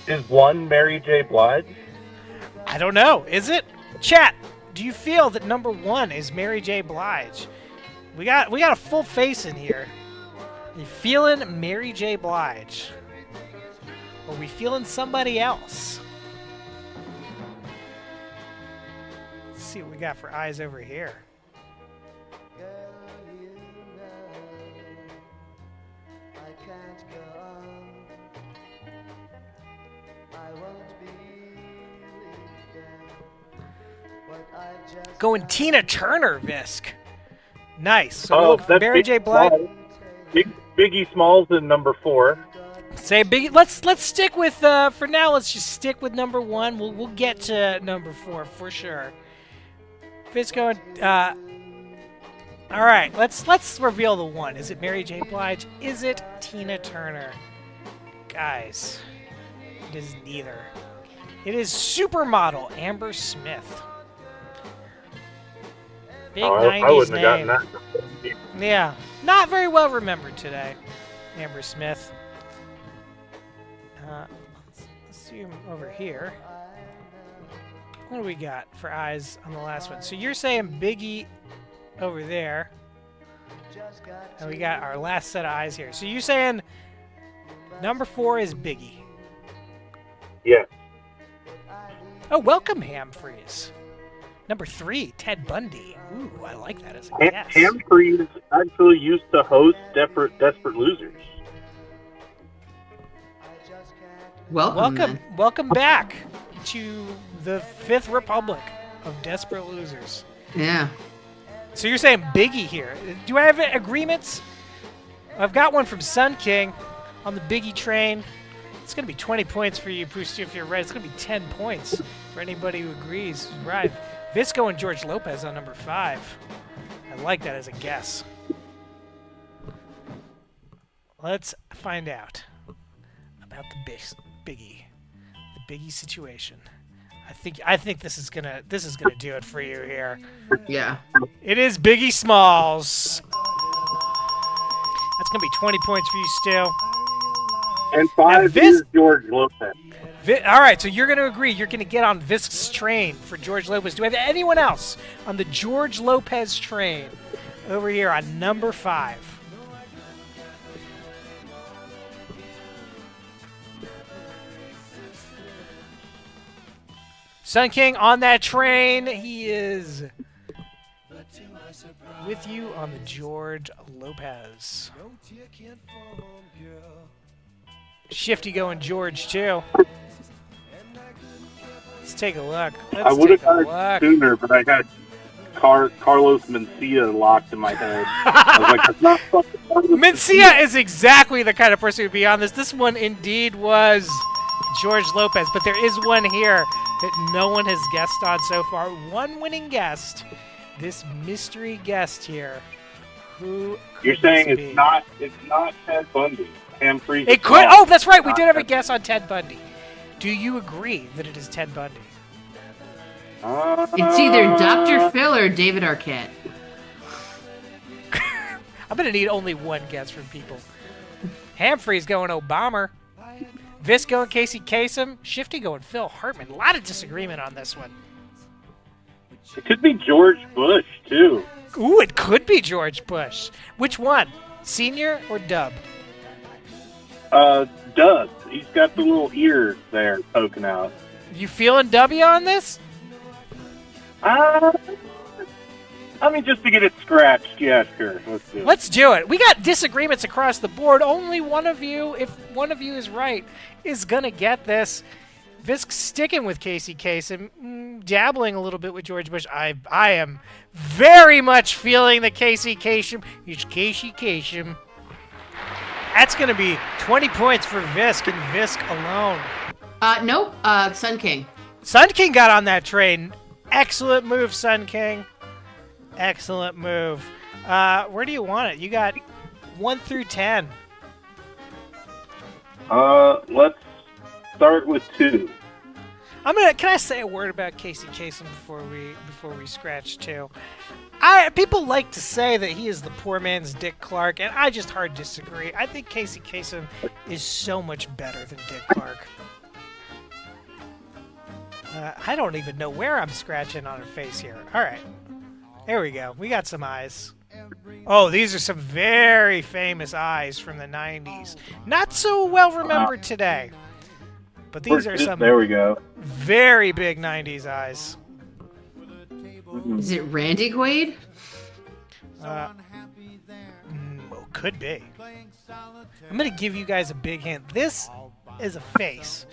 Is one Mary J. Blige? I don't know. Is it? Chat, do you feel that number 1 is Mary J. Blige? We got a full face in here. Are you feeling Mary J. Blige? Or are we feeling somebody else? Let's see what we got for eyes over here. Going Tina Turner, Visk. Nice. So that's Mary J. Blige. Biggie Smalls in number 4. Say Biggie. Let's stick with for now. Let's just stick with number 1. We'll get to number 4 for sure. Visk going. All right. Let's reveal the 1. Is it Mary J. Blige? Is it Tina Turner? Guys, it is neither. It is supermodel Amber Smith. Big 90s I wouldn't name. have gotten that. Yeah, not very well remembered today, Amber Smith. Let's zoom over here. What do we got for eyes on the last one? So you're saying Biggie over there. And we got our last set of eyes here. So you're saying number 4 is Biggie. Yeah. Oh, welcome, Hamfreys. Number 3, Ted Bundy. Ooh, I like that as a guess. Hamfreys actually used to host Desperate Losers. Welcome back to the Fifth Republic of Desperate Losers. Yeah. So you're saying Biggie here. Do I have agreements? I've got one from Sun King on the Biggie train. It's going to be 20 points for you, Pusti, if you're right. It's going to be 10 points for anybody who agrees. Right. Visco and George Lopez on number 5. I like that as a guess. Let's find out about the Biggie. The Biggie situation. I think this is gonna do it for you here. Yeah. It is Biggie Smalls. That's gonna be 20 points for you, Stu. And 5 is George Lopez. All right, so you're going to agree. You're going to get on Visk's train for George Lopez. Do we have anyone else on the George Lopez train over here on number 5? Sun King on that train. He is with you on the George Lopez. Shifty going George, too. Let's take a look. I would have got it sooner, but I had Carlos Mencia locked in my head. I was like, that's not fucking Mencia is exactly the kind of person who'd be on this. This one indeed was George Lopez, but there is one here that no one has guessed on so far. One winning guest. This mystery guest here. Who You're saying it's not Ted Bundy. Hamfreys. It could. Oh, that's right. We did have a guess on Ted Bundy. Do you agree that it is Ted Bundy? It's either Dr. Phil or David Arquette. I'm going to need only one guess from people. Hamfrey's going Obama. Vis going Casey Kasem. Shifty going Phil Hartman. A lot of disagreement on this one. It could be George Bush, too. Ooh, it could be George Bush. Which one? Senior or Dub? Dub. He's got the little ear there poking out. You feeling W on this? I mean, just to get it scratched, yeah, sure. Let's do it. We got disagreements across the board. Only one of you, if one of you is right, is going to get this. Visk sticking with Casey Kasem, dabbling a little bit with George Bush. I am very much feeling the Casey Kasem. It's Casey Kasem. That's going to be 20 points for Visk and Visk alone. Nope. Sun King. Sun King got on that train. Excellent move, Sun King. Excellent move. Where do you want it? You got 1 through 10. Let's start with 2. Can I say a word about Casey Kasem before we scratch 2? People like to say that he is the poor man's Dick Clark, and I just hard disagree. I think Casey Kasem is so much better than Dick Clark. I don't even know where I'm scratching on her face here. All right. There we go. We got some eyes. Oh, these are some very famous eyes from the 90s. Not so well remembered today. But these are some there we go. Very big 90s eyes. Is it Randy Quaid? Could be. I'm going to give you guys a big hint. This is a face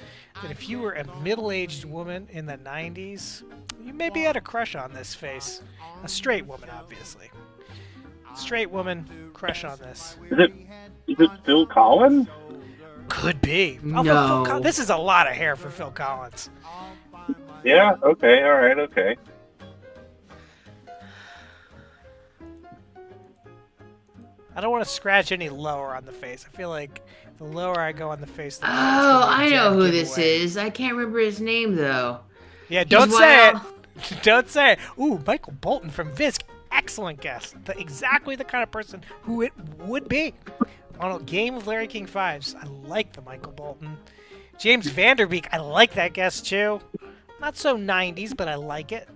that if you were a middle-aged woman in the 90s, you maybe had a crush on this face. A straight woman, obviously. Straight woman, crush on this. Is it Phil Collins? Could be. No. This is a lot of hair for Phil Collins. Yeah, okay, all right, okay. I don't want to scratch any lower on the face. I feel like the lower I go on the face, the more I know who this is. I can't remember his name, though. Yeah, don't say it. Don't say it. Ooh, Michael Bolton from Visk. Excellent guess. Exactly the kind of person who it would be on a game of Larry King 5s. I like the Michael Bolton. James Vanderbeek. I like that guess, too. Not so 90s, but I like it.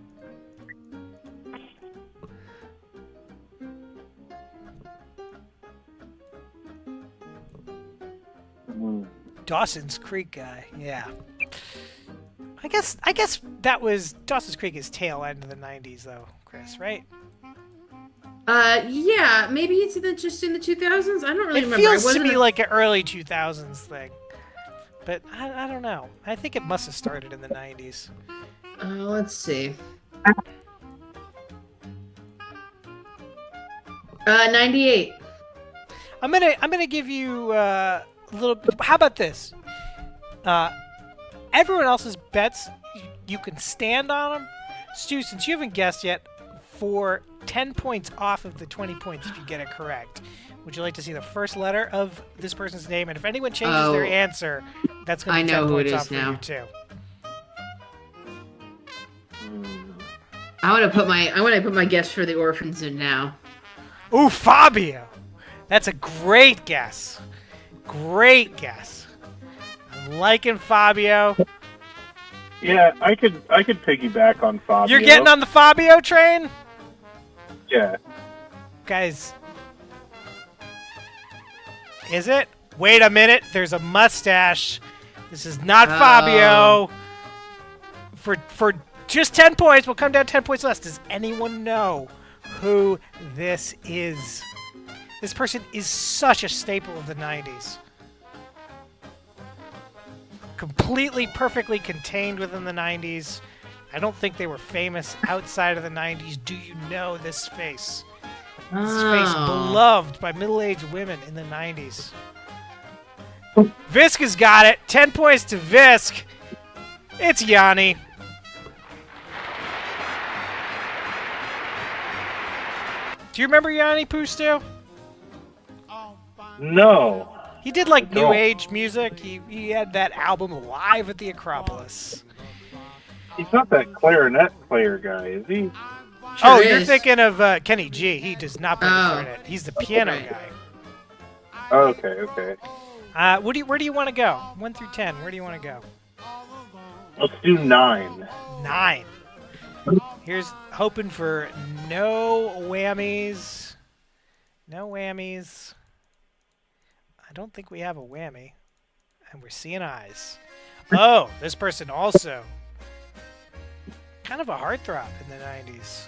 Dawson's Creek guy, yeah. I guess that was Dawson's Creek is tail end of the 90s, though, Chris, right? Yeah, maybe it's just in the 2000s. I don't really remember. It feels to me like an early 2000s thing, but I don't know. I think it must have started in the 90s. Let's see. 98. I'm gonna give you a little bit. How about this? Everyone else's bets, you can stand on them. Stu, since you haven't guessed yet, for 10 points off of the 20 points if you get it correct, would you like to see the first letter of this person's name? And if anyone changes their answer, that's going to be 10 points off for you too. I want to put my guess for the orphans in now. Ooh, Fabio. That's a great guess. Great guess. I'm liking Fabio. Yeah, I could piggyback on Fabio. You're getting on the Fabio train? Yeah. Guys. Is it? Wait a minute. There's a mustache. This is not Fabio. For just 10 points, we'll come down 10 points less. Does anyone know who this is? This person is such a staple of the 90s. Completely, perfectly contained within the 90s. I don't think they were famous outside of the 90s. Do you know this face? This face beloved by middle-aged women in the 90s. Visk has got it. 10 points to Visk. It's Yanni. Do you remember Yanni Pustu? No. He did like new age music. He had that album Live at the Acropolis. He's not that clarinet player guy, is he? Sure you're thinking of Kenny G. He does not play the clarinet. He's the piano guy. Okay. Where do you want to go? 1 through 10. Where do you want to go? Let's do 9. 9. Here's hoping for no whammies. No whammies. I don't think we have a whammy. And we're seeing eyes. Oh, this person also. Kind of a heartthrob in the 90s.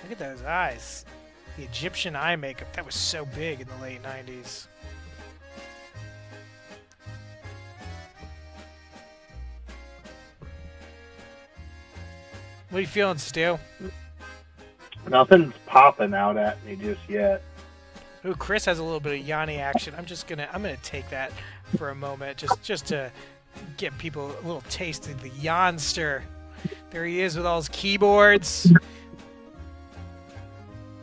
Look at those eyes. The Egyptian eye makeup. That was so big in the late 90s. What are you feeling, Stu? Nothing's popping out at me just yet. Ooh, Chris has a little bit of Yanni action. I'm gonna take that for a moment, just to get people a little taste of the Yanster. There he is with all his keyboards.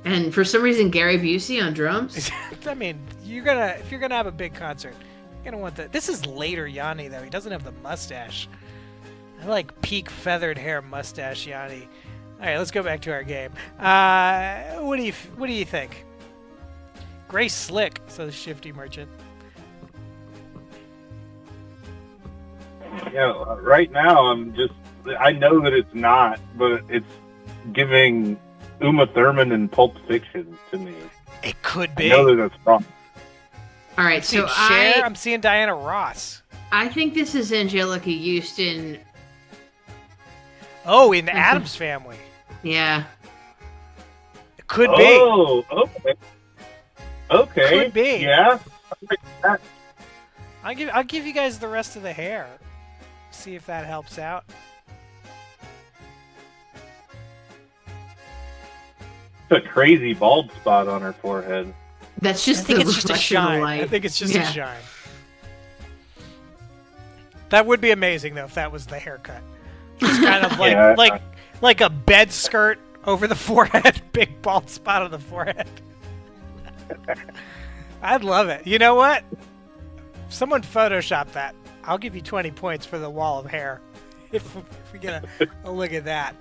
And for some reason, Gary Busey on drums. I mean, if you're gonna have a big concert, you're gonna want that. This is later Yanni though. He doesn't have the mustache. I like peak feathered hair mustache Yanni. All right, let's go back to our game. What do you think? Gray Slick, says Shifty Merchant. Yeah, right now I know that it's not, but it's giving Uma Thurman in Pulp Fiction to me. It could be. I know that that's wrong. All right, so I'm seeing Diana Ross. I think this is Angelica Houston. Oh, in the Addams Family. Yeah. It could be. Oh, okay. Could be. Yeah. I'll give you guys the rest of the hair. See if that helps out. It's a crazy bald spot on her forehead. That's just I think it's just a shine. I think it's just a shine. That would be amazing though if that was the haircut. Just kind of like a bed skirt over the forehead, big bald spot on the forehead. I'd love it. You know what? If someone Photoshop that, I'll give you 20 points for the wall of hair. If we get a look at that.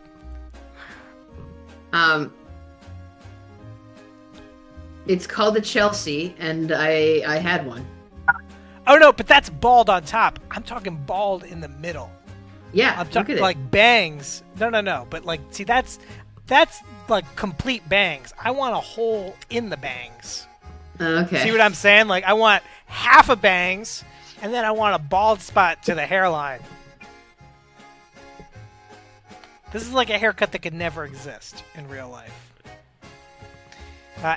It's called the Chelsea, and I had one. Oh no, but that's bald on top. I'm talking bald in the middle. Yeah, I'm talking like bangs. No. But like, see, that's like complete bangs. I want a hole in the bangs. Okay. See what I'm saying? Like, I want half a bangs, and then I want a bald spot to the hairline. This is like a haircut that could never exist in real life.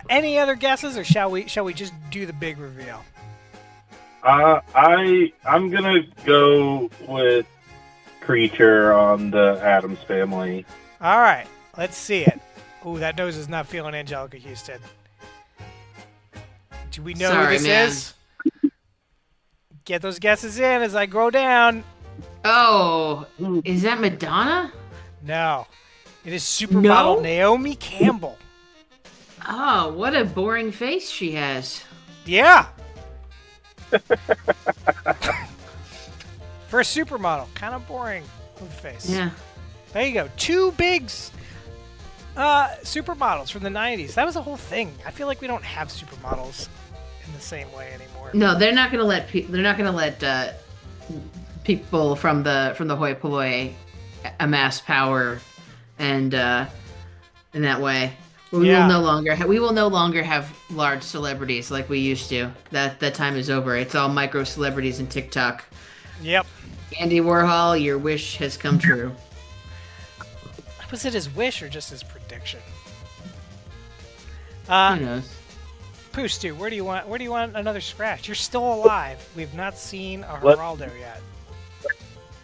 Any other guesses, or shall we just do the big reveal? I'm gonna go with Creature on the Addams Family. All right, let's see it. Ooh, that nose is not feeling Angelica Houston. Do we know who this is? Get those guesses in as I go down. Oh, is that Madonna? No. It is supermodel Naomi Campbell. Oh, what a boring face she has. Yeah. For a supermodel, kind of boring face. Yeah. There you go. Two big supermodels from the 90s. That was a whole thing. I feel like we don't have supermodels in the same way anymore. No, they're not going to let people from the hoi polloi amass power, and in that way, we will no longer have large celebrities like we used to. That time is over. It's all micro celebrities and TikTok. Yep. Andy Warhol, your wish has come true. Was it his wish or just his prediction? Who knows? Poostu, where do you want another scratch? You're still alive. We've not seen a Geraldo yet.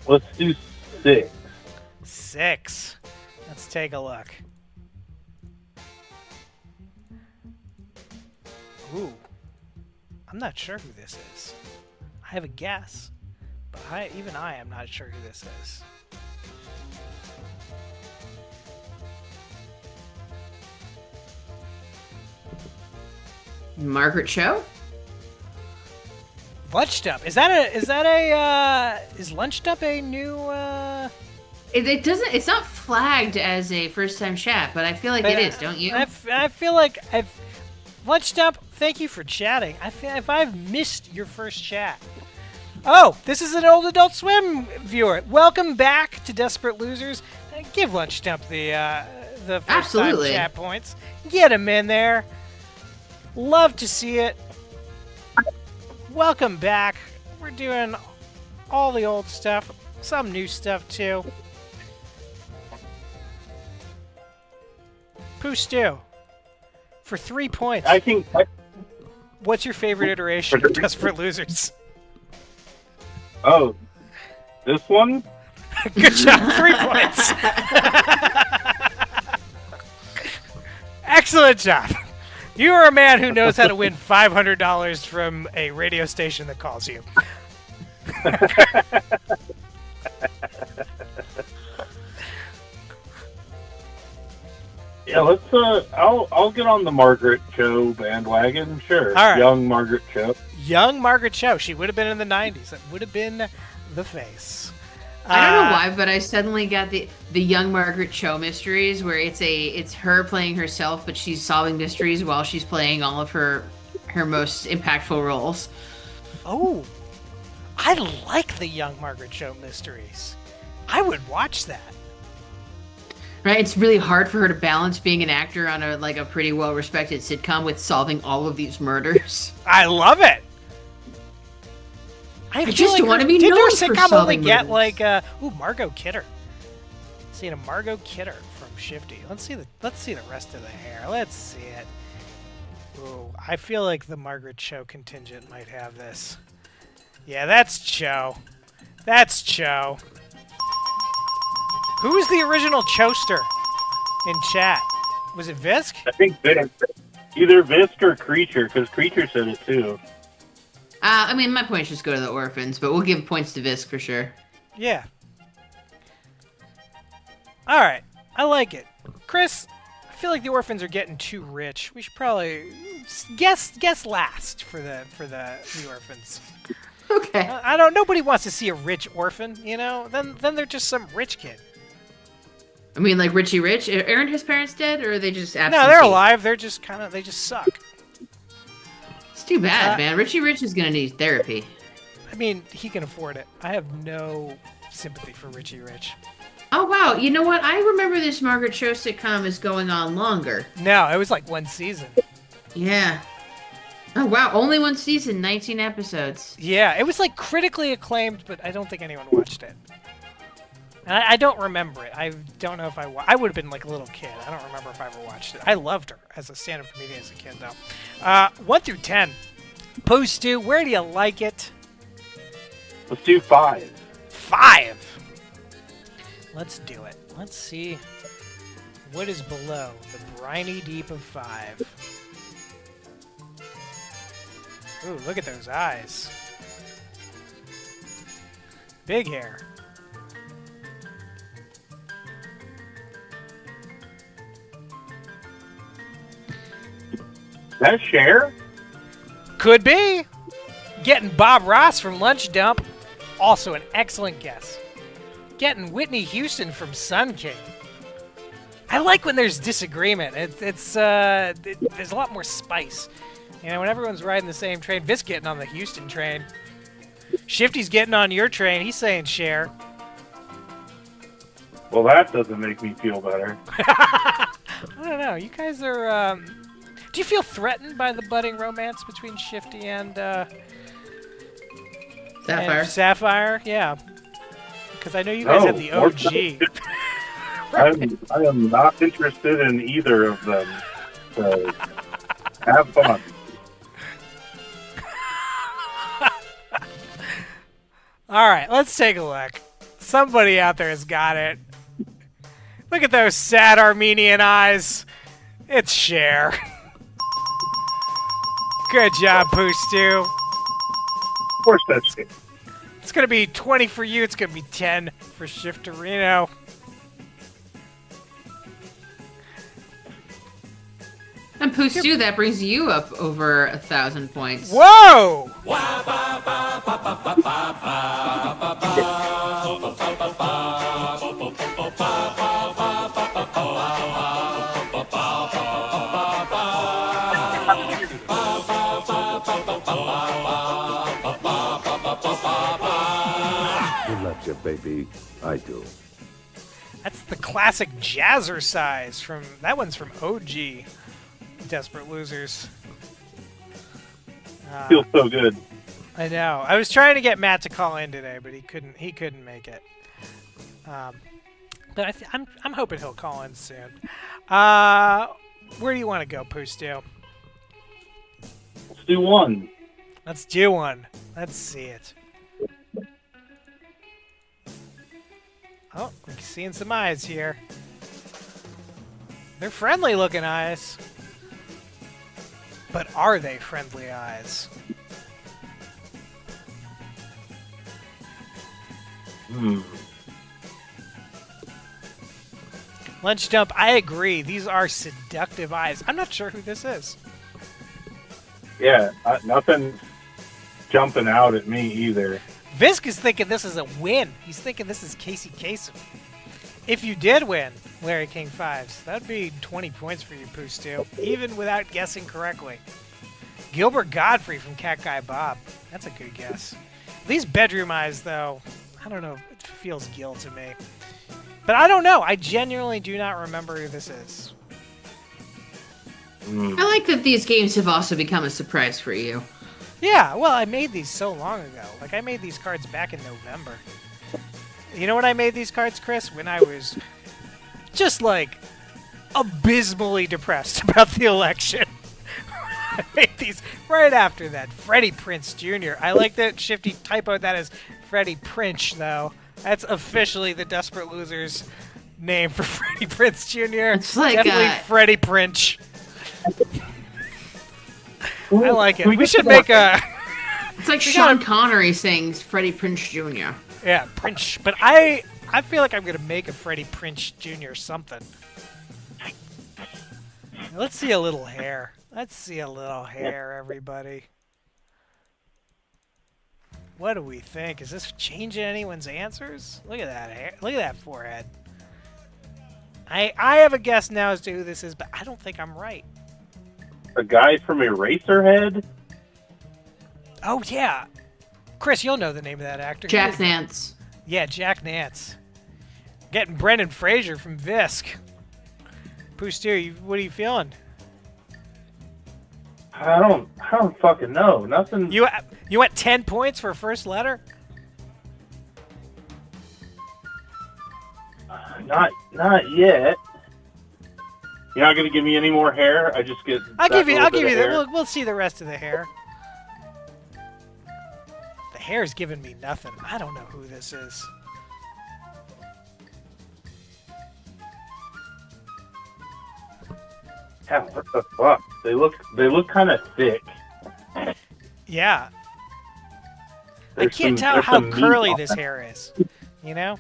Let's do 6. 6. Let's take a look. Ooh. I'm not sure who this is. I have a guess, but even I am not sure who this is. Margaret Cho? Lunchdump. Is Lunchdump a new It doesn't. It's not flagged as a first-time chat, but I feel like it is. Don't you? I feel like Lunchdump. Thank you for chatting. I feel if I've missed your first chat. Oh, this is an old Adult Swim viewer. Welcome back to Desperate Losers. Give Lunchdump the first-time chat points. Get him in there. Love to see it. Welcome back. We're doing all the old stuff, some new stuff too. Pooh Stew, for 3 points. What's your favorite iteration of Desperate Losers? Oh, this one? Good job, 3 points. Excellent job. You are a man who knows how to win $500 from a radio station that calls you. Yeah, let's. I'll get on the Margaret Cho bandwagon. Sure. All right. Young Margaret Cho. Young Margaret Cho. She would have been in the 90s. That would have been the face. I don't know why, but I suddenly got the Young Margaret Cho mysteries, where it's her playing herself, but she's solving mysteries while she's playing all of her most impactful roles. Oh, I like the Young Margaret Cho mysteries. I would watch that. Right, it's really hard for her to balance being an actor on a pretty well-respected sitcom with solving all of these murders. I love it. I just want to be known for sitcom only solving get murders. Margot Kidder. Seeing a Margot Kidder from Shifty. Let's see the rest of the hair. Let's see it. Ooh, I feel like the Margaret Cho contingent might have this. Yeah, that's Cho. That's Cho. Who's the original Choster in chat? Was it Visk? I think Visk. Either Visk or Creature, because Creature said it too. I mean, my points just go to the orphans, but we'll give points to Visk for sure. Yeah. All right, I like it, Chris. I feel like the orphans are getting too rich. We should probably guess last for the orphans. Okay. I don't. Nobody wants to see a rich orphan, you know. Then they're just some rich kid. I mean, like Richie Rich. Aren't his parents dead, or are they just absentee? No, they're alive. They're just they just suck. It's too bad, man. Richie Rich is gonna need therapy. I mean, he can afford it. I have no sympathy for Richie Rich. Oh wow, you know what? I remember this Margaret Cho sitcom is going on longer. No, it was like one season. Yeah. Oh wow, only one season, 19 episodes. Yeah, it was like critically acclaimed, but I don't think anyone watched it. And I don't remember it. I don't know if I would have been like a little kid. I don't remember if I ever watched it. I loved her as a stand-up comedian as a kid, though. 1 through 10. Pooh Stew, where do you like it? Let's do 5. 5. Let's do it. Let's see what is below the briny deep of 5. Ooh, look at those eyes. Big hair. That Cher? Could be. Getting Bob Ross from Lunch Dump. Also an excellent guess. Getting Whitney Houston from Sun King. I like when there's disagreement. There's a lot more spice. You know, when everyone's riding the same train, Visk getting on the Houston train. Shifty's getting on your train. He's saying Cher. Well, that doesn't make me feel better. I don't know. You guys are... Do you feel threatened by the budding romance between Shifty and... Sapphire? And Sapphire, yeah. Because I know you guys have the OG. I am not interested in either of them. So, have fun. All right, let's take a look. Somebody out there has got it. Look at those sad Armenian eyes. It's Cher. Good job, Pooh Stew. Of course that's it. It's going to be 20 for you. It's going to be 10 for Shifterino. And Pooh Stew, that brings you up over 1,000 points. Whoa! You love your baby. I do. That's the classic Jazzercise from... That one's from OG. Desperate Losers. Feels so good. I know. I was trying to get Matt to call in today, but he couldn't. He couldn't make it. But I'm hoping he'll call in soon. Where do you want to go, Pooh Stew? Let's do 1. Let's do 1. Let's see it. Oh, we're seeing some eyes here. They're friendly looking eyes. But are they friendly eyes? Lunch Dump, I agree. These are seductive eyes. I'm not sure who this is. Yeah, nothing jumping out at me either. Visk is thinking this is a win. He's thinking this is Casey Kasem. If you did win Larry King 5s, that'd be 20 points for you, Pooh Stew, even without guessing correctly. Gilbert Godfrey from Cat Guy Bob. That's a good guess. These bedroom eyes, though, I don't know. It feels Gil to me. But I don't know. I genuinely do not remember who this is. I like that these games have also become a surprise for you. Yeah, well, I made these so long ago. Like, I made these cards back in November. You know when I made these cards, Chris? When I was just, like, abysmally depressed about the election. I made these right after that. Freddie Prinze Jr. I like that Shifty typoed that as Freddie Princh, though. That's officially the Desperate Losers name for Freddie Prinze Jr. It's like definitely Freddie Princh. I like it. We should make a... It's like Sean Connery saying Freddie Prinze Jr. Yeah, Prince. But I feel like I'm going to make a Freddie Prinze Jr. something. Let's see a little hair. Let's see a little hair, everybody. What do we think? Is this changing anyone's answers? Look at that hair. Look at that forehead. I have a guess now as to who this is, but I don't think I'm right. A guy from Eraserhead? Oh, yeah. Chris, you'll know the name of that actor. Jack Nance. Yeah, Jack Nance. Getting Brendan Fraser from Visk. Pooh Stew, what are you feeling? I don't fucking know. Nothing. You went 10 points for first letter? Not yet. You're not gonna give me any more hair. I just get. I'll give you the. that. We'll see the rest of the hair. The hair's giving me nothing. I don't know who this is. Yeah, what the fuck? They look kind of thick. Yeah. I There's can't some- tell there's how some meat curly on this it. hair is. You know?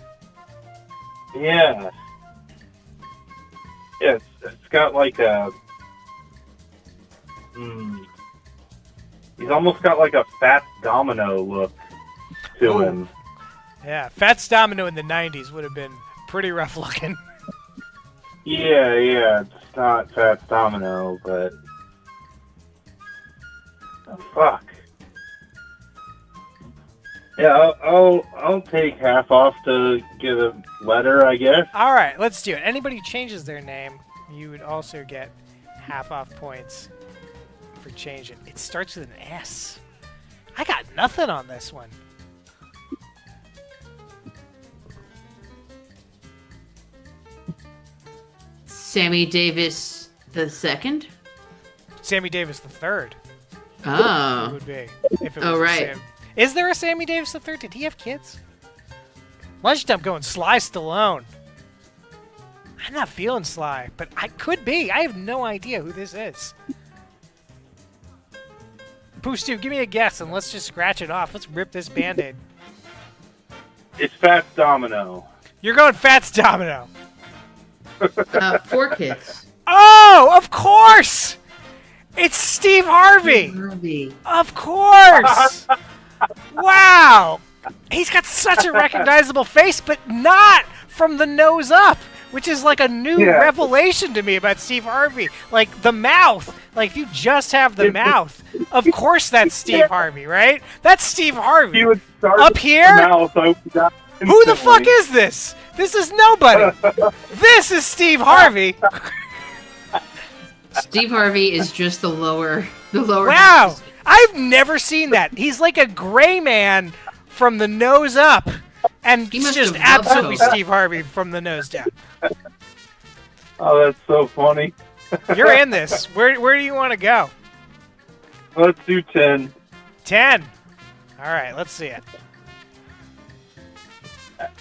Yeah. Yeah, it's got like a. He's almost got like a Fats Domino look to him. Yeah, Fats Domino in the 90s would have been pretty rough looking. Yeah, it's not Fats Domino, but. Oh, fuck. Yeah, I'll take half off to get a letter, I guess. All right, let's do it. Anybody who changes their name, you would also get half off points for changing. It starts with an S. I got nothing on this one. Sammy Davis the second. Sammy Davis the third. Oh. It would be. If it Oh, was a right. Is there a Sammy Davis the third? Did he have kids? Lunchtime going Sly Stallone. I'm not feeling Sly, but I could be. I have no idea who this is. Pooh Stu, give me a guess and let's just scratch it off. Let's rip this Band-Aid. It's Fats Domino. You're going Fats Domino. 4 Kids. Oh, of course! It's Steve Harvey. Of course! Wow! He's got such a recognizable face, but not from the nose up, which is like a new revelation to me about Steve Harvey. Like the mouth. Like if you just have the mouth, of course that's Steve Harvey, right? That's Steve Harvey. He would start up with here? the mouth opened up Who the fuck instantly. is this? This is nobody. This is Steve Harvey. Steve Harvey is just the lower. Wow! I've never seen that. He's like a gray man from the nose up, and He he's must just have loved absolutely Coke. Steve Harvey from the nose down. Oh, that's so funny. You're in this. Where do you want to go? Let's do 10. 10. All right, let's see it.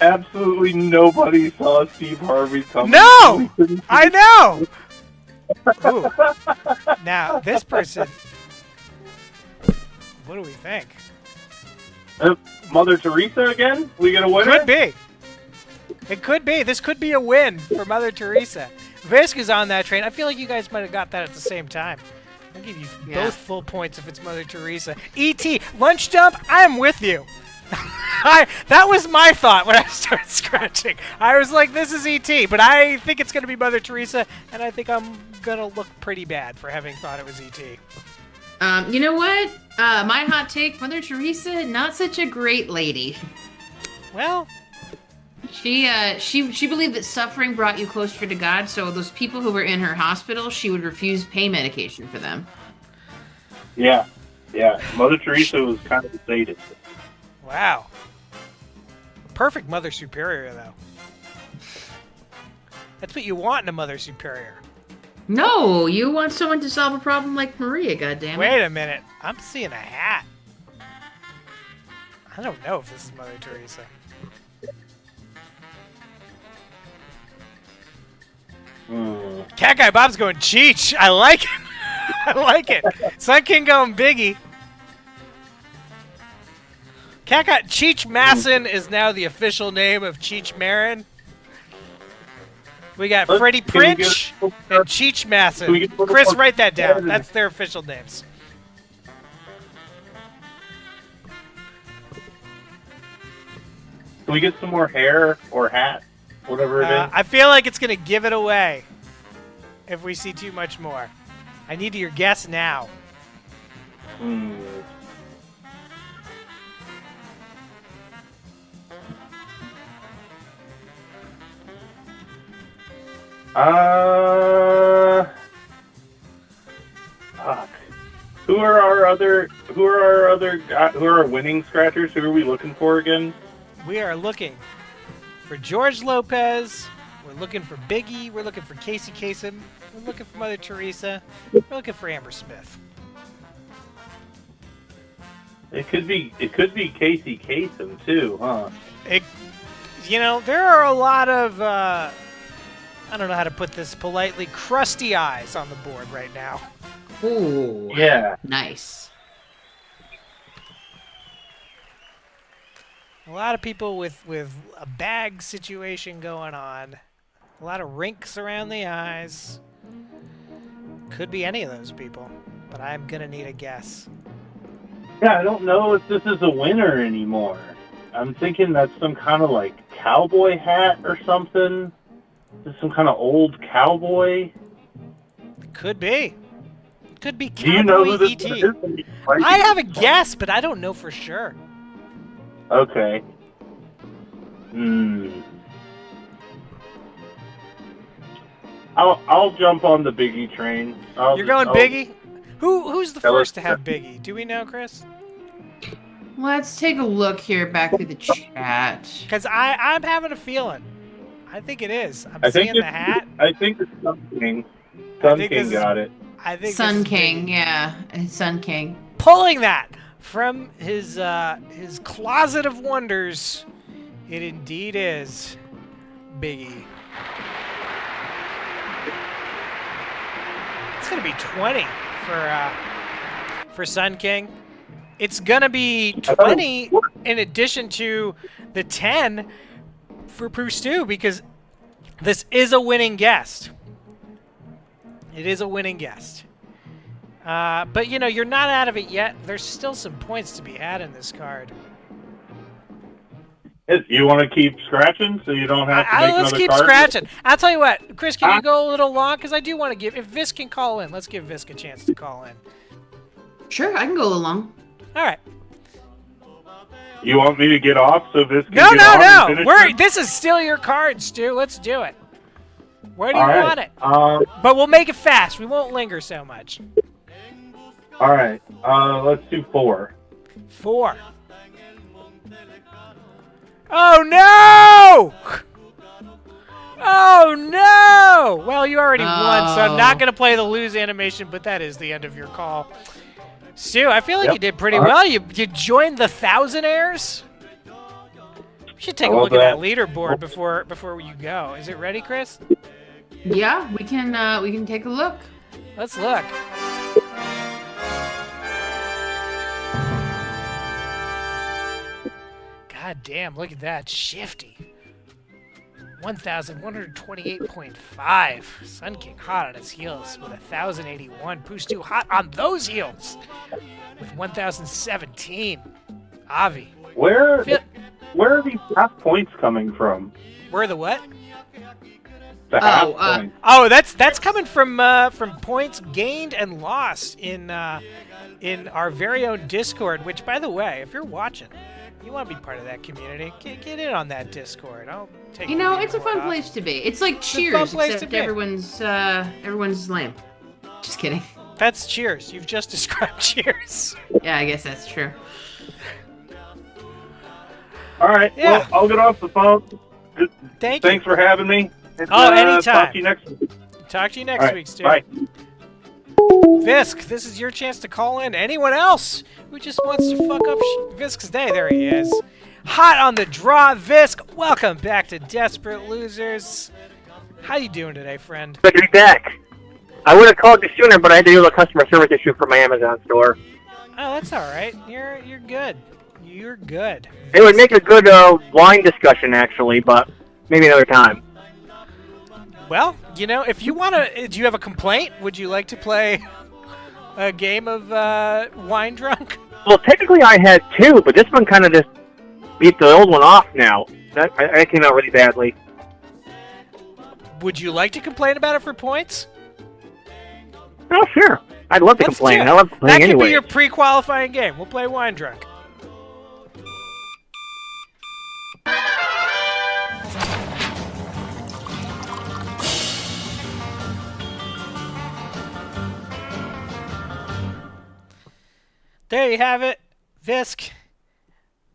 Absolutely nobody saw Steve Harvey coming. No! I know! Ooh. Now, this person... What do we think? Mother Teresa again? We get a winner? Could be. It could be. This could be a win for Mother Teresa. Visk is on that train. I feel like you guys might have got that at the same time. I'll give you both full points if it's Mother Teresa. E.T. Lunch Dump, I am with you. That was my thought when I started scratching. I was like, this is E.T., but I think it's going to be Mother Teresa, and I think I'm going to look pretty bad for having thought it was E.T. You know what? My hot take, Mother Teresa, not such a great lady. Well, she believed that suffering brought you closer to God, so those people who were in her hospital, she would refuse pain medication for them. Yeah. Mother Teresa was kind of a sadist. Wow. Perfect Mother Superior, though. That's what you want in a Mother Superior. No, you want someone to solve a problem like Maria, goddammit. Wait a minute. I'm seeing a hat. I don't know if this is Mother Teresa. Cat Guy Bob's going Cheech. I like it. I like it. Sun King going Biggie. Cat Guy Cheech Masson is now the official name of Cheech Marin. We got Freddie Princh and Cheech Masson. Chris, write that down. That's their official names. Can we get some more hair or hat? Whatever it is. I feel like it's going to give it away if we see too much more. I need your guess now. Fuck. Who are our winning scratchers? Who are we looking for again? We are looking for George Lopez. We're looking for Biggie. We're looking for Casey Kasem. We're looking for Mother Teresa. We're looking for Amber Smith. It could be Casey Kasem too, huh? There are a lot of I don't know how to put this politely, crusty eyes on the board right now. Ooh. Yeah. Nice. A lot of people with a bag situation going on. A lot of rinks around the eyes. Could be any of those people, but I'm gonna need a guess. Yeah, I don't know if this is a winner anymore. I'm thinking that's some kind of like cowboy hat or something. Just some kind of old cowboy. Could be. Could be Do you know who Cowboy this E.T. is? I have a guess, but I don't know for sure. Okay. I'll jump on the Biggie train. You're going Biggie? Who's the first to have Biggie? Do we know, Chris? Let's take a look here back through the chat. Because I'm having a feeling. I think it is. I'm seeing the hat. I think it's Sun King. Sun King got it. I think Sun King, yeah. Sun King. Pulling that from his closet of wonders. It indeed is Biggie. It's gonna be 20 for Sun King. It's gonna be 20 in addition to the 10 for Pooh because this is a winning guest. It is a winning guest. But, you're not out of it yet. There's still some points to be had in this card. You want to keep scratching so you don't have to make let's another keep card? scratching. I'll tell you what. Chris, can you go a little long? Because I do want to give... If Visk can call in, let's give Visk a chance to call in. Sure, I can go along. All right. You want me to get off so this can No. and finish This is still your card, Stu. Let's do it. Where do you All right. want it? But we'll make it fast. We won't linger so much. All right. Let's do 4. 4. Oh, no! Oh, no! Well, you already won, so I'm not going to play the lose animation, but that is the end of your call. Stu, I feel like you did pretty well. You joined the Thousandaires. You should take a look at that leaderboard before you go. Is it ready, Chris? Yeah, we can take a look. Let's look. God damn, look at that. Shifty. 1,128.5. Sun King hot on his heels with 1,081. Pooh Stu hot on those heels with 1,017. Avi. Where are these half points coming from? Where are the what? The half points. Oh, that's coming from points gained and lost in our very own Discord. Which, by the way, if you're watching, you want to be part of that community, get in on that Discord. I'll take. It's a fun place to be. It's like Cheers, except everyone's lame. Just kidding. That's Cheers. You've just described Cheers. Yeah, I guess that's true. All right. Yeah. Well, I'll get off the phone. Thanks for having me. Anytime. Talk to you next week. Talk to you next week, Stu. Bye. Visk, this is your chance to call in. Anyone else who just wants to fuck up Visk's day? There he is. Hot on the draw, Visk. Welcome back to Desperate Losers. How you doing today, friend? Good to be back. I would have called you sooner, but I had to deal with a customer service issue for my Amazon store. Oh, that's all right. You're good. You're good. It would make a good wine discussion, actually, but maybe another time. Well, if you want to... Do you have a complaint? Would you like to play a game of Wine Drunk? Well, technically I had 2, but this one kind of just beat the old one off now. That came out really badly. Would you like to complain about it for points? Oh, sure. I'd love to complain. I love playing That could anyway. be your pre-qualifying game. We'll play Wine Drunk. There you have it. Visk,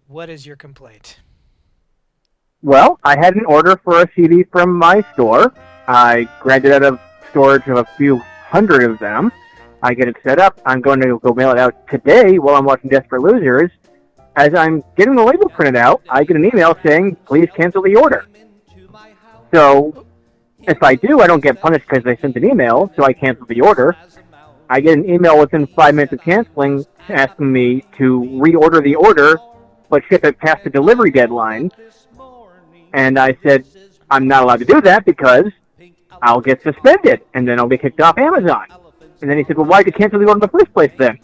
what is your complaint? Well, I had an order for a CD from my store. I granted out of storage of a few hundred of them. I get it set up. I'm going to go mail it out today while I'm watching Desperate Losers. As I'm getting the label printed out, I get an email saying, please cancel the order. So, if I do, I don't get punished because I sent an email, so I cancel the order. I get an email within 5 minutes of canceling asking me to reorder the order, but ship it past the delivery deadline. And I said, I'm not allowed to do that because I'll get suspended, and then I'll be kicked off Amazon. And then he said, well, why'd you cancel the order in the first place then?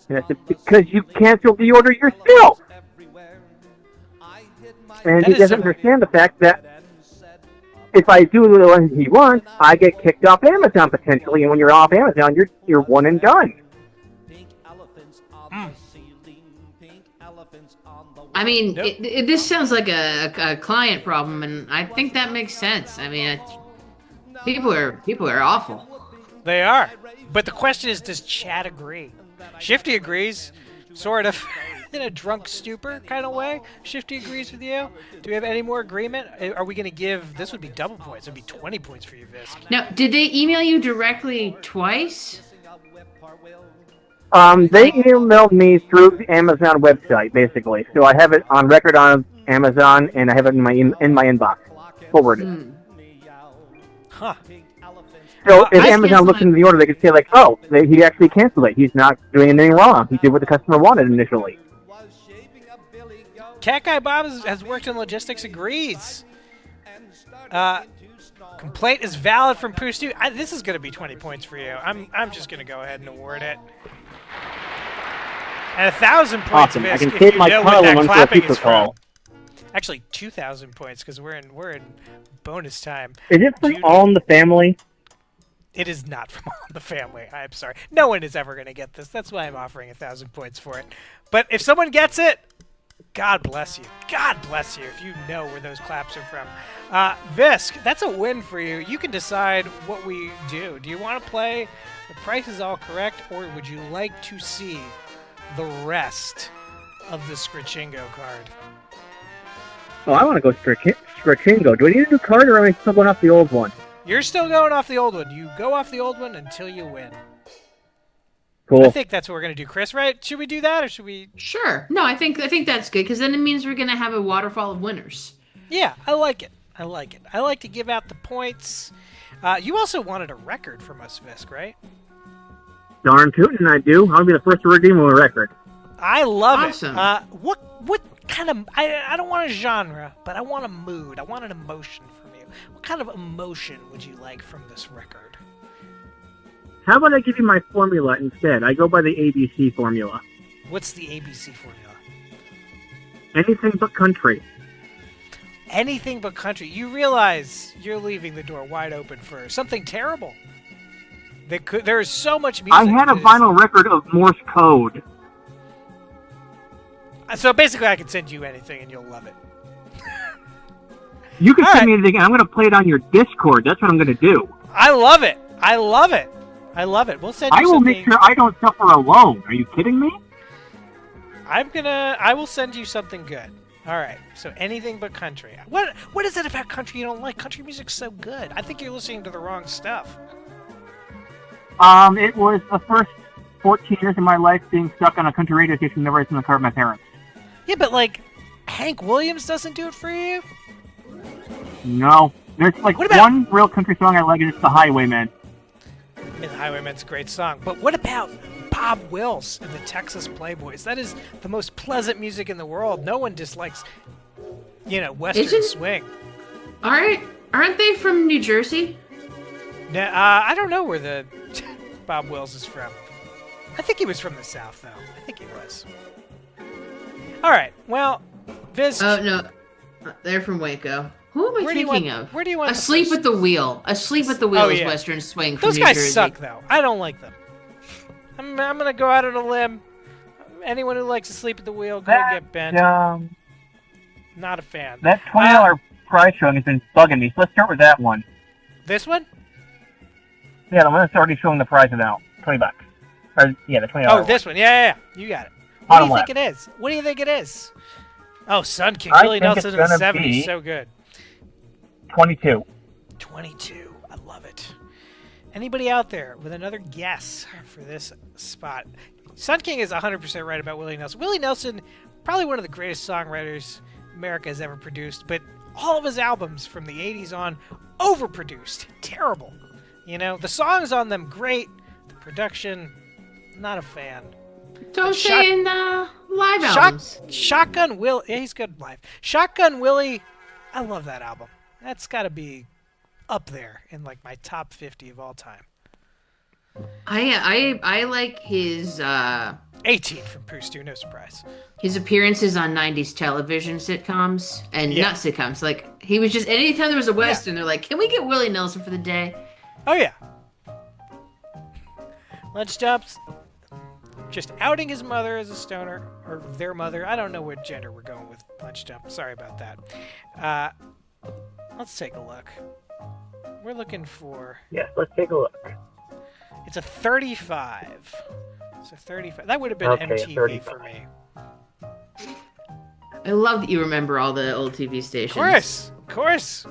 And I said, because you canceled the order yourself. And he doesn't understand the fact that if I do the one he wants, I get kicked off Amazon potentially, and when you're off Amazon, you're one and done. I mean, this sounds like a client problem, and I think that makes sense. I mean, people are awful. They are. But the question is, does Chad agree? Shifty agrees, sort of, in a drunk stupor kind of way. Shifty agrees with you. Do we have any more agreement? Are we going to give... This would be double points. It would be 20 points for you, Visk. Now, did they email you directly twice? They emailed me through the Amazon website, basically. So I have it on record on Amazon, and I have it in my inbox, forwarded. Huh. So if Amazon looks into the order, they could say, like, oh, he actually canceled it. He's not doing anything wrong. He did what the customer wanted initially. Cat Guy Bob has worked in logistics, agrees. Complaint is valid from Poostu. This is going to be 20 points for you. I'm just going to go ahead and award it. And 1,000 points, Awesome. Visk, I can if save you my know column when that onto a clapping super is from. call. Actually, 2,000 points because we're in bonus time. Is it from All in the Family? It is not from All in the Family. I'm sorry. No one is ever going to get this. That's why I'm offering 1,000 points for it. But if someone gets it, God bless you. God bless you if you know where those claps are from. Visk, that's a win for you. You can decide what we do. Do you want to play The Price is All Correct, or would you like to see the rest of the Scratchingo card? Oh, I want to go Scratchingo. Do I need a new card, or am I still going off the old one? You're still going off the old one. You go off the old one until you win. Cool. I think that's what we're going to do, Chris, right? Should we do that, or should we... Sure. No, I think that's good, because then it means we're going to have a waterfall of winners. Yeah, I like it. I like it. I like to give out the points. You also wanted a record from us, Visk, right? Darn tootin' I do. I'll be the first to redeem a record. I love Awesome. it. What kind of... I don't want a genre, but I want a mood. I want an emotion from you. What kind of emotion would you like from this record? How about I give you my formula instead? I go by the ABC formula. What's the ABC formula? Anything but country. Anything but country. You realize you're leaving the door wide open for something terrible. There is so much music. I had a vinyl record of Morse code. So basically I can send you anything and you'll love it. You can send me anything, and I'm going to play it on your Discord. That's what I'm going to do. I love it. I love it. I love it. We'll send you I will something. make sure I don't suffer alone. Are you kidding me? I will send you something good. All right. So anything but country. What is it about country you don't like? Country music's so good. I think you're listening to the wrong stuff. It was the first 14 years of my life being stuck on a country radio station never in the car with my parents. Yeah, but like Hank Williams doesn't do it for you? No. There's like one real country song I like, and it's The Highwayman. And The Highwayman's a great song. But what about Bob Wills and the Texas Playboys? That is the most pleasant music in the world. No one dislikes, Western swing. All right. Aren't they from New Jersey? No, I don't know where the Bob Wills is from. I think he was from the South, though. I think he was. All right. Well, Viz. Oh, no. They're from Waco. Who am I thinking of? Where do you want Asleep at the Wheel. Asleep at the Wheel is Western swing from Those New guys Jersey. suck, though. I don't like them. I'm going to go out on a limb. Anyone who likes Asleep at the Wheel, go get bent. Not a fan. That $20 price showing has been bugging me, so let's start with that one. This one? Yeah, the one that's already showing the price now. $20. The $20 Oh, this one. Yeah. You got it. What do you think it is? What do you think it is? Oh, Sun King. Willie Nelson in the 70s. So good. 22. 22. I love it. Anybody out there with another guess for this spot? Sun King is 100% right about Willie Nelson. Willie Nelson, probably one of the greatest songwriters America has ever produced, but all of his albums from the 80s on, overproduced. Terrible. You know, the songs on them, great. The production, not a fan. Don't say in live albums. Shotgun Willie, yeah, he's good live. Shotgun Willie, I love that album. That's got to be up there in like my top 50 of all time. I like his 18 from Pooh-Stew, no surprise. His appearances on 90s television sitcoms and not sitcoms. Like he was just anytime there was a western, they're like, "Can we get Willie Nelson for the day?" Oh yeah. Lunch Dumps, just outing his mother as a stoner, or their mother. I don't know what gender we're going with Lunch Dump. Sorry about that. Let's take a look. We're looking for... Yes, let's take a look. It's a 35. It's a 35. That would have been MTV for me. I love that you remember all the old TV stations. Of course.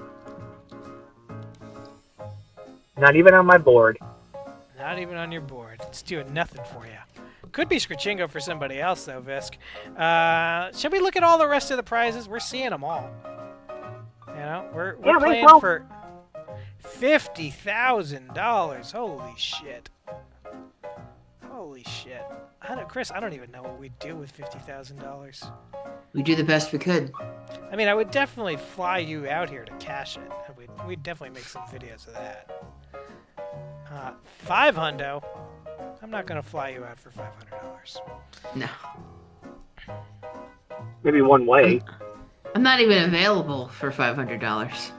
Not even on my board. Not even on your board. It's doing nothing for you. Could be Scratchingo for somebody else, though, Visk. Should we look at all the rest of the prizes? We're seeing them all. You know, we're playing for $50,000. Holy shit. Holy shit. Chris, I don't even know what we'd do with $50,000. We do the best we could. I mean, I would definitely fly you out here to cash it. We'd definitely make some videos of that. $500. I'm not going to fly you out for $500. No. Maybe one way. I'm not even available for $500.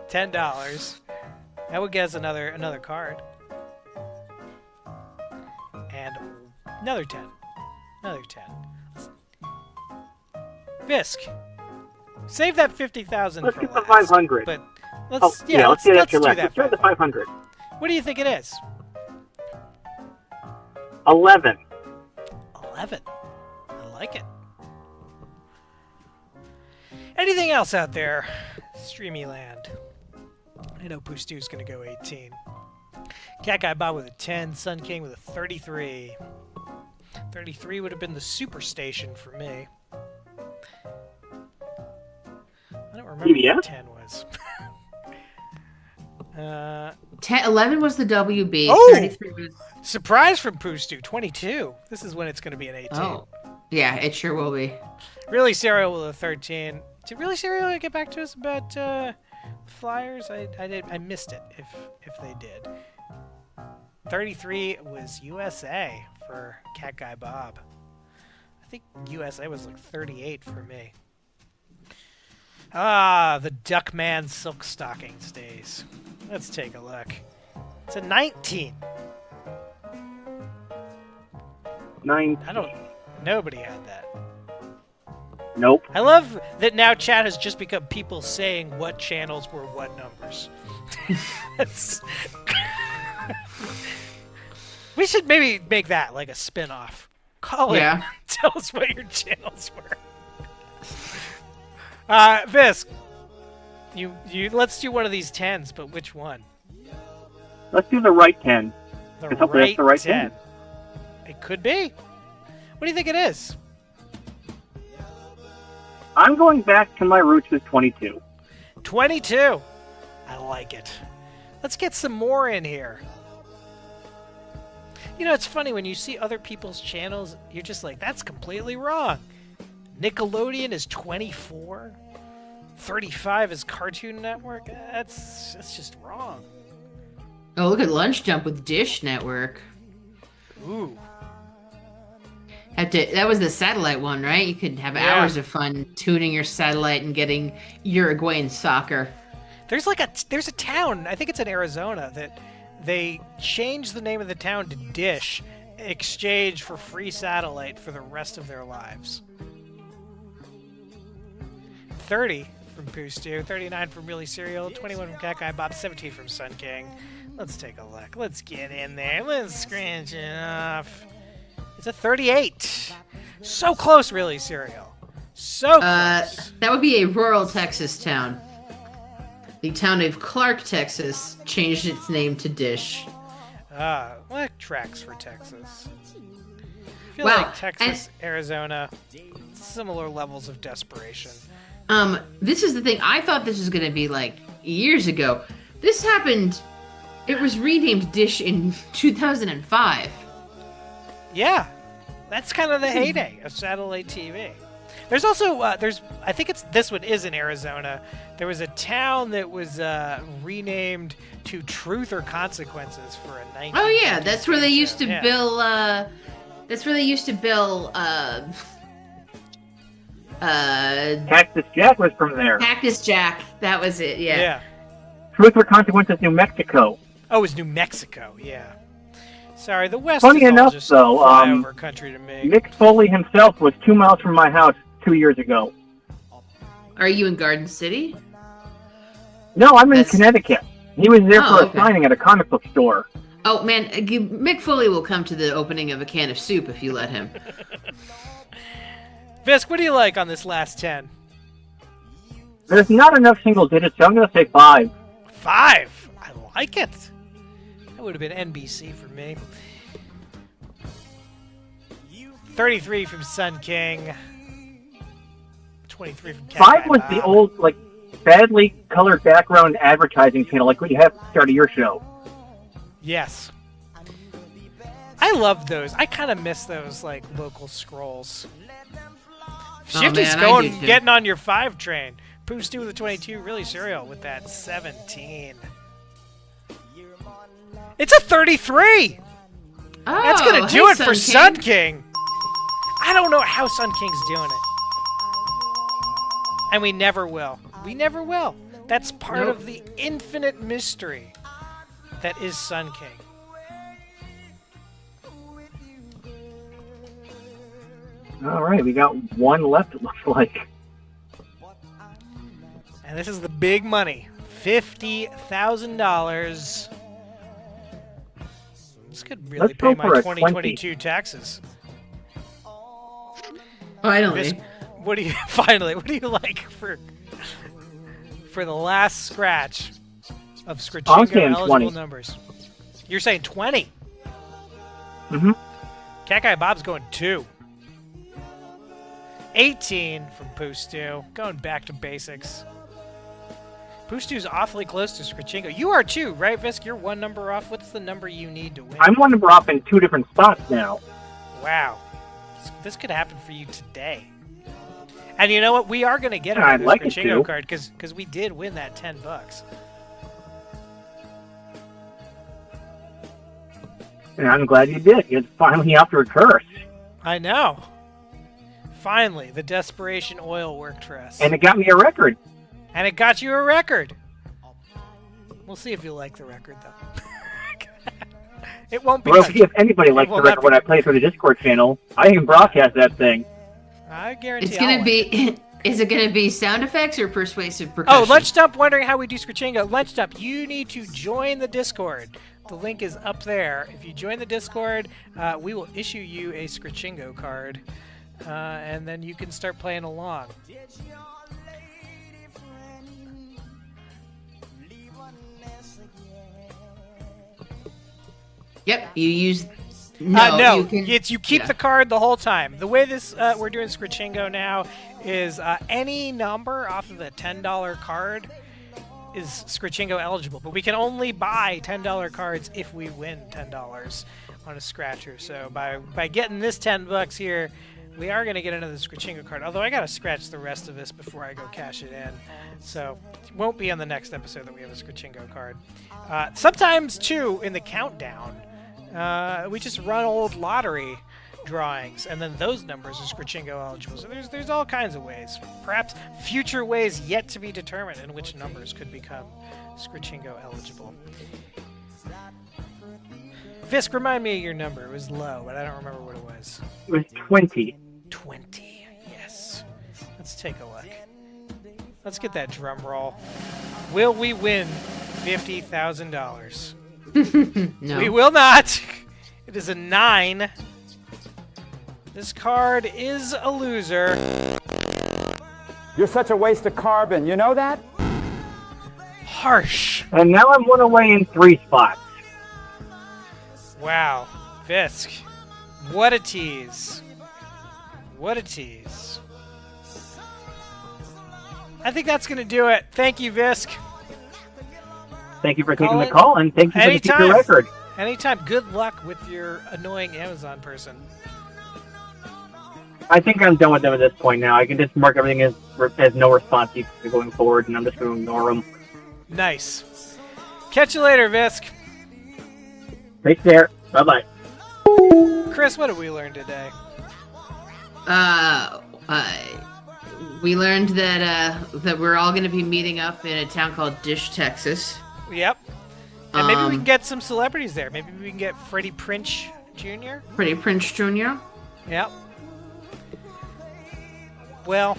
$10. That would get us another card. And another 10. Another 10. Visk, save that 50,000 for last. Let's get the 500. But let's do that. Let's do the 500. What do you think it is? 11. 11. I like it. Anything else out there? Streamyland. I know Pooh-Stew's going to go 18. Cat Guy Bob with a 10. Sun King with a 33. 33 would have been the Superstation for me. I don't remember what 10 was. 11 was the WB. Oh! 33 was... Surprise from Pooh-Stew. 22. This is when it's going to be an 18. Oh. Yeah, it sure will be. Really Serial with a 13. Did Really Serial get back to us about flyers? I missed it if they did. 33 was USA for Cat Guy Bob. I think USA was like 38 for me. Ah, the Duckman Silk Stockings days. Let's take a look. It's a 19. 19. Nobody had that. Nope. I love that now chat has just become people saying what channels were what numbers. We should maybe make that like a spin-off. Call it. Yeah. Tell us what your channels were. Visk, you let's do one of these 10s, but which one? Let's do the right 10. The right 10. It could be. What do you think it is? I'm going back to my roots with 22. 22. I like it. Let's get some more in here. You know, it's funny when you see other people's channels, you're just like, that's completely wrong. Nickelodeon is 24. 35 is Cartoon Network. That's just wrong. Oh, look at Lunch Jump with Dish Network. Ooh. That was the satellite one, right? You could have hours of fun tuning your satellite and getting Uruguayan soccer. There's a town, I think it's in Arizona, that they changed the name of the town to Dish in exchange for free satellite for the rest of their lives. 30 from Pooh-Stew, 39 from Really Serial, 21 from Cat Guy Bob, 17 from Sun King. Let's take a look. Let's get in there. Let's scratch it off. It's a 38. So close, really, Serial. So close. That would be a rural Texas town. The town of Clark, Texas, changed its name to Dish. What tracks for Texas? I feel Wow, like Texas, Arizona, similar levels of desperation. This is the thing. I thought this was going to be like years ago. This happened. It was renamed Dish in 2005. Yeah, that's kind of the heyday of satellite TV. There's also I think this one is in Arizona. There was a town that was renamed to Truth or Consequences for a 19. Oh yeah, that's where they used to bill. That's where they used to bill. Cactus Jack was from there. Cactus Jack. That was it. Yeah. Yeah. Truth or Consequences, New Mexico. Oh, it was New Mexico. Yeah. Sorry, the West Funny is all enough, just though, flyover country to me. Mick Foley himself was 2 miles from my house 2 years ago. Are you in Garden City? No, I'm in Connecticut. He was there for a okay. signing at a comic book store. Oh man, Mick Foley will come to the opening of a can of soup if you let him. Fisk, what do you like on this last 10? There's not enough single digits, so I'm going to say 5. 5? I like it. That would have been NBC for me. 33 from Sun King. 23 from Cat 5 was the old, like, badly colored background advertising channel, like what you have at the start of your show. Yes. I love those. I kind of miss those, like, local scrolls. Shifty's man, getting on your 5 train. Pooh Stew with a 22, really Serial with that 17. It's a 33! Oh, That's going to do hey, it for Sun King. I don't know how Sun King's doing it. And we never will. We never will. That's part of the infinite mystery that is Sun King. All right, we got 1 left, it looks like. And this is the big money. $50,000. This could really pay my 2022 taxes. Finally. What do you finally? What do you like for the last scratch of Scratchingo eligible 20. numbers? You're saying 20. Mm-hmm. Cat Guy Bob's going 2. 18 from Pooh Stew. Going back to basics. Pooh Stew's awfully close to Scratchingo. You are too, right, Visk? You're 1 number off. What's the number you need to win? I'm 1 number off in 2 different spots now. Wow. This could happen for you today. And you know what? We are going to get I'd another like it Scratchingo to. card because we did win that $10. And I'm glad you did. It's finally after a curse. I know. Finally, the desperation oil worked for us. And it got me a record. And it got you a record. We'll see if you like the record, though. It won't be. We'll see if anybody likes the record when I play it through the Discord channel. I can broadcast that thing. I guarantee It's gonna be. Is it gonna be sound effects or persuasive percussion? Oh, Lunch Dump wondering how we do Scratchingo. Lunch Dump, you need to join the Discord. The link is up there. If you join the Discord, we will issue you a Scratchingo card, and then you can start playing along. Yep, you use. No, you keep the card the whole time. The way this we're doing Scratchingo now is any number off of the $10 card is Scratchingo eligible, but we can only buy $10 cards if we win $10 on a scratcher. So by getting this $10 here, we are going to get another Scratchingo card. Although I got to scratch the rest of this before I go cash it in, so it won't be on the next episode that we have a Scratchingo card. Sometimes too in the countdown. We just run old lottery drawings, and then those numbers are Scratchingo eligible. So there's all kinds of ways. Perhaps future ways yet to be determined in which numbers could become Scratchingo eligible. Fisk, remind me of your number. It was low, but I don't remember what it was. It was 20. 20, yes. Let's take a look. Let's get that drum roll. Will we win $50,000? No. We will not. It is a 9. This card is a loser. You're such a waste of carbon, you know that? Harsh. And now I'm one away in 3 spots. Wow. Fisk. What a tease. What a tease. I think that's going to do it. Thank you, Visk. Thank you for taking the call, and thank you for the future record. Anytime. Good luck with your annoying Amazon person. I think I'm done with them at this point now. I can just mark everything as no response going forward, and I'm just going to ignore them. Nice. Catch you later, Visk. Take care. Bye-bye. Chris, what did we learn today? We learned that we're all going to be meeting up in a town called Dish, Texas. Yep. And maybe we can get some celebrities there. Maybe we can get Freddie Prinze Jr. Freddie Prinze Jr. Yep. Well,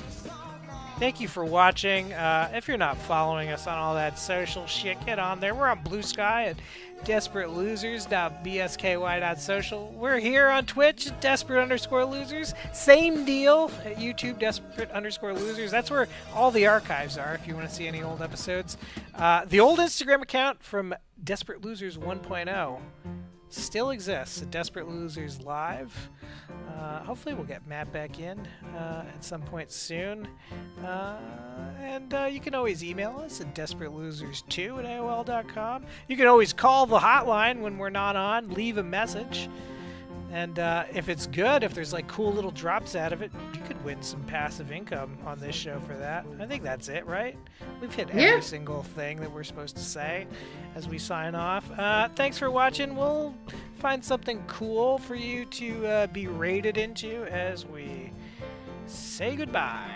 thank you for watching. If you're not following us on all that social shit, get on there. We're on Blue Sky at DesperateLosers.bsky.social. We're here on Twitch at Desperate_Losers. Same deal at YouTube, Desperate_Losers. That's where all the archives are if you want to see any old episodes. The old Instagram account from Desperate Losers 1.0 still exists at Desperate Losers Live. Hopefully we'll get Matt back in at some point soon. And you can always email us at desperatelosers2@AOL.com. You can always call the hotline when we're not on, leave a message. And if it's good, if there's like cool little drops out of it, you could win some passive income on this show for that. I think that's it, right? We've hit every single thing that we're supposed to say as we sign off. Thanks for watching. We'll find something cool for you to be rated into as we say goodbye.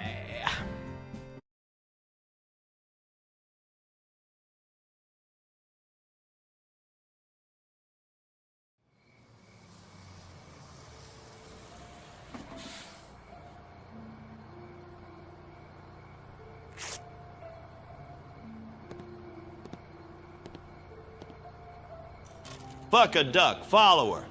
Fuck a duck, follower.